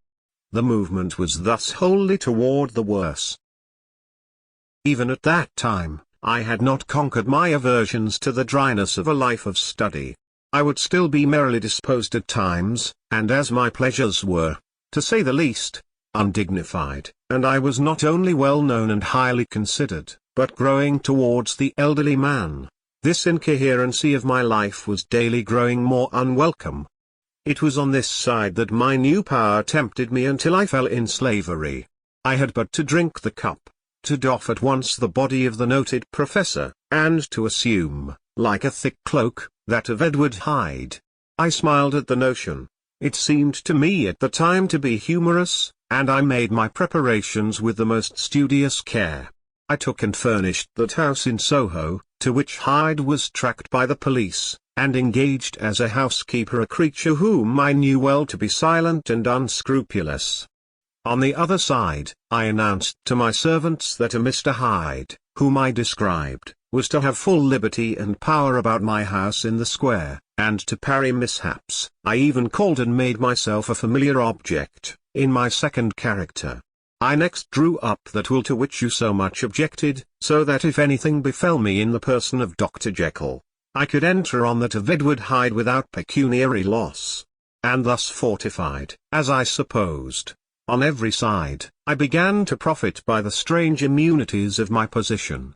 The movement was thus wholly toward the worse. Even at that time, I had not conquered my aversions to the dryness of a life of study. I would still be merrily disposed at times, and as my pleasures were, to say the least, undignified, and I was not only well known and highly considered, but growing towards the elderly man, this incoherency of my life was daily growing more unwelcome. It was on this side that my new power tempted me until I fell in slavery. I had but to drink the cup, to doff at once the body of the noted professor, and to assume, like a thick cloak, that of Edward Hyde. I smiled at the notion. It seemed to me at the time to be humorous, and I made my preparations with the most studious care. I took and furnished that house in Soho, to which Hyde was tracked by the police, and engaged as a housekeeper a creature whom I knew well to be silent and unscrupulous. On the other side, I announced to my servants that a Mr. Hyde, whom I described, was to have full liberty and power about my house in the square, and to parry mishaps. I even called and made myself a familiar object, in my second character. I next drew up that will to which you so much objected, so that if anything befell me in the person of Dr. Jekyll, I could enter on that of Edward Hyde without pecuniary loss. And thus fortified, as I supposed, on every side, I began to profit by the strange immunities of my position.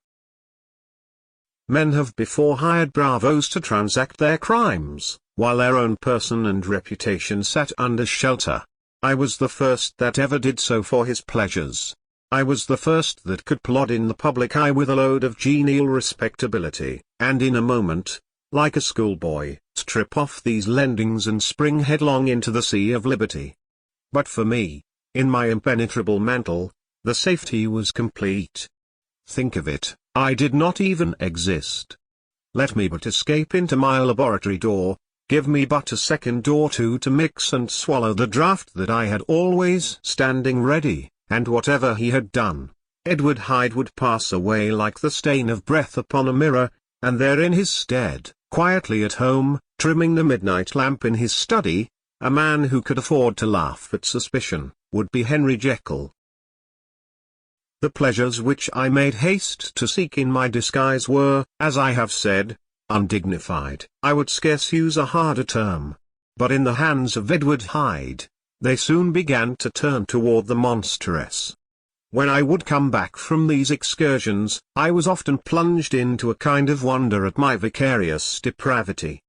Men have before hired bravos to transact their crimes, while their own person and reputation sat under shelter. I was the first that ever did so for his pleasures. I was the first that could plod in the public eye with a load of genial respectability, and in a moment, like a schoolboy, strip off these lendings and spring headlong into the sea of liberty. But for me, in my impenetrable mantle, the safety was complete. Think of it, I did not even exist. Let me but escape into my laboratory door, give me but a second or two to mix and swallow the draught that I had always standing ready, and whatever he had done, Edward Hyde would pass away like the stain of breath upon a mirror, and there in his stead, quietly at home, trimming the midnight lamp in his study, a man who could afford to laugh at suspicion, would be Henry Jekyll. The pleasures which I made haste to seek in my disguise were, as I have said, undignified. I would scarce use a harder term. But in the hands of Edward Hyde, they soon began to turn toward the monstrous. When I would come back from these excursions, I was often plunged into a kind of wonder at my vicarious depravity.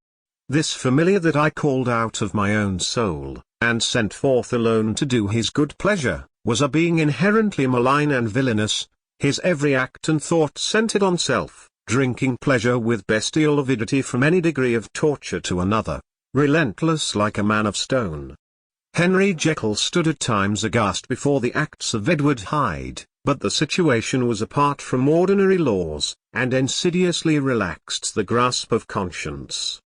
This familiar that I called out of my own soul, and sent forth alone to do his good pleasure, was a being inherently malign and villainous, his every act and thought centered on self, drinking pleasure with bestial avidity from any degree of torture to another, relentless like a man of stone. Henry Jekyll stood at times aghast before the acts of Edward Hyde, but the situation was apart from ordinary laws, and insidiously relaxed the grasp of conscience.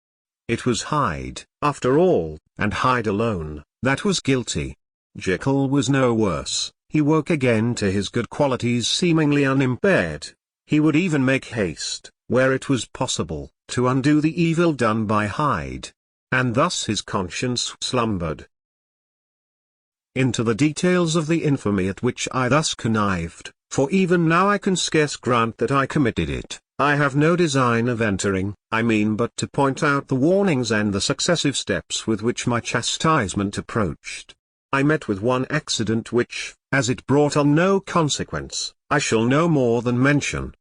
It was Hyde, after all, and Hyde alone, that was guilty. Jekyll was no worse. He woke again to his good qualities seemingly unimpaired. He would even make haste, where it was possible, to undo the evil done by Hyde. And thus his conscience slumbered. Into the details of the infamy at which I thus connived, for even now I can scarce grant that I committed it, I have no design of entering. I mean but to point out the warnings and the successive steps with which my chastisement approached. I met with one accident which, as it brought on no consequence, I shall no more than mention.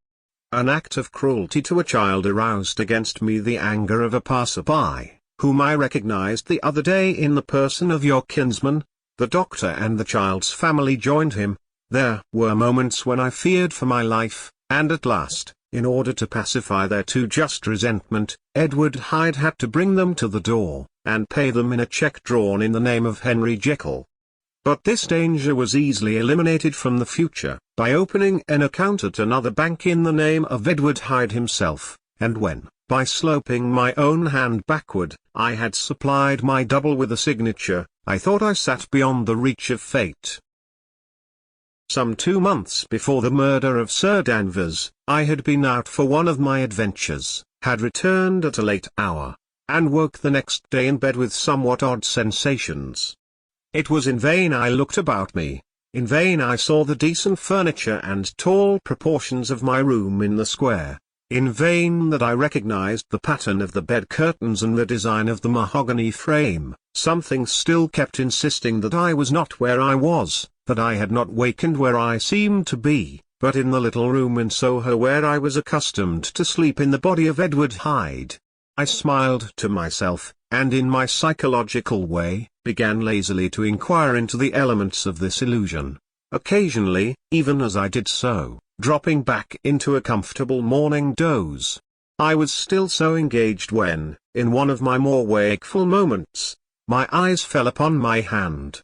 An act of cruelty to a child aroused against me the anger of a passer-by, whom I recognized the other day in the person of your kinsman. The doctor and the child's family joined him. There were moments when I feared for my life, and at last, in order to pacify their too just resentment, Edward Hyde had to bring them to the door, and pay them in a cheque drawn in the name of Henry Jekyll. But this danger was easily eliminated from the future, by opening an account at another bank in the name of Edward Hyde himself, and when, by sloping my own hand backward, I had supplied my double with a signature, I thought I sat beyond the reach of fate. Some 2 months before the murder of Sir Danvers, I had been out for one of my adventures, had returned at a late hour, and woke the next day in bed with somewhat odd sensations. It was in vain I looked about me, In vain I saw the decent furniture and tall proportions of my room in the square. In vain that I recognized the pattern of the bed curtains and the design of the mahogany frame. Something still kept insisting that I was not where I was, that I had not wakened where I seemed to be, but in the little room in Soho where I was accustomed to sleep in the body of Edward Hyde. I smiled to myself, and in my psychological way, began lazily to inquire into the elements of this illusion. Occasionally, even as I did so, dropping back into a comfortable morning doze. I was still so engaged when, in one of my more wakeful moments, my eyes fell upon my hand.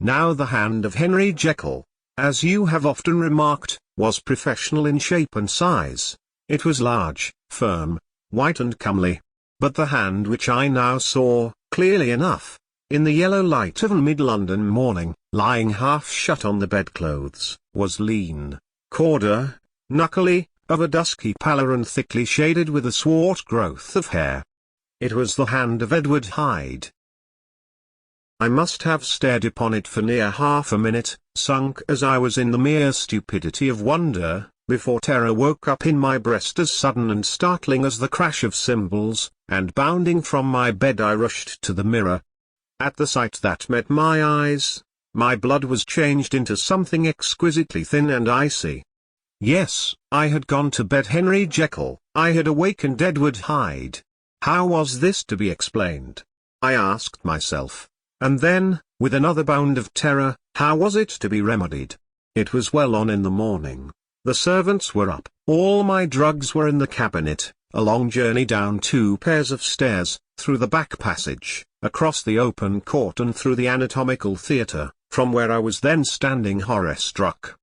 Now the hand of Henry Jekyll, as you have often remarked, was professional in shape and size. It was large, firm, white and comely. But the hand which I now saw, clearly enough, in the yellow light of a mid-London morning, lying half shut on the bedclothes, was lean, corder, knuckly, of a dusky pallor and thickly shaded with a swart growth of hair. It was the hand of Edward Hyde. I must have stared upon it for near half a minute, sunk as I was in the mere stupidity of wonder, before terror woke up in my breast as sudden and startling as the crash of cymbals, and bounding from my bed I rushed to the mirror. At the sight that met my eyes, my blood was changed into something exquisitely thin and icy. Yes, I had gone to bed Henry Jekyll, I had awakened Edward Hyde. How was this to be explained? I asked myself. And then, with another bound of terror, how was it to be remedied? It was well on in the morning. The servants were up, all my drugs were in the cabinet, a long journey down 2 pairs of stairs, through the back passage, across the open court and through the anatomical theatre, from where I was then standing horror-struck.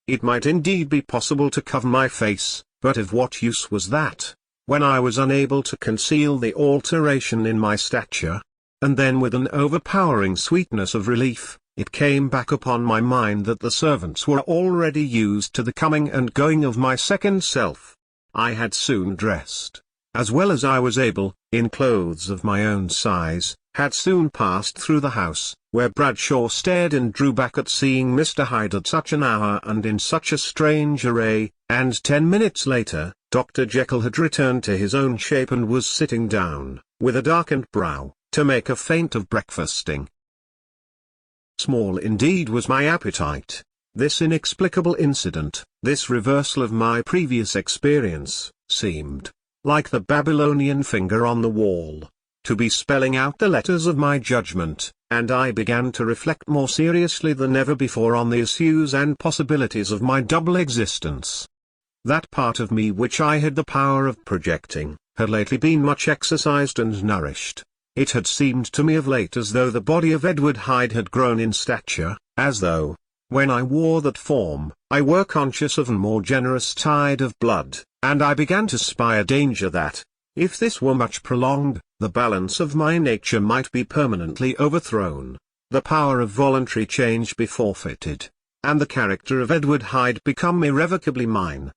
It might indeed be possible to cover my face, but of what use was that, when I was unable to conceal the alteration in my stature? And then with an overpowering sweetness of relief, it came back upon my mind that the servants were already used to the coming and going of my second self. I had soon dressed, as well as I was able, in clothes of my own size, had soon passed through the house, where Bradshaw stared and drew back at seeing Mr. Hyde at such an hour and in such a strange array, and 10 minutes later, Dr. Jekyll had returned to his own shape and was sitting down, with a darkened brow, to make a feint of breakfasting. Small indeed was my appetite. This inexplicable incident, this reversal of my previous experience, seemed, like the Babylonian finger on the wall, to be spelling out the letters of my judgment, and I began to reflect more seriously than ever before on the issues and possibilities of my double existence. That part of me which I had the power of projecting, had lately been much exercised and nourished. It had seemed to me of late as though the body of Edward Hyde had grown in stature, as though, when I wore that form, I were conscious of a more generous tide of blood, and I began to spy a danger that, if this were much prolonged, the balance of my nature might be permanently overthrown, the power of voluntary change be forfeited, and the character of Edward Hyde become irrevocably mine.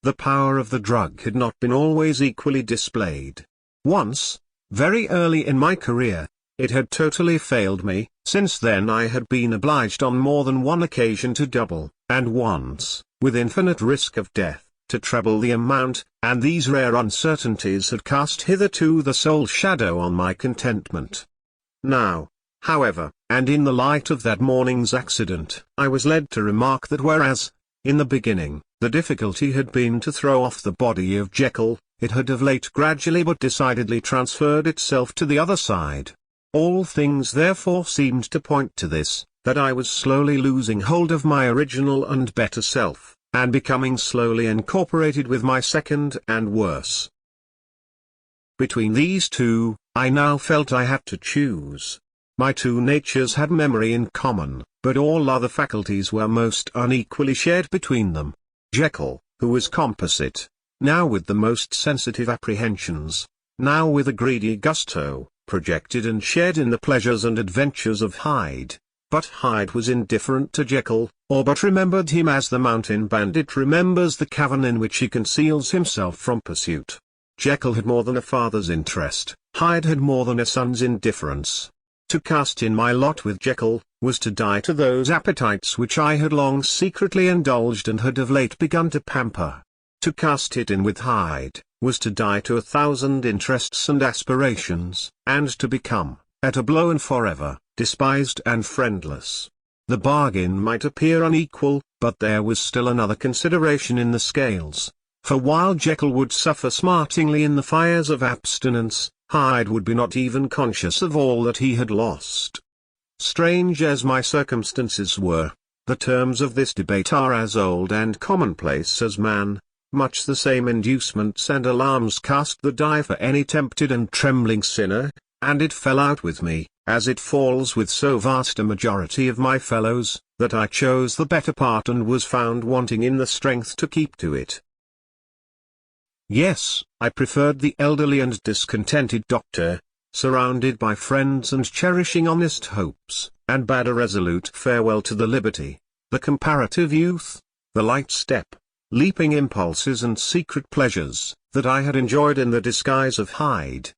The power of the drug had not been always equally displayed. Once, very early in my career, it had totally failed me. Since then I had been obliged on more than one occasion to double, and once, with infinite risk of death, to treble the amount, and these rare uncertainties had cast hitherto the sole shadow on my contentment. Now, however, and in the light of that morning's accident, I was led to remark that whereas, in the beginning, the difficulty had been to throw off the body of Jekyll, it had of late gradually but decidedly transferred itself to the other side. All things therefore seemed to point to this, that I was slowly losing hold of my original and better self, and becoming slowly incorporated with my second and worse. Between these two, I now felt I had to choose. My two natures had memory in common, but all other faculties were most unequally shared between them. Jekyll, who was composite, now with the most sensitive apprehensions, now with a greedy gusto, projected and shared in the pleasures and adventures of Hyde. But Hyde was indifferent to Jekyll, or but remembered him as the mountain bandit remembers the cavern in which he conceals himself from pursuit. Jekyll had more than a father's interest, Hyde had more than a son's indifference. To cast in my lot with Jekyll, was to die to those appetites which I had long secretly indulged and had of late begun to pamper. To cast it in with Hyde, was to die to 1,000 interests and aspirations, and to become, at a blow and forever, despised and friendless. The bargain might appear unequal, but there was still another consideration in the scales. For while Jekyll would suffer smartingly in the fires of abstinence, Hyde would be not even conscious of all that he had lost. Strange as my circumstances were, the terms of this debate are as old and commonplace as man. Much the same inducements and alarms cast the die for any tempted and trembling sinner, and it fell out with me, as it falls with so vast a majority of my fellows, that I chose the better part and was found wanting in the strength to keep to it. Yes, I preferred the elderly and discontented doctor, surrounded by friends and cherishing honest hopes, and bade a resolute farewell to the liberty, the comparative youth, the light step, leaping impulses and secret pleasures, that I had enjoyed in the disguise of Hyde.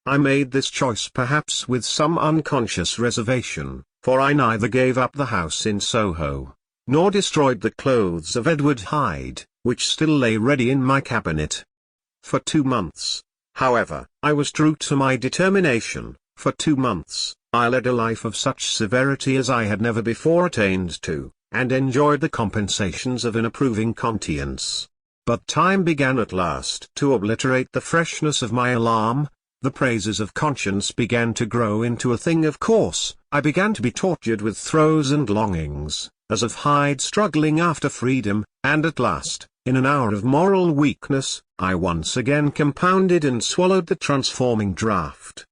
I made this choice perhaps with some unconscious reservation, for I neither gave up the house in Soho, nor destroyed the clothes of Edward Hyde, which still lay ready in my cabinet. For 2 months, however, I was true to my determination. For 2 months, I led a life of such severity as I had never before attained to, and enjoyed the compensations of an approving conscience. But time began at last to obliterate the freshness of my alarm. The praises of conscience began to grow into a thing of course. I began to be tortured with throes and longings, as of Hyde struggling after freedom, and at last, in an hour of moral weakness, I once again compounded and swallowed the transforming draught.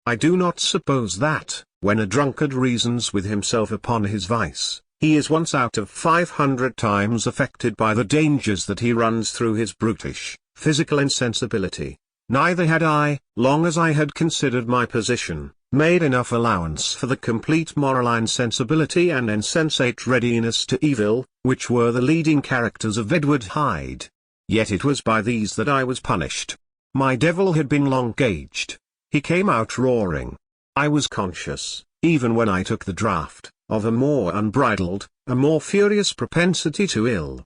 I do not suppose that, when a drunkard reasons with himself upon his vice, he is once out of 500 times affected by the dangers that he runs through his brutish, physical insensibility. Neither had I, long as I had considered my position, made enough allowance for the complete moral insensibility and insensate readiness to evil, which were the leading characters of Edward Hyde. Yet it was by these that I was punished. My devil had been long gauged. He came out roaring. I was conscious, even when I took the draught, of a more unbridled, a more furious propensity to ill.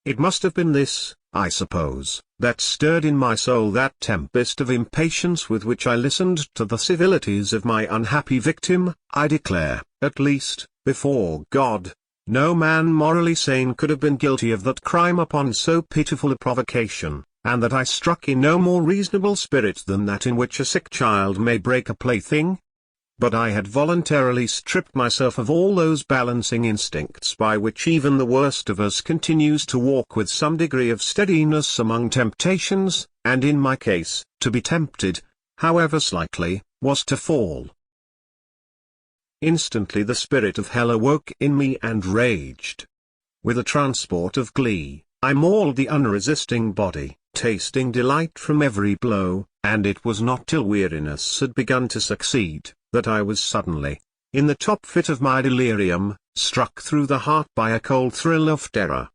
It must have been this, I suppose, that stirred in my soul that tempest of impatience with which I listened to the civilities of my unhappy victim. I declare, at least, before God, no man morally sane could have been guilty of that crime upon so pitiful a provocation, and that I struck in no more reasonable spirit than that in which a sick child may break a plaything. But I had voluntarily stripped myself of all those balancing instincts by which even the worst of us continues to walk with some degree of steadiness among temptations, and in my case, to be tempted, however slightly, was to fall. Instantly the spirit of hell awoke in me and raged. With a transport of glee, I mauled the unresisting body, tasting delight from every blow, and it was not till weariness had begun to succeed, that I was suddenly, in the top fit of my delirium, struck through the heart by a cold thrill of terror.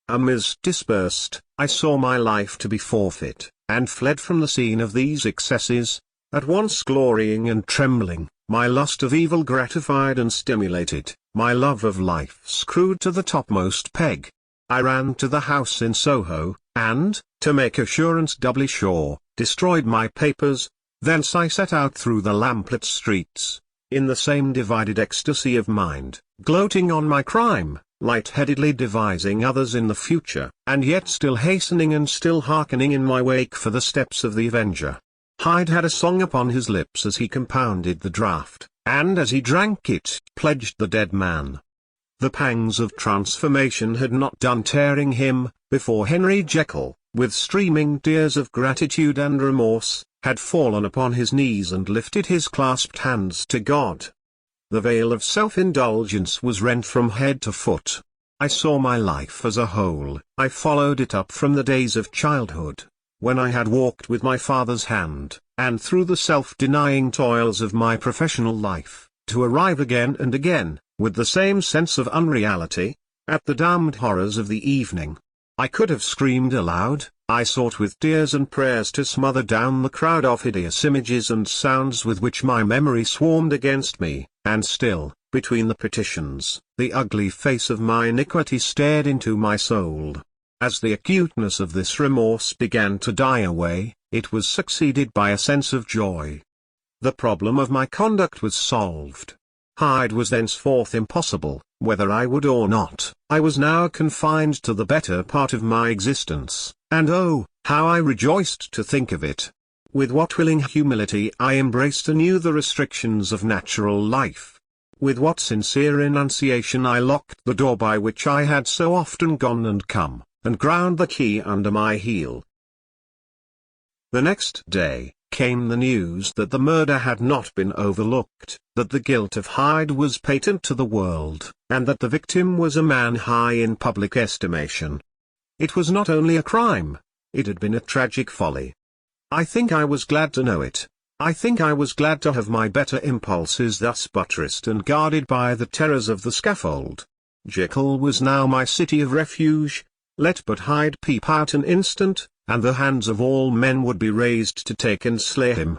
A mist dispersed, I saw my life to be forfeit, and fled from the scene of these excesses, at once glorying and trembling, my lust of evil gratified and stimulated, my love of life screwed to the topmost peg. I ran to the house in Soho, and, to make assurance doubly sure, destroyed my papers. Thence I set out through the lamplit streets, in the same divided ecstasy of mind, gloating on my crime, light-headedly devising others in the future, and yet still hastening and still hearkening in my wake for the steps of the avenger. Hyde had a song upon his lips as he compounded the draught, and as he drank it, pledged the dead man. The pangs of transformation had not done tearing him, before Henry Jekyll, with streaming tears of gratitude and remorse, had fallen upon his knees and lifted his clasped hands to God. The veil of self-indulgence was rent from head to foot. I saw my life as a whole. I followed it up from the days of childhood, when I had walked with my father's hand, and through the self-denying toils of my professional life, to arrive again and again, with the same sense of unreality, at the damned horrors of the evening. I could have screamed aloud, I sought with tears and prayers to smother down the crowd of hideous images and sounds with which my memory swarmed against me, and still, between the petitions, the ugly face of my iniquity stared into my soul. As the acuteness of this remorse began to die away, it was succeeded by a sense of joy. The problem of my conduct was solved. Hyde was thenceforth impossible, whether I would or not. I was now confined to the better part of my existence, and oh, how I rejoiced to think of it! With what willing humility I embraced anew the restrictions of natural life. With what sincere renunciation I locked the door by which I had so often gone and come, and ground the key under my heel. The next day, came the news that the murder had not been overlooked, that the guilt of Hyde was patent to the world, and that the victim was a man high in public estimation. It was not only a crime, it had been a tragic folly. I think I was glad to know it. I think I was glad to have my better impulses thus buttressed and guarded by the terrors of the scaffold. Jekyll was now my city of refuge. Let but Hyde peep out an instant, and the hands of all men would be raised to take and slay him.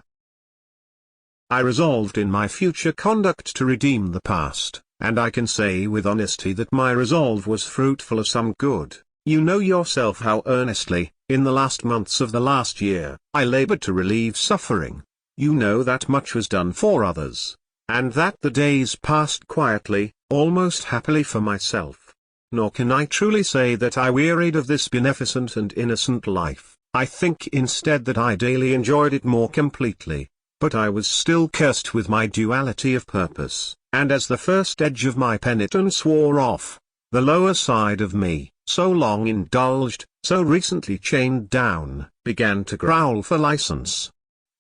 I resolved in my future conduct to redeem the past, and I can say with honesty that my resolve was fruitful of some good. You know yourself how earnestly, in the last months of the last year, I labored to relieve suffering. You know that much was done for others, and that the days passed quietly, almost happily for myself. Nor can I truly say that I wearied of this beneficent and innocent life. I think instead that I daily enjoyed it more completely, but I was still cursed with my duality of purpose, and as the first edge of my penitence wore off, the lower side of me, so long indulged, so recently chained down, began to growl for license.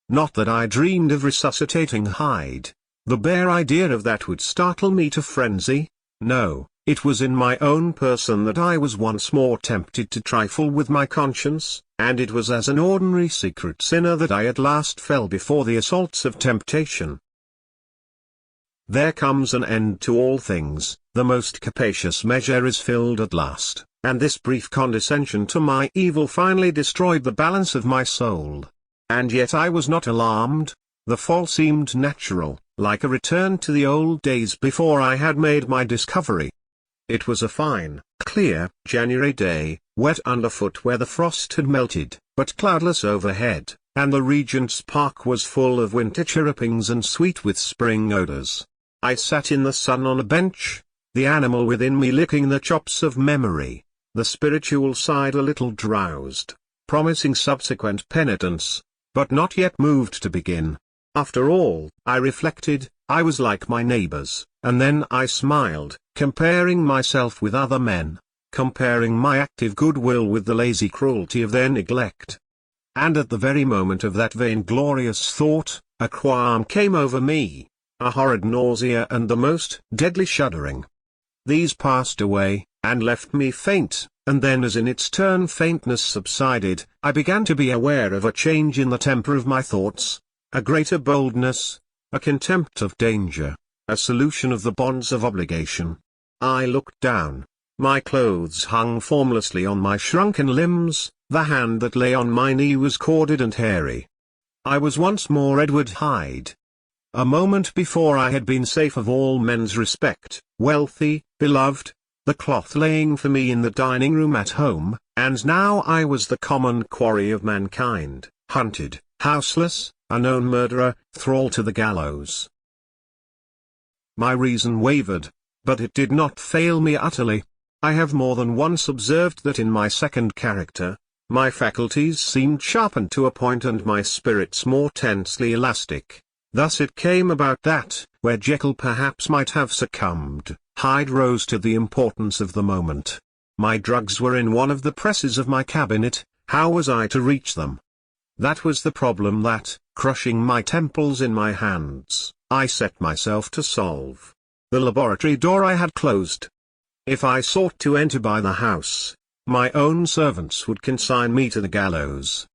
Not that I dreamed of resuscitating Hyde. The bare idea of that would startle me to frenzy. No, it was in my own person that I was once more tempted to trifle with my conscience, and it was as an ordinary secret sinner that I at last fell before the assaults of temptation. There comes an end to all things, the most capacious measure is filled at last, and this brief condescension to my evil finally destroyed the balance of my soul. And yet I was not alarmed. The fall seemed natural, like a return to the old days before I had made my discovery. It was a fine, clear, January day, wet underfoot where the frost had melted, but cloudless overhead, and the Regent's Park was full of winter chirrupings and sweet with spring odours. I sat in the sun on a bench, the animal within me licking the chops of memory, the spiritual side a little drowsed, promising subsequent penitence, but not yet moved to begin. After all, I reflected, I was like my neighbors, and then I smiled, comparing myself with other men, comparing my active goodwill with the lazy cruelty of their neglect. And at the very moment of that vainglorious thought, a qualm came over me, a horrid nausea and the most deadly shuddering. These passed away, and left me faint, and then as in its turn faintness subsided, I began to be aware of a change in the temper of my thoughts, a greater boldness, a contempt of danger, a solution of the bonds of obligation. I looked down. My clothes hung formlessly on my shrunken limbs, the hand that lay on my knee was corded and hairy. I was once more Edward Hyde. A moment before I had been safe of all men's respect, wealthy, beloved, the cloth laying for me in the dining room at home, and now I was the common quarry of mankind, hunted, houseless, a known murderer, thrall to the gallows. My reason wavered, but it did not fail me utterly. I have more than once observed that in my second character, my faculties seemed sharpened to a point and my spirits more tensely elastic. Thus it came about that, where Jekyll perhaps might have succumbed, Hyde rose to the importance of the moment. My drugs were in one of the presses of my cabinet. How was I to reach them? That was the problem that, crushing my temples in my hands, I set myself to solve. The laboratory door I had closed. If I sought to enter by the house, my own servants would consign me to the gallows.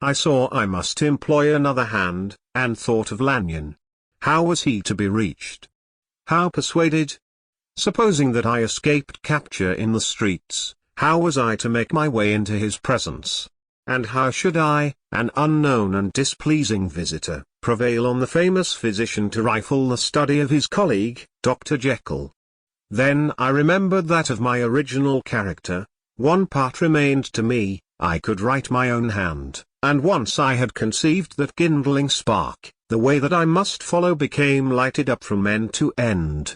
I saw I must employ another hand, and thought of Lanyon. How was he to be reached? How persuaded? Supposing that I escaped capture in the streets, how was I to make my way into his presence? And how should I, an unknown and displeasing visitor, prevail on the famous physician to rifle the study of his colleague, Dr. Jekyll? Then I remembered that of my original character, one part remained to me, I could write my own hand, and once I had conceived that kindling spark, the way that I must follow became lighted up from end to end.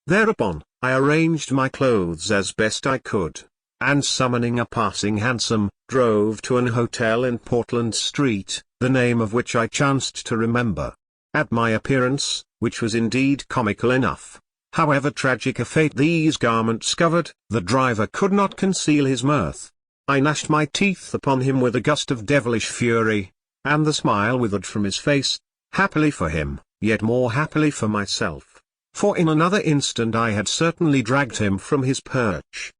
Thereupon, I arranged my clothes as best I could, and summoning a passing hansom, drove to an hotel in Portland Street, the name of which I chanced to remember. At my appearance, which was indeed comical enough, however tragic a fate these garments covered, the driver could not conceal his mirth. I gnashed my teeth upon him with a gust of devilish fury, and the smile withered from his face, happily for him, yet more happily for myself, for in another instant I had certainly dragged him from his perch.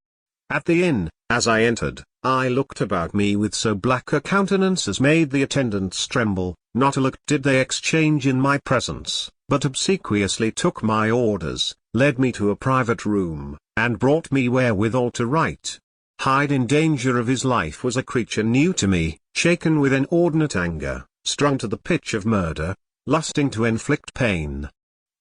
At the inn, as I entered, I looked about me with so black a countenance as made the attendants tremble. Not a look did they exchange in my presence, but obsequiously took my orders, led me to a private room, and brought me wherewithal to write. Hyde in danger of his life was a creature new to me, shaken with inordinate anger, strung to the pitch of murder, lusting to inflict pain.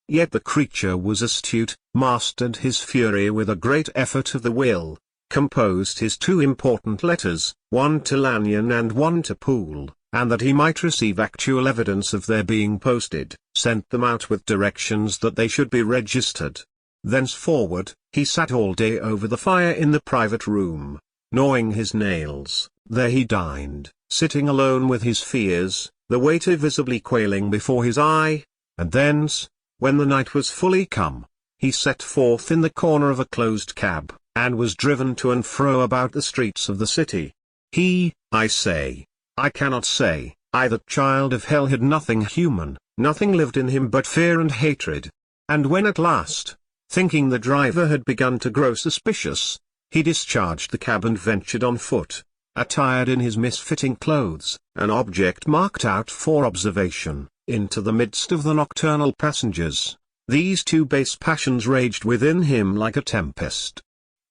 Yet the creature was astute, mastered his fury with a great effort of the will, composed his two important letters, one to Lanyon and one to Poole, and that he might receive actual evidence of their being posted, sent them out with directions that they should be registered. Thenceforward, he sat all day over the fire in the private room, gnawing his nails. There he dined, sitting alone with his fears, the waiter visibly quailing before his eye, and thence, when the night was fully come, he set forth in the corner of a closed cab, and was driven to and fro about the streets of the city. He, I cannot say, that child of hell had nothing human, nothing lived in him but fear and hatred. And when at last, thinking the driver had begun to grow suspicious, he discharged the cab and ventured on foot, attired in his misfitting clothes, an object marked out for observation, into the midst of the nocturnal passengers, these two base passions raged within him like a tempest.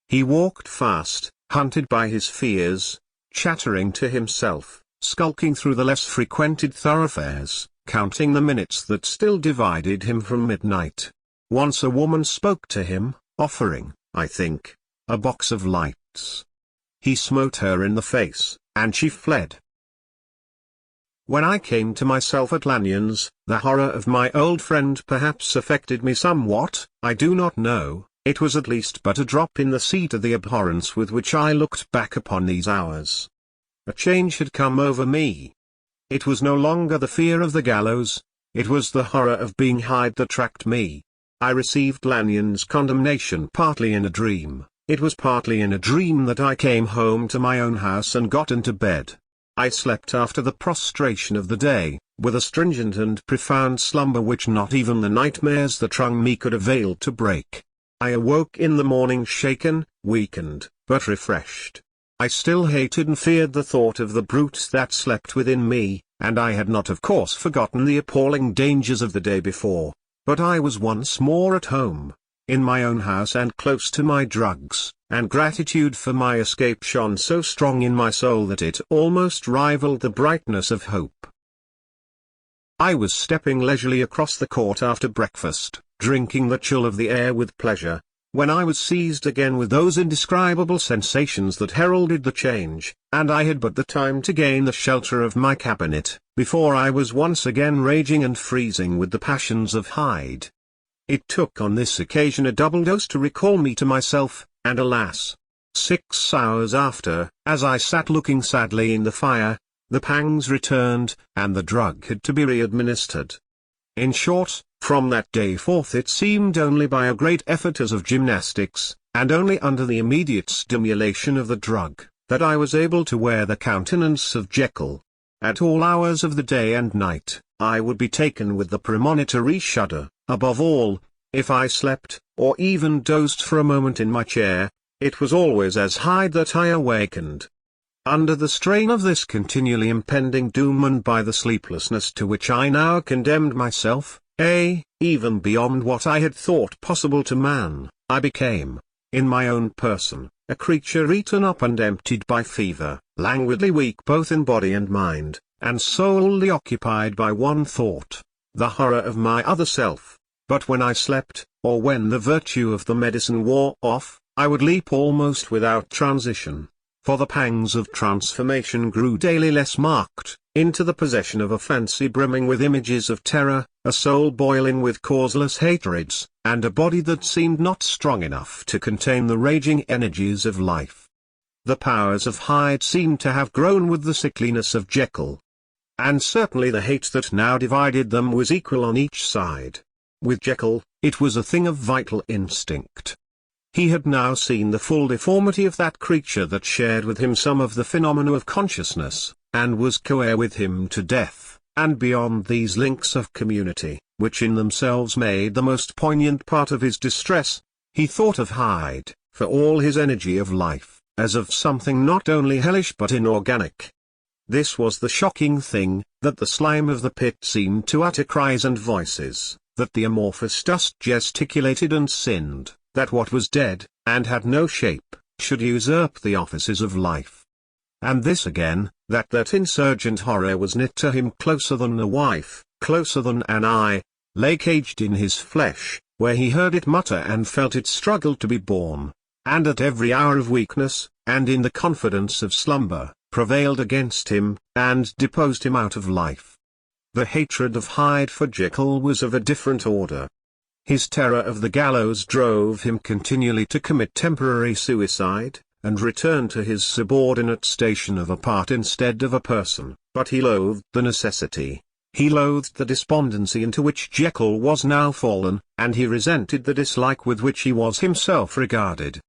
He walked fast, hunted by his fears, chattering to himself, skulking through the less frequented thoroughfares, counting the minutes that still divided him from midnight. Once a woman spoke to him, offering, I think, a box of lights. He smote her in the face, and she fled. When I came to myself at Lanyon's, the horror of my old friend perhaps affected me somewhat, I do not know. It was at least but a drop in the sea to the abhorrence with which I looked back upon these hours. A change had come over me. It was no longer the fear of the gallows, it was the horror of being Hyde that tracked me. I received Lanyon's condemnation partly in a dream. It was partly in a dream that I came home to my own house and got into bed. I slept after the prostration of the day, with a stringent and profound slumber which not even the nightmares that wrung me could avail to break. I awoke in the morning shaken, weakened, but refreshed. I still hated and feared the thought of the brute that slept within me, and I had not of course forgotten the appalling dangers of the day before, but I was once more at home, in my own house and close to my drugs, and gratitude for my escape shone so strong in my soul that it almost rivaled the brightness of hope. I was stepping leisurely across the court after breakfast, drinking the chill of the air with pleasure, when I was seized again with those indescribable sensations that heralded the change, and I had but the time to gain the shelter of my cabinet, before I was once again raging and freezing with the passions of Hyde. It took on this occasion a double dose to recall me to myself, and alas! 6 hours after, as I sat looking sadly in the fire, the pangs returned, and the drug had to be re-administered. In short, from that day forth it seemed only by a great effort as of gymnastics, and only under the immediate stimulation of the drug, that I was able to wear the countenance of Jekyll. At all hours of the day and night, I would be taken with the premonitory shudder. Above all, if I slept, or even dozed for a moment in my chair, it was always as Hyde that I awakened. Under the strain of this continually impending doom and by the sleeplessness to which I now condemned myself, even beyond what I had thought possible to man, I became, in my own person, a creature eaten up and emptied by fever, languidly weak both in body and mind, and solely occupied by one thought, the horror of my other self. But when I slept, or when the virtue of the medicine wore off, I would leap almost without transition, for the pangs of transformation grew daily less marked, into the possession of a fancy brimming with images of terror, a soul boiling with causeless hatreds, and a body that seemed not strong enough to contain the raging energies of life. The powers of Hyde seemed to have grown with the sickliness of Jekyll. And certainly the hate that now divided them was equal on each side. With Jekyll, it was a thing of vital instinct. He had now seen the full deformity of that creature that shared with him some of the phenomena of consciousness, and was co-heir with him to death, and beyond these links of community, which in themselves made the most poignant part of his distress, he thought of Hyde, for all his energy of life, as of something not only hellish but inorganic. This was the shocking thing, that the slime of the pit seemed to utter cries and voices, that the amorphous dust gesticulated and sinned, that what was dead, and had no shape, should usurp the offices of life. And this again, that insurgent horror was knit to him closer than a wife, closer than an eye, lay caged in his flesh, where he heard it mutter and felt it struggle to be born, and at every hour of weakness, and in the confidence of slumber, prevailed against him, and deposed him out of life. The hatred of Hyde for Jekyll was of a different order. His terror of the gallows drove him continually to commit temporary suicide, and return to his subordinate station of a part instead of a person, but he loathed the necessity. He loathed the despondency into which Jekyll was now fallen, and he resented the dislike with which he was himself regarded.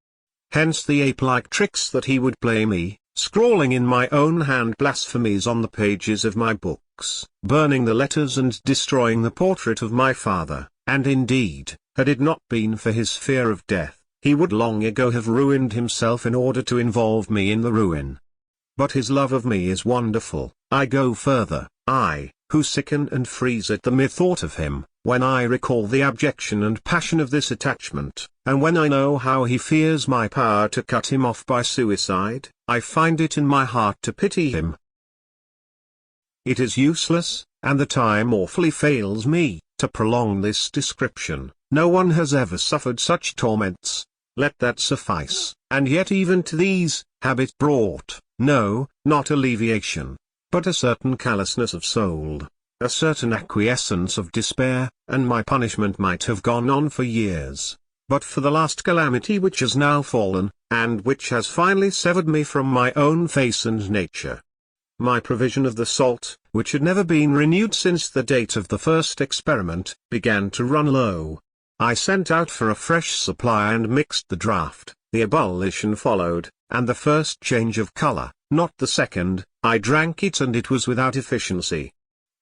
Hence the ape-like tricks that he would play me, scrawling in my own hand blasphemies on the pages of my books, burning the letters and destroying the portrait of my father, and indeed, had it not been for his fear of death, he would long ago have ruined himself in order to involve me in the ruin. But his love of me is wonderful. I go further, I, who sicken and freeze at the mere thought of him, when I recall the abjection and passion of this attachment, and when I know how he fears my power to cut him off by suicide, I find it in my heart to pity him. It is useless, and the time awfully fails me, to prolong this description. No one has ever suffered such torments. Let that suffice, and yet even to these, habit brought, no, not alleviation, but a certain callousness of soul, a certain acquiescence of despair, and my punishment might have gone on for years, but for the last calamity which has now fallen, and which has finally severed me from my own face and nature. My provision of the salt, which had never been renewed since the date of the first experiment, began to run low. I sent out for a fresh supply and mixed the draught. The ebullition followed, and the first change of color, not the second. I drank it and it was without efficiency.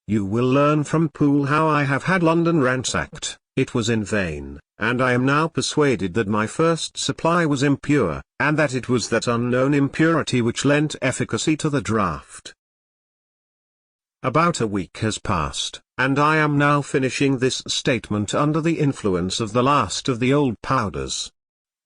You will learn from Poole how I have had London ransacked. It was in vain, and I am now persuaded that my first supply was impure, and that it was that unknown impurity which lent efficacy to the draught. About a week has passed, and I am now finishing this statement under the influence of the last of the old powders.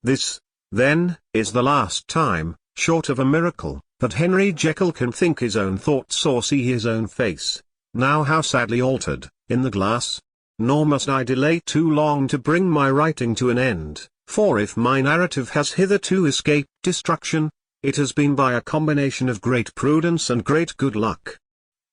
This, then, is the last time, short of a miracle, that Henry Jekyll can think his own thoughts or see his own face, now how sadly altered, in the glass. Nor must I delay too long to bring my writing to an end, for if my narrative has hitherto escaped destruction, it has been by a combination of great prudence and great good luck.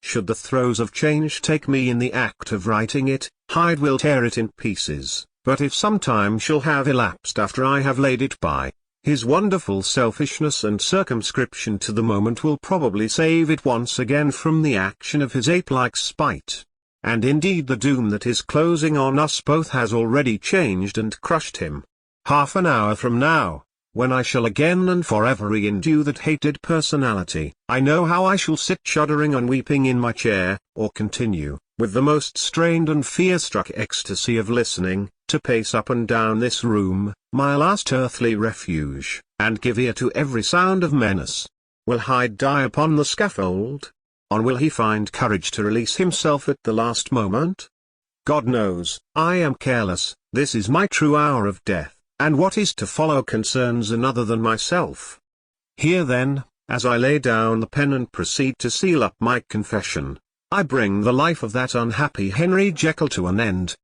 Should the throes of change take me in the act of writing it, Hyde will tear it in pieces, but if some time shall have elapsed after I have laid it by, his wonderful selfishness and circumscription to the moment will probably save it once again from the action of his ape-like spite. And indeed the doom that is closing on us both has already changed and crushed him. Half an hour from now, when I shall again and forever re-endue that hated personality, I know how I shall sit shuddering and weeping in my chair, or continue, with the most strained and fear-struck ecstasy of listening, to pace up and down this room, my last earthly refuge, and give ear to every sound of menace. Will Hyde die upon the scaffold? Or will he find courage to release himself at the last moment? God knows, I am careless. This is my true hour of death, and what is to follow concerns another than myself. Here then, as I lay down the pen and proceed to seal up my confession, I bring the life of that unhappy Henry Jekyll to an end.